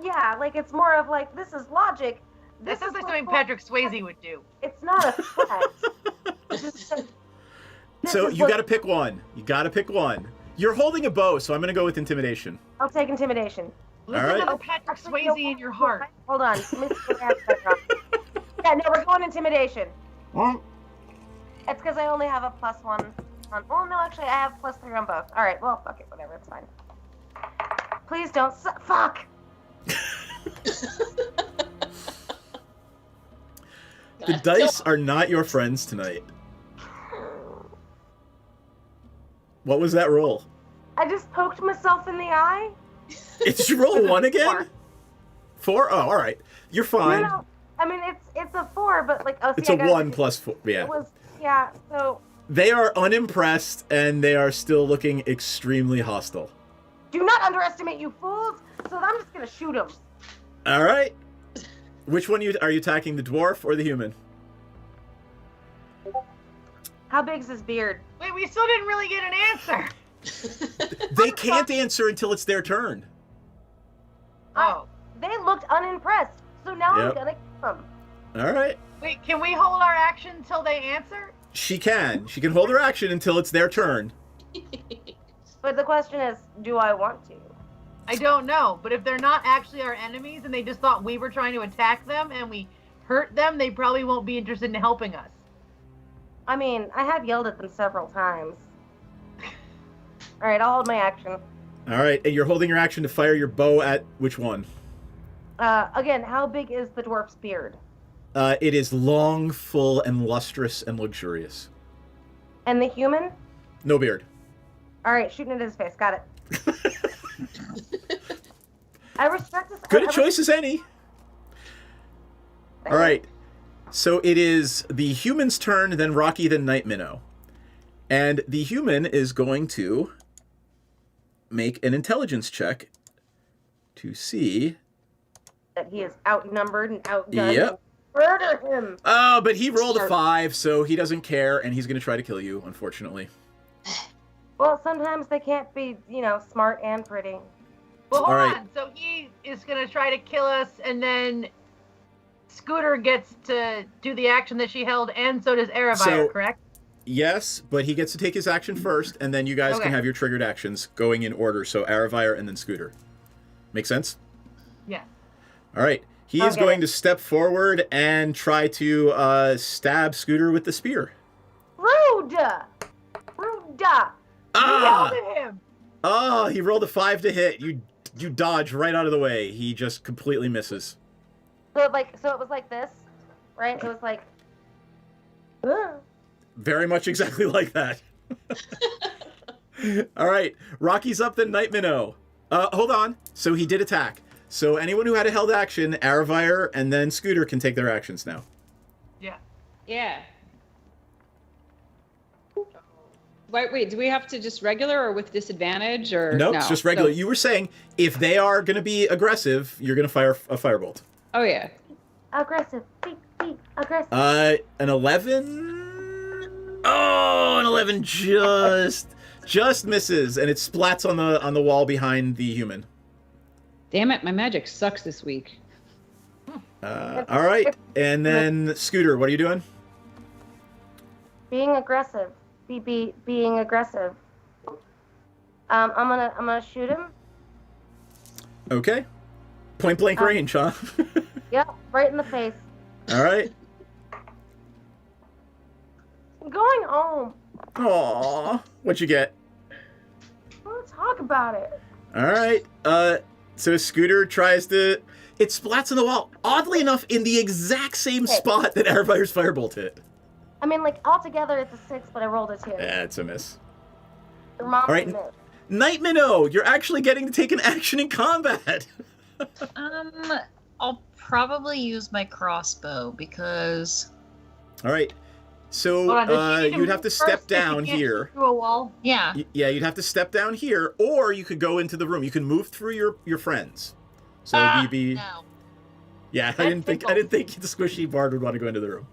Yeah, like it's more of like this is logic. This is what something Patrick Swayze would do. It's not a threat. So is you what- got to pick one. You got to pick one. You're holding a bow, so I'm going to go with intimidation. I'll take intimidation. Listen All right. to the Patrick Swayze in your heart. Hold on. Let me see what I have that wrong. Yeah, no, we're going intimidation. It's because I only have a +1 on. Oh no, actually, I have +3 on both. All right, well, fuck it, whatever, it's fine. Please don't. Fuck. The dice are not your friends tonight. What was that roll? I just poked myself in the eye. Did you roll 1 again? 4? Oh, all right. You're fine. No, I mean it's a 4, but like It's a 1 plus 4. Yeah. It was So They are unimpressed and they are still looking extremely hostile. do not underestimate you fools. So I'm just gonna shoot them. All right. Which one are you attacking, the dwarf or the human? How big's his beard? Wait, we still didn't really get an answer. They can't answer until it's their turn. Oh. They looked unimpressed, so now Yep. I'm gonna kill them. All right. Wait, can we hold our action until they answer? She can. She can hold her action until it's their turn. But the question is, do I want to? I don't know, but if they're not actually our enemies and they just thought we were trying to attack them and we hurt them, they probably won't be interested in helping us. I mean, I have yelled at them several times. All right, I'll hold my action. All right, and you're holding your action to fire your bow at which one? Again, how big is the dwarf's beard? It is long, full, and lustrous and luxurious. And the human? No beard. All right, shooting at his face. Got it. I respect this. Good a choice as any. All right. So it is the human's turn, then Rocky, then Night Minnow. And the human is going to make an intelligence check to see that he is outnumbered and outgunned. Yep. Murder him. Oh, but he rolled a 5, so he doesn't care, and he's going to try to kill you, unfortunately. Well, sometimes they can't be, smart and pretty. Well, hold All right. on. So he is going to try to kill us, and then Scooter gets to do the action that she held, and so does Aravire, correct? Yes, but he gets to take his action first, and then you guys can have your triggered actions going in order. So Aravire and then Scooter. Make sense? Yeah. All right. He is going to step forward and try to stab Scooter with the spear. Rude! Ah! You yelled at him. Oh, he rolled a 5 to hit. You dodge right out of the way. He just completely misses. So it was like this, right? It was like. Very much exactly like that. All right, Rocky's up, then Night Minnow. Hold on. So he did attack. So anyone who had a held action, Aravire and then Scooter can take their actions now. Yeah. Yeah. Wait, do we have to just regular or with disadvantage or Nope, no? it's just regular. So- You were saying if they are going to be aggressive, you're going to fire a firebolt. Oh yeah. Aggressive. Be aggressive. An 11. Oh, an 11 just misses, and it splats on the wall behind the human. Damn it, my magic sucks this week. All right, and then Scooter, what are you doing? Being aggressive. Being aggressive. I'm gonna shoot him. Okay. Point blank range, huh? Yep, right in the face. All right. I'm going home. Aww. What'd you get? Let's talk about it. All right. So Scooter tries to. It splats on the wall. Oddly enough, in the exact same spot that Aravire's firebolt hit. I mean, altogether it's a 6, but I rolled a 2. Yeah, it's a miss. Your mom's All right. a miss. Night Minnow, you're actually getting to take an action in combat. I'll probably use my crossbow because. All right. So Hold on, does she need to you'd have move to step first if she down can't here. shoot through a wall? Yeah. Yeah, you'd have to step down here, or you could go into the room. You can move through your friends. So you'd be. No. Yeah, I didn't think the squishy bard would want to go into the room.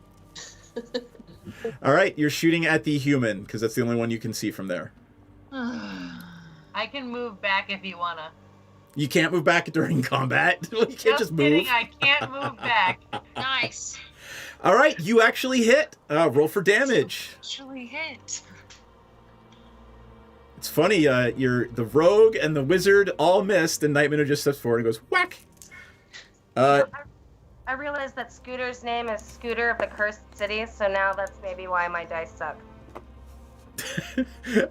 All right, you're shooting at the human because that's the only one you can see from there. I can move back if you wanna. You can't move back during combat. You can't just move. Kidding, I can't move back. Nice. All right, you actually hit. Roll for damage. Actually hit. It's funny. The rogue and the wizard all missed, and Night Minnow just steps forward and goes whack. I realized that Scooter's name is Scooter of the Cursed City, so now that's maybe why my dice suck.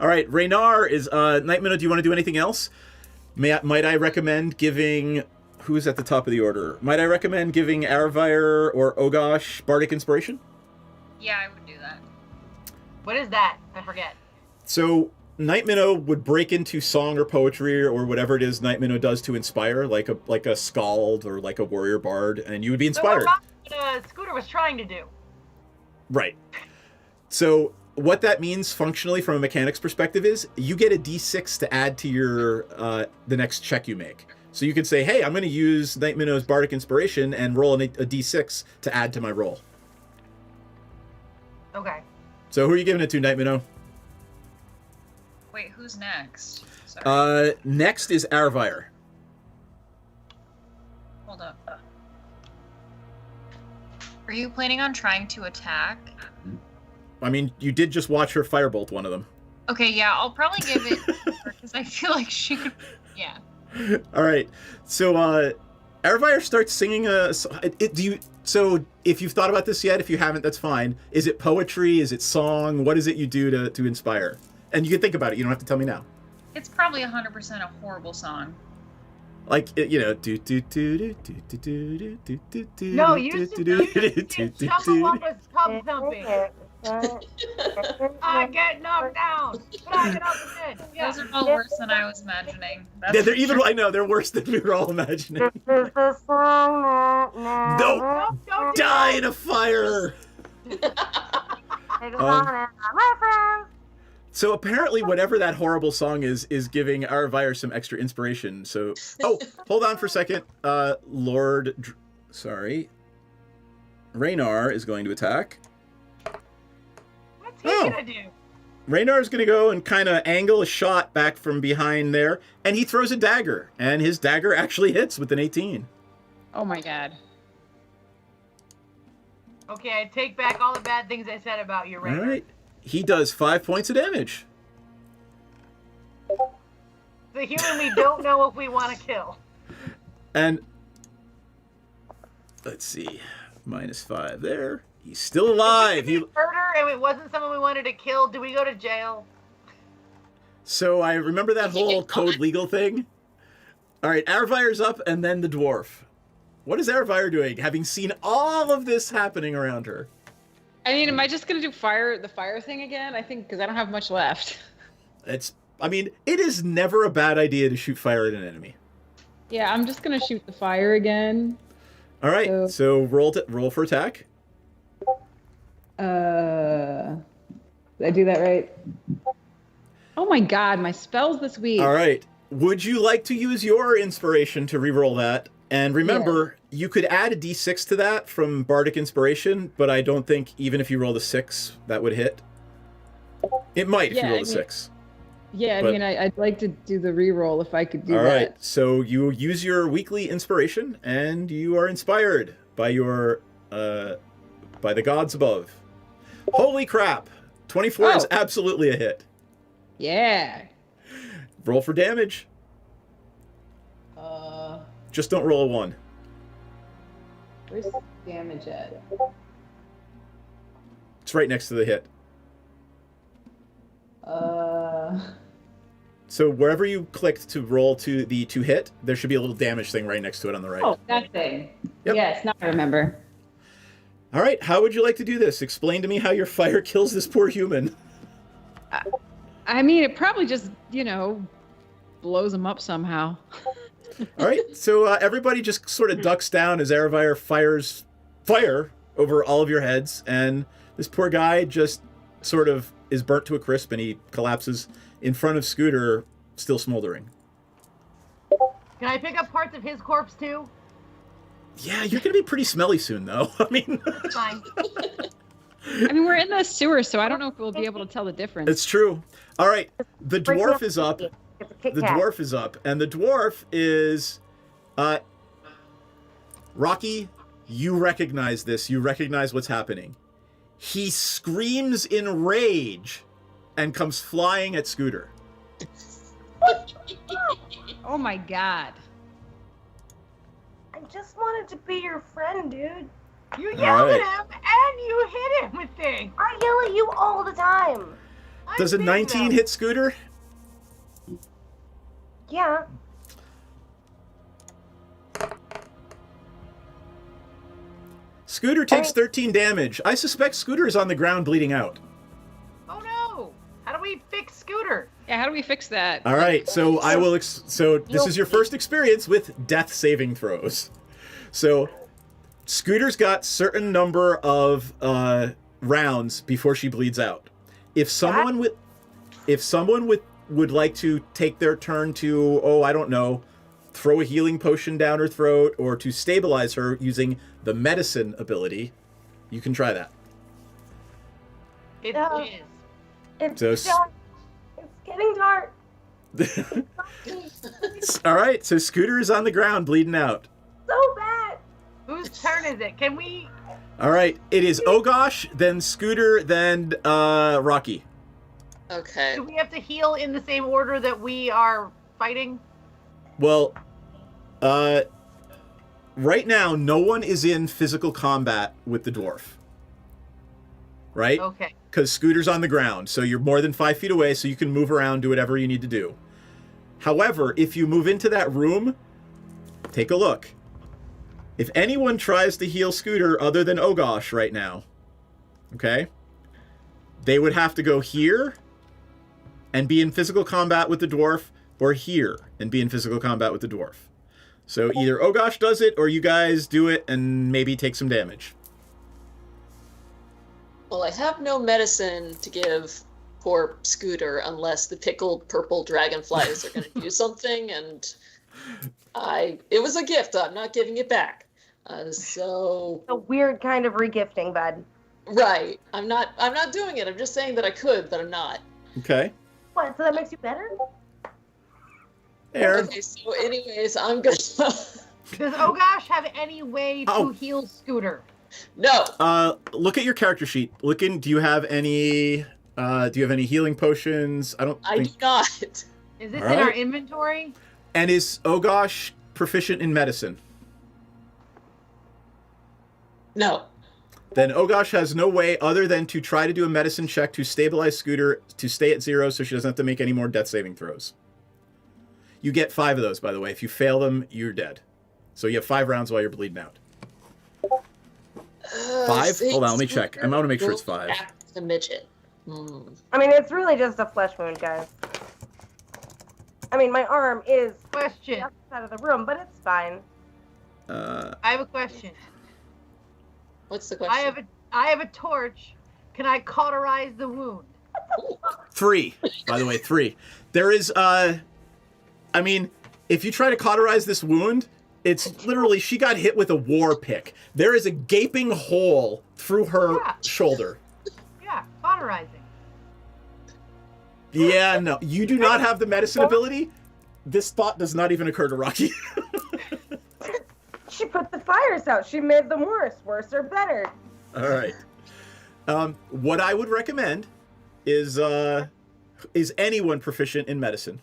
All right, Raynar is Night Minnow. Do you want to do anything else? Might I recommend giving who's at the top of the order? Might I recommend giving Aravire or Ogosh Bardic Inspiration? Yeah, I would do that. What is that? I forget. So Night Minnow would break into song or poetry or whatever it is Night Minnow does to inspire, like a skald or like a warrior bard, and you would be inspired. So what Scooter was trying to do. Right. So what that means functionally from a mechanics perspective is you get a d6 to add to your the next check you make. So you can say, hey, I'm going to use Night Minnow's Bardic Inspiration and roll a d6 to add to my roll. Okay. So who are you giving it to, Night Minnow? Wait, who's next? Sorry. Next is Aravire. Hold up. Are you planning on trying to attack? I mean, you did just watch her firebolt one of them. Okay, yeah, I'll probably give it to her because I feel like she could. Yeah. All right. So Arvire starts singing a. So if you've thought about this yet, if you haven't, that's fine. Is it poetry? Is it song? What is it you do to inspire? And you can think about it. You don't have to tell me now. It's probably 100% a horrible song. Like do. No, you should someone was pub thumping. I get knocked down, but I get up again. Yeah. Those are all worse than I was imagining. Yeah, they're even. I know they're worse than we were all imagining. This is the song that Don't die in a fire. My friends. So apparently, whatever that horrible song is giving Arvire some extra inspiration. So, hold on for a second. Raynar is going to attack. What's he gonna do? Raynar's going to go and kind of angle a shot back from behind there, and he throws a dagger, and his dagger actually hits with an 18. Oh my god. Okay, I take back all the bad things I said about you, Raynar. All right. He does 5 points of damage. The human we don't know if we want to kill. And let's see, -5 there. He's still alive. He murder, and it wasn't someone we wanted to kill. Do we go to jail? So I remember that whole code legal thing. All right, Arvire's up, and then the dwarf. What is Arvire doing, having seen all of this happening around her? I mean, am I just gonna do the fire thing again? I think because I don't have much left. It is never a bad idea to shoot fire at an enemy. Yeah, I'm just gonna shoot the fire again. All right, so roll for attack. Did I do that right? Oh my god, my spells this week. All right, would you like to use your inspiration to re-roll that? And remember, you could add a d6 to that from Bardic Inspiration, but I don't think even if you roll a 6, that would hit. It might if you roll a 6. Yeah, I mean, I'd like to do the re-roll if I could do that. All right, so you use your weekly inspiration, and you are inspired by your by the gods above. Holy crap! 24 is absolutely a hit. Yeah. Roll for damage. Just don't roll a 1. Where's the damage at? It's right next to the hit. So wherever you clicked to roll to hit, there should be a little damage thing right next to it on the right. Oh, that thing. Yep. Yes, now I remember. All right, how would you like to do this? Explain to me how your fire kills this poor human. I mean, it probably just, blows him up somehow. All right, so everybody just sort of ducks down as Arvire fires fire over all of your heads, and this poor guy just sort of is burnt to a crisp, and he collapses in front of Scooter, still smoldering. Can I pick up parts of his corpse too? Yeah, you're gonna be pretty smelly soon, though. I mean, It's fine. I mean, we're in the sewer, so I don't know if we'll be able to tell the difference. it's true. All right, the dwarf is up. The dwarf is up, and the dwarf is, Rocky, you recognize this. You recognize what's happening. He screams in rage and comes flying at Scooter. Oh my god. I just wanted to be your friend, dude. You yelled at him and you hit him with things. I yell at you all the time. Does a 19 hit Scooter? Yeah. Scooter takes 13 damage. I suspect Scooter is on the ground bleeding out. Oh no! How do we fix Scooter? Yeah, how do we fix that? All right, so I will. So this is your first experience with death saving throws. So Scooter's got certain number of rounds before she bleeds out. If someone would like to take their turn to, I don't know, throw a healing potion down her throat or to stabilize her using the medicine ability, you can try that. It is. It's getting dark. All right, so Scooter is on the ground bleeding out. So bad. Whose turn is it? Can we? All right, it is Ogosh, then Scooter, then Rocky. Okay. Do we have to heal in the same order that we are fighting? Well, right now, no one is in physical combat with the dwarf. Right? Okay. Because Scooter's on the ground, so you're more than 5 feet away, so you can move around, do whatever you need to do. However, if you move into that room, take a look. If anyone tries to heal Scooter other than Ogosh right now, okay, they would have to go here and be in physical combat with the dwarf, or here and be in physical combat with the dwarf. So either Ogosh does it, or you guys do it and maybe take some damage. Well, I have no medicine to give poor Scooter unless the pickled purple dragonflies are going to do something, and it was a gift. I'm not giving it back. So a weird kind of regifting, bud. Right. I'm not doing it. I'm just saying that I could, but I'm not. Okay. What? So that makes you better? Aaron. Okay. So, anyways, I'm gonna. Does Ogosh have any way to heal Scooter? No. Look at your character sheet. Do you have any healing potions? I do not. Is this All in our right. inventory? And is Ogosh proficient in medicine? No. Then Ogosh has no way other than to try to do a medicine check to stabilize Scooter to stay at 0 so she doesn't have to make any more death saving throws. You get 5 of those, by the way. If you fail them, you're dead. So you have 5 rounds while you're bleeding out. 5? Hold on, let me check. I want to make sure it's 5. The midget. I mean, it's really just a flesh wound, guys. I mean, my arm is question outside of the room, but it's fine. I have a question. What's the question? I have a torch. Can I cauterize the wound? 3, by the way, 3. There is, I mean, if you try to cauterize this wound, it's literally, she got hit with a war pick. There is a gaping hole through her shoulder. Yeah, cauterizing. Yeah, no, you do not have the medicine ability. This thought does not even occur to Rocky. She put the fires out. She made them worse or better. All right. What I would recommend is anyone proficient in medicine?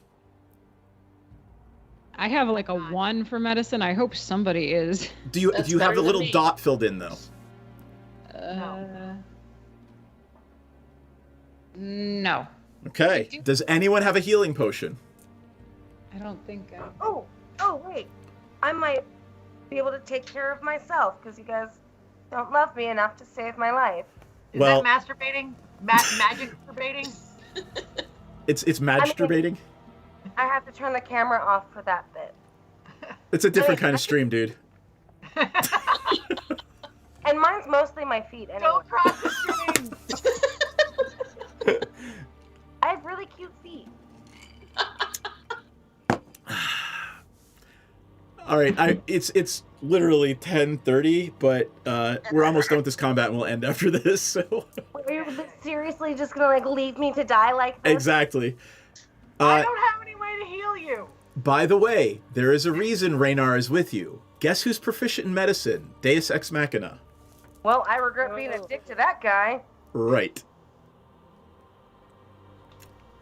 I have like a 1 for medicine. I hope somebody is. Do you have the little dot filled in though? No. Okay. Does anyone have a healing potion? I don't think. Oh, wait. I might be able to take care of myself because you guys don't love me enough to save my life. Is that masturbating? Magic masturbating? It's masturbating. I have to turn the camera off for that bit. It's a different kind of stream, dude. And mine's mostly my feet anyway. Don't cross the stream. I have really cute feet. All right, it's literally 10:30, but we're almost done with this combat, and we'll end after this. So. Are you seriously just gonna leave me to die like this? Exactly. I don't have any way to heal you. By the way, there is a reason Raynar is with you. Guess who's proficient in medicine? Deus Ex Machina. Well, I regret being a dick to that guy. Right.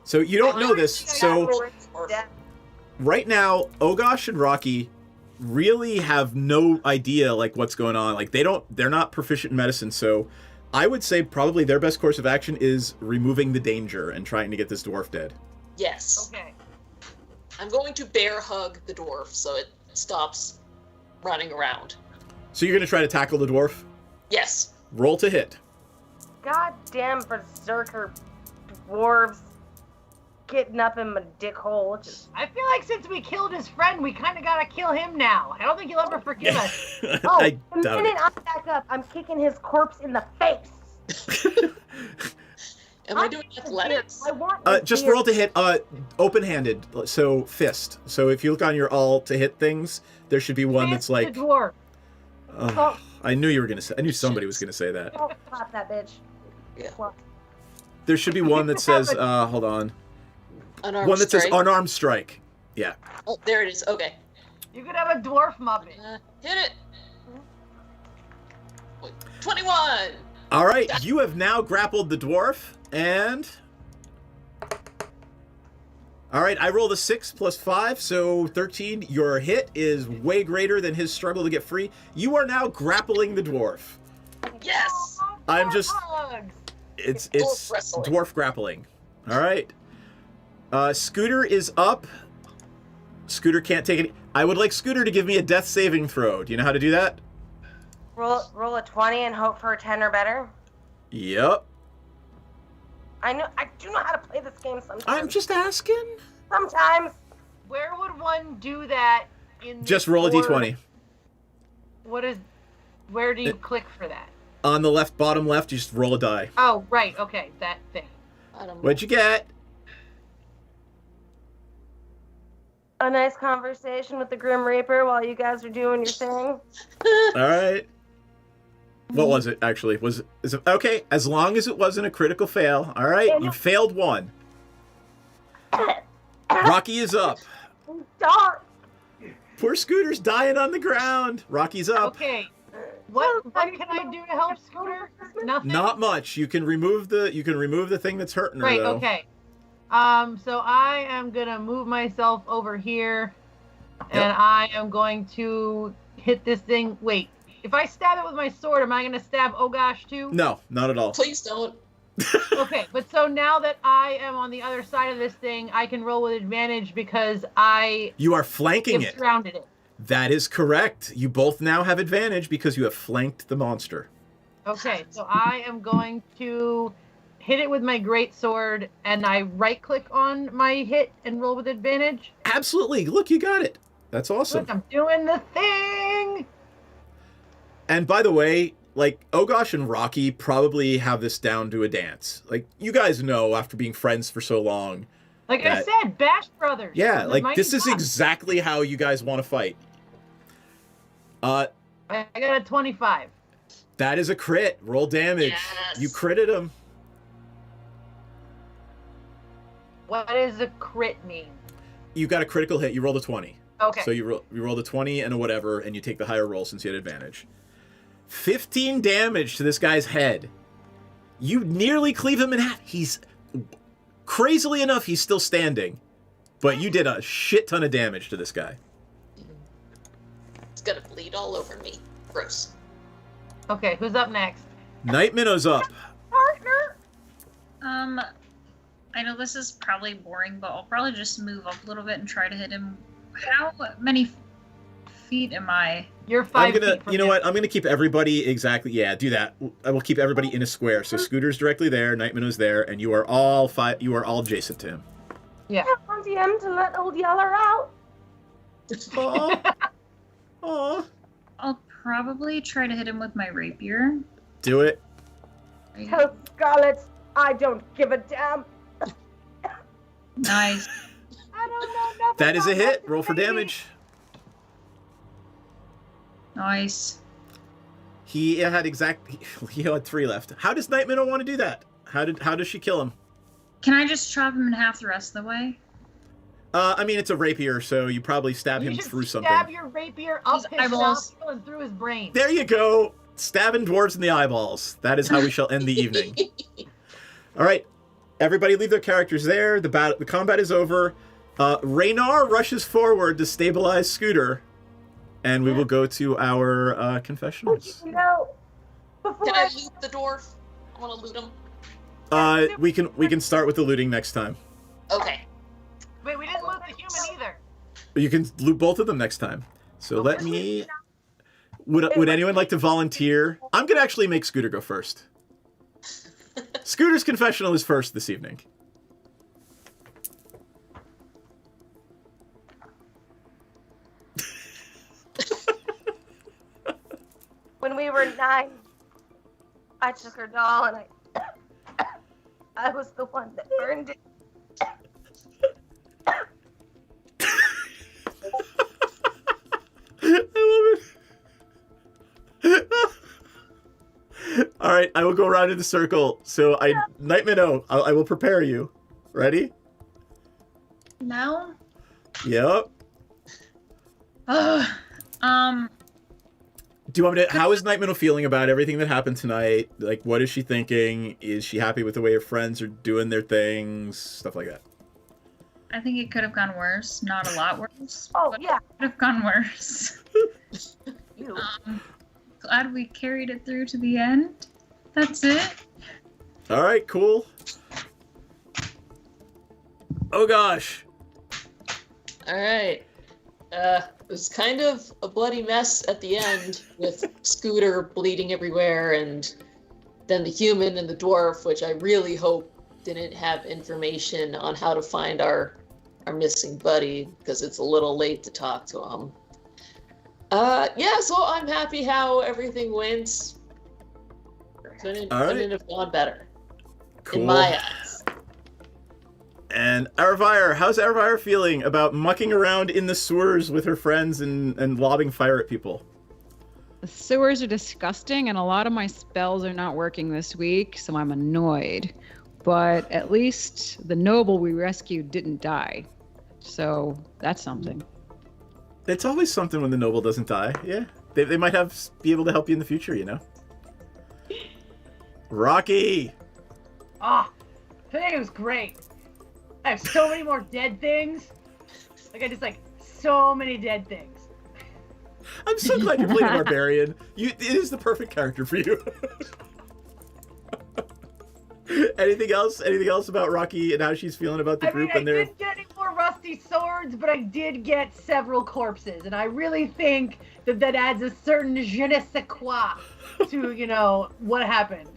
So you don't know this. So right now, Ogosh and Rocky really have no idea like what's going on. Like they're not proficient in medicine. So I would say probably their best course of action is removing the danger and trying to get this dwarf dead. Yes. Okay. I'm going to bear hug the dwarf so it stops running around. So you're going to try to tackle the dwarf? Yes. Roll to hit. Goddamn berserker dwarves getting up in my dick hole. I feel like since we killed his friend, we kind of gotta kill him now. I don't think he'll ever forgive us. Oh, I the doubt minute it. I back up, I'm kicking his corpse in the face. Am I doing athletics? I want Just roll to hit open-handed, so fist. So if you look on your all to hit things, there should be one that's like... The dwarf. Oh, I knew you were going to say... I knew somebody was going to say that. Oh, clap that bitch. Yeah. There should be one that says... hold on. Unarmed One that says strike? unarmed strike. Yeah. Oh, there it is. Okay. You could have a dwarf muppet. Hit it. 21. All right, you have now grappled the dwarf, and... All right, I rolled a 6 plus 5, so 13. Your hit is way greater than his struggle to get free. You are now grappling the dwarf. Yes. I'm just. Hugs. It's dwarf wrestling. dwarf grappling. All right. Scooter is up. Scooter can't take it. I would like Scooter to give me a death saving throw. Do you know how to do that? Roll a 20 and hope for a 10 or better. Yep. I do know how to play this game sometimes. I'm just asking. Sometimes. Where would one do that in Just roll a d20. Where do you click for that? On the left, bottom left, you just roll a die. Oh, right, okay, that thing. What'd you get? A nice conversation with the Grim Reaper while you guys are doing your thing. All right. What was it, actually? Is it okay, as long as it wasn't a critical fail. All right, you failed one. Rocky is up. Darn. Poor Scooter's dying on the ground. Rocky's up. Okay. What can I do to help Scooter? Nothing. Not much. You can remove the thing that's hurting her, Right, though. okay. So I am gonna move myself over here, and I am going to hit this thing. Wait, if I stab it with my sword, am I gonna stab Ogosh too? No, not at all. Please don't. Okay, but so now that I am on the other side of this thing, I can roll with advantage because You are flanking have it. surrounded it. That is correct. You both now have advantage because you have flanked the monster. Okay, so I am going to hit it with my great sword, and I right-click on my hit and roll with advantage. Absolutely. Look, you got it. That's awesome. Look, I'm doing the thing. And by the way, like, Ogosh and Rocky probably have this down to a dance. Like, you guys know after being friends for so long. Like that- I said, Bash Brothers. Yeah, The like, Mighty this is Ducks. exactly how you guys want to fight. I got a 25. That is a crit. Roll damage. Yes. You critted him. What does a crit mean? You got a critical hit. You rolled a 20. Okay. So you rolled a 20 and a whatever, and you take the higher roll since you had advantage. 15 damage to this guy's head. You nearly cleave him in half. He's... Crazily enough, he's still standing. But you did a shit ton of damage to this guy. It's gonna bleed all over me. Gross. Okay, who's up next? Night Minnow's up. Partner. I know this is probably boring, but I'll probably just move up a little bit and try to hit him. How many feet am I? You're 5 feet from You know him. what? I'm gonna keep everybody exactly. Yeah, do that. I will keep everybody in a square. So Scooter's directly there, Night Minnow's there, and you are all You are all adjacent to him. Yeah. On DM to let old Yeller out. Aww. I'll probably try to hit him with my rapier. Do it. Tell Scarlet I don't give a damn. Nice. I don't know nothing. That is a about hit. nothing, Roll for baby. damage. Nice. He had he had 3 left. How does Night Minnow want to do that? How does she kill him? Can I just chop him in half the rest of the way? I mean, it's a rapier, so you probably stab You him should through stab something. your rapier up His his eyeballs. nostril and through his brain. There you go. Stabbing dwarves in the eyeballs. That is how we shall end the evening. All right. Everybody leave their characters there. The combat is over. Raynar rushes forward to stabilize Scooter, and we will go to our confessionals. No. Before Can I loot the dwarf? I want to loot him. We can start with the looting next time. Okay. Wait, we didn't loot the human either. You can loot both of them next time. So let me... Would anyone like to volunteer? I'm going to actually make Scooter go first. Scooter's confessional is first this evening. when we were 9, I took her doll and I was the one that burned it. I love it. All right, I will go around in the circle. So Night Minnow, I will prepare you. Ready? No? Yep. Ugh. Do you want me to? How is Night Minnow feeling about everything that happened tonight? Like, what is she thinking? Is she happy with the way her friends are doing their things? Stuff like that. I think it could have gone worse. Not a lot worse. Oh, yeah. It could have gone worse. You. Glad we carried it through to the end. That's it. All right, cool. Oh gosh. All right. It was kind of a bloody mess at the end with Scooter bleeding everywhere, and then the human and the dwarf, which I really hope didn't have information on how to find our missing buddy, because it's a little late to talk to him. Yeah, so I'm happy how everything went. Couldn't have gone better. Cool. In my eyes. And Arvire, how's Arvire feeling about mucking around in the sewers with her friends and lobbing fire at people? The sewers are disgusting, and a lot of my spells are not working this week, so I'm annoyed. But at least the noble we rescued didn't die. So that's something. It's always something when the noble doesn't die. Yeah. They might be able to help you in the future, you know? Rocky! Today was great. I have so many more dead things. Like, so many dead things. I'm so glad you're playing a barbarian. It is the perfect character for you. Anything else? Anything else about Rocky and how she's feeling about the group? I didn't get any more rusty swords, but I did get several corpses, and I really think that adds a certain je ne sais quoi to, what happened.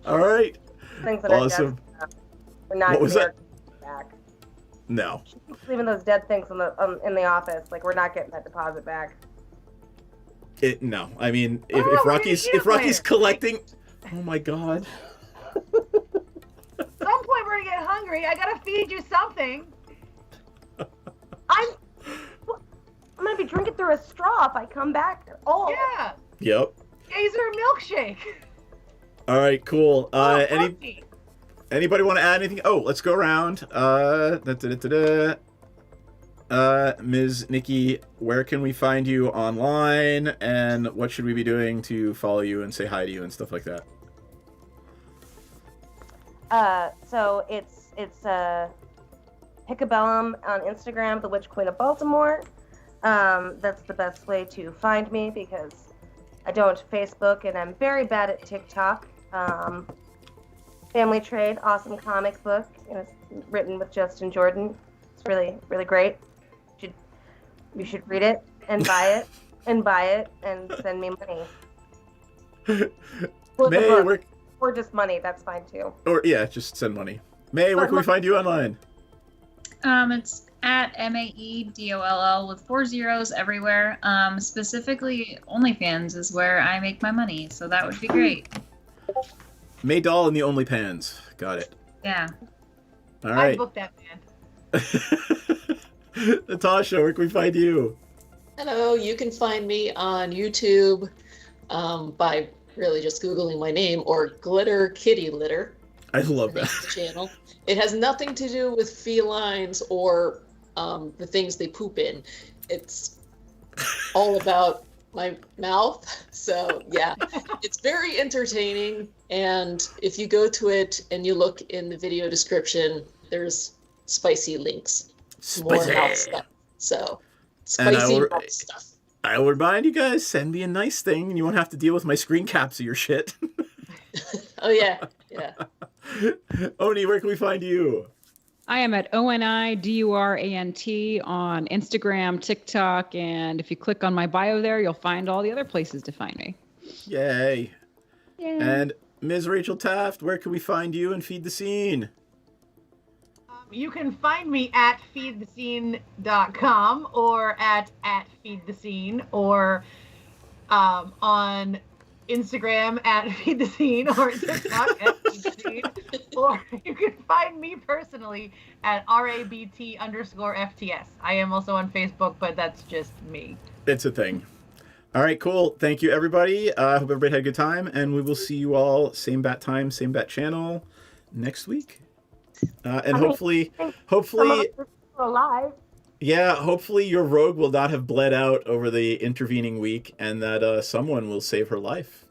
All right. Things that Awesome. Are dead. We're not What was that? back. No. Leaving those dead things in the office. Like, we're not getting that deposit back. No. I mean, if Rocky's collecting, oh my god. At some point we're gonna get hungry. I gotta feed you something. I'm gonna be drinking through a straw if I come back. Oh. Yeah. Yep. Gazer milkshake. All right. Cool. Anybody want to add anything? Oh, let's go around. Ms. Nikki, where can we find you online, and what should we be doing to follow you and say hi to you and stuff like that? So it's Hickabellum on Instagram, the Witch Queen of Baltimore. That's the best way to find me because I don't Facebook and I'm very bad at TikTok. Family Trade, awesome comic book, and it's written with Justin Jordan. It's really, really great. You should read it and buy it and send me money. Or just money, that's fine too. Or yeah, just send money. May, where can we find you online? It's at MAEDOLL with 4 zeros everywhere. Specifically, OnlyFans is where I make my money, so that would be great. May Doll and the OnlyPans. Got it. Yeah. All right. I booked that man. Natasha, where can we find you? Hello, you can find me on YouTube by really just Googling my name or Glitter Kitty Litter. I love that. Channel. It has nothing to do with felines or the things they poop in. It's all about my mouth. So yeah, it's very entertaining. And if you go to it and you look in the video description, there's spicy links. More mouth stuff. So spicy mouth stuff. I will remind you guys, send me a nice thing and you won't have to deal with my screen caps of your shit. Oh yeah, yeah. Oni, where can we find you? I am at ONIDURANT on Instagram, TikTok, and if you click on my bio there, you'll find all the other places to find me. Yay. Yay. And Ms. Rachel Taft, where can we find you and Feed the Scene? You can find me at feedthescene.com or at feedthescene or on Instagram at feedthescene or TikTok at feedthescene. Or you can find me personally at RABT_FTS. I am also on Facebook, but that's just me. It's a thing. All right, cool. Thank you, everybody. I hope everybody had a good time, and we will see you all same bat time, same bat channel next week. And hopefully, alive. Yeah, hopefully your rogue will not have bled out over the intervening week, and that someone will save her life.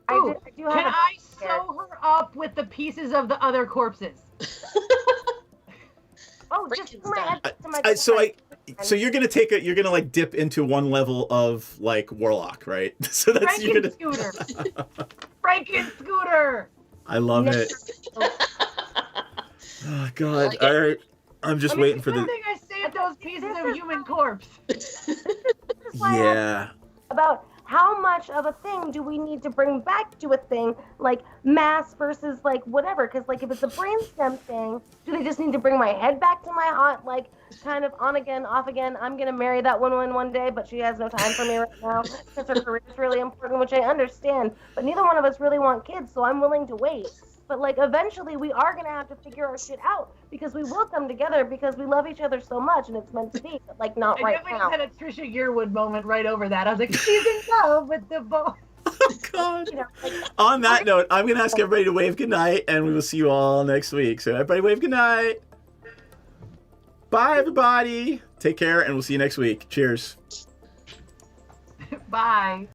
Can I sew her up with the pieces of the other corpses? Oh, just put my head to my. So you're gonna like dip into one level of like warlock, right? So that's you're gonna. Scooter. Franken Scooter. I love it. Oh God! All right, I'm just waiting for the. Good thing I saved those pieces of human corpse. Yeah. About how much of a thing do we need to bring back to a thing, like mass versus like whatever? Because like if it's a brainstem thing, do they just need to bring my head back to my hot, like kind of on again, off again? I'm gonna marry that woman one day, but she has no time for me right now because her career is really important, which I understand. But neither one of us really want kids, so I'm willing to wait. But like eventually we are gonna have to figure our shit out because we will come together because we love each other so much and it's meant to be, but like not right now. I just had a Trisha Yearwood moment right over that. I was like, she's in love with the boy. Oh God. You know, like, on that note, I'm gonna ask everybody to wave goodnight, and we will see you all next week. So everybody wave goodnight. Bye everybody. Take care, and we'll see you next week. Cheers. Bye.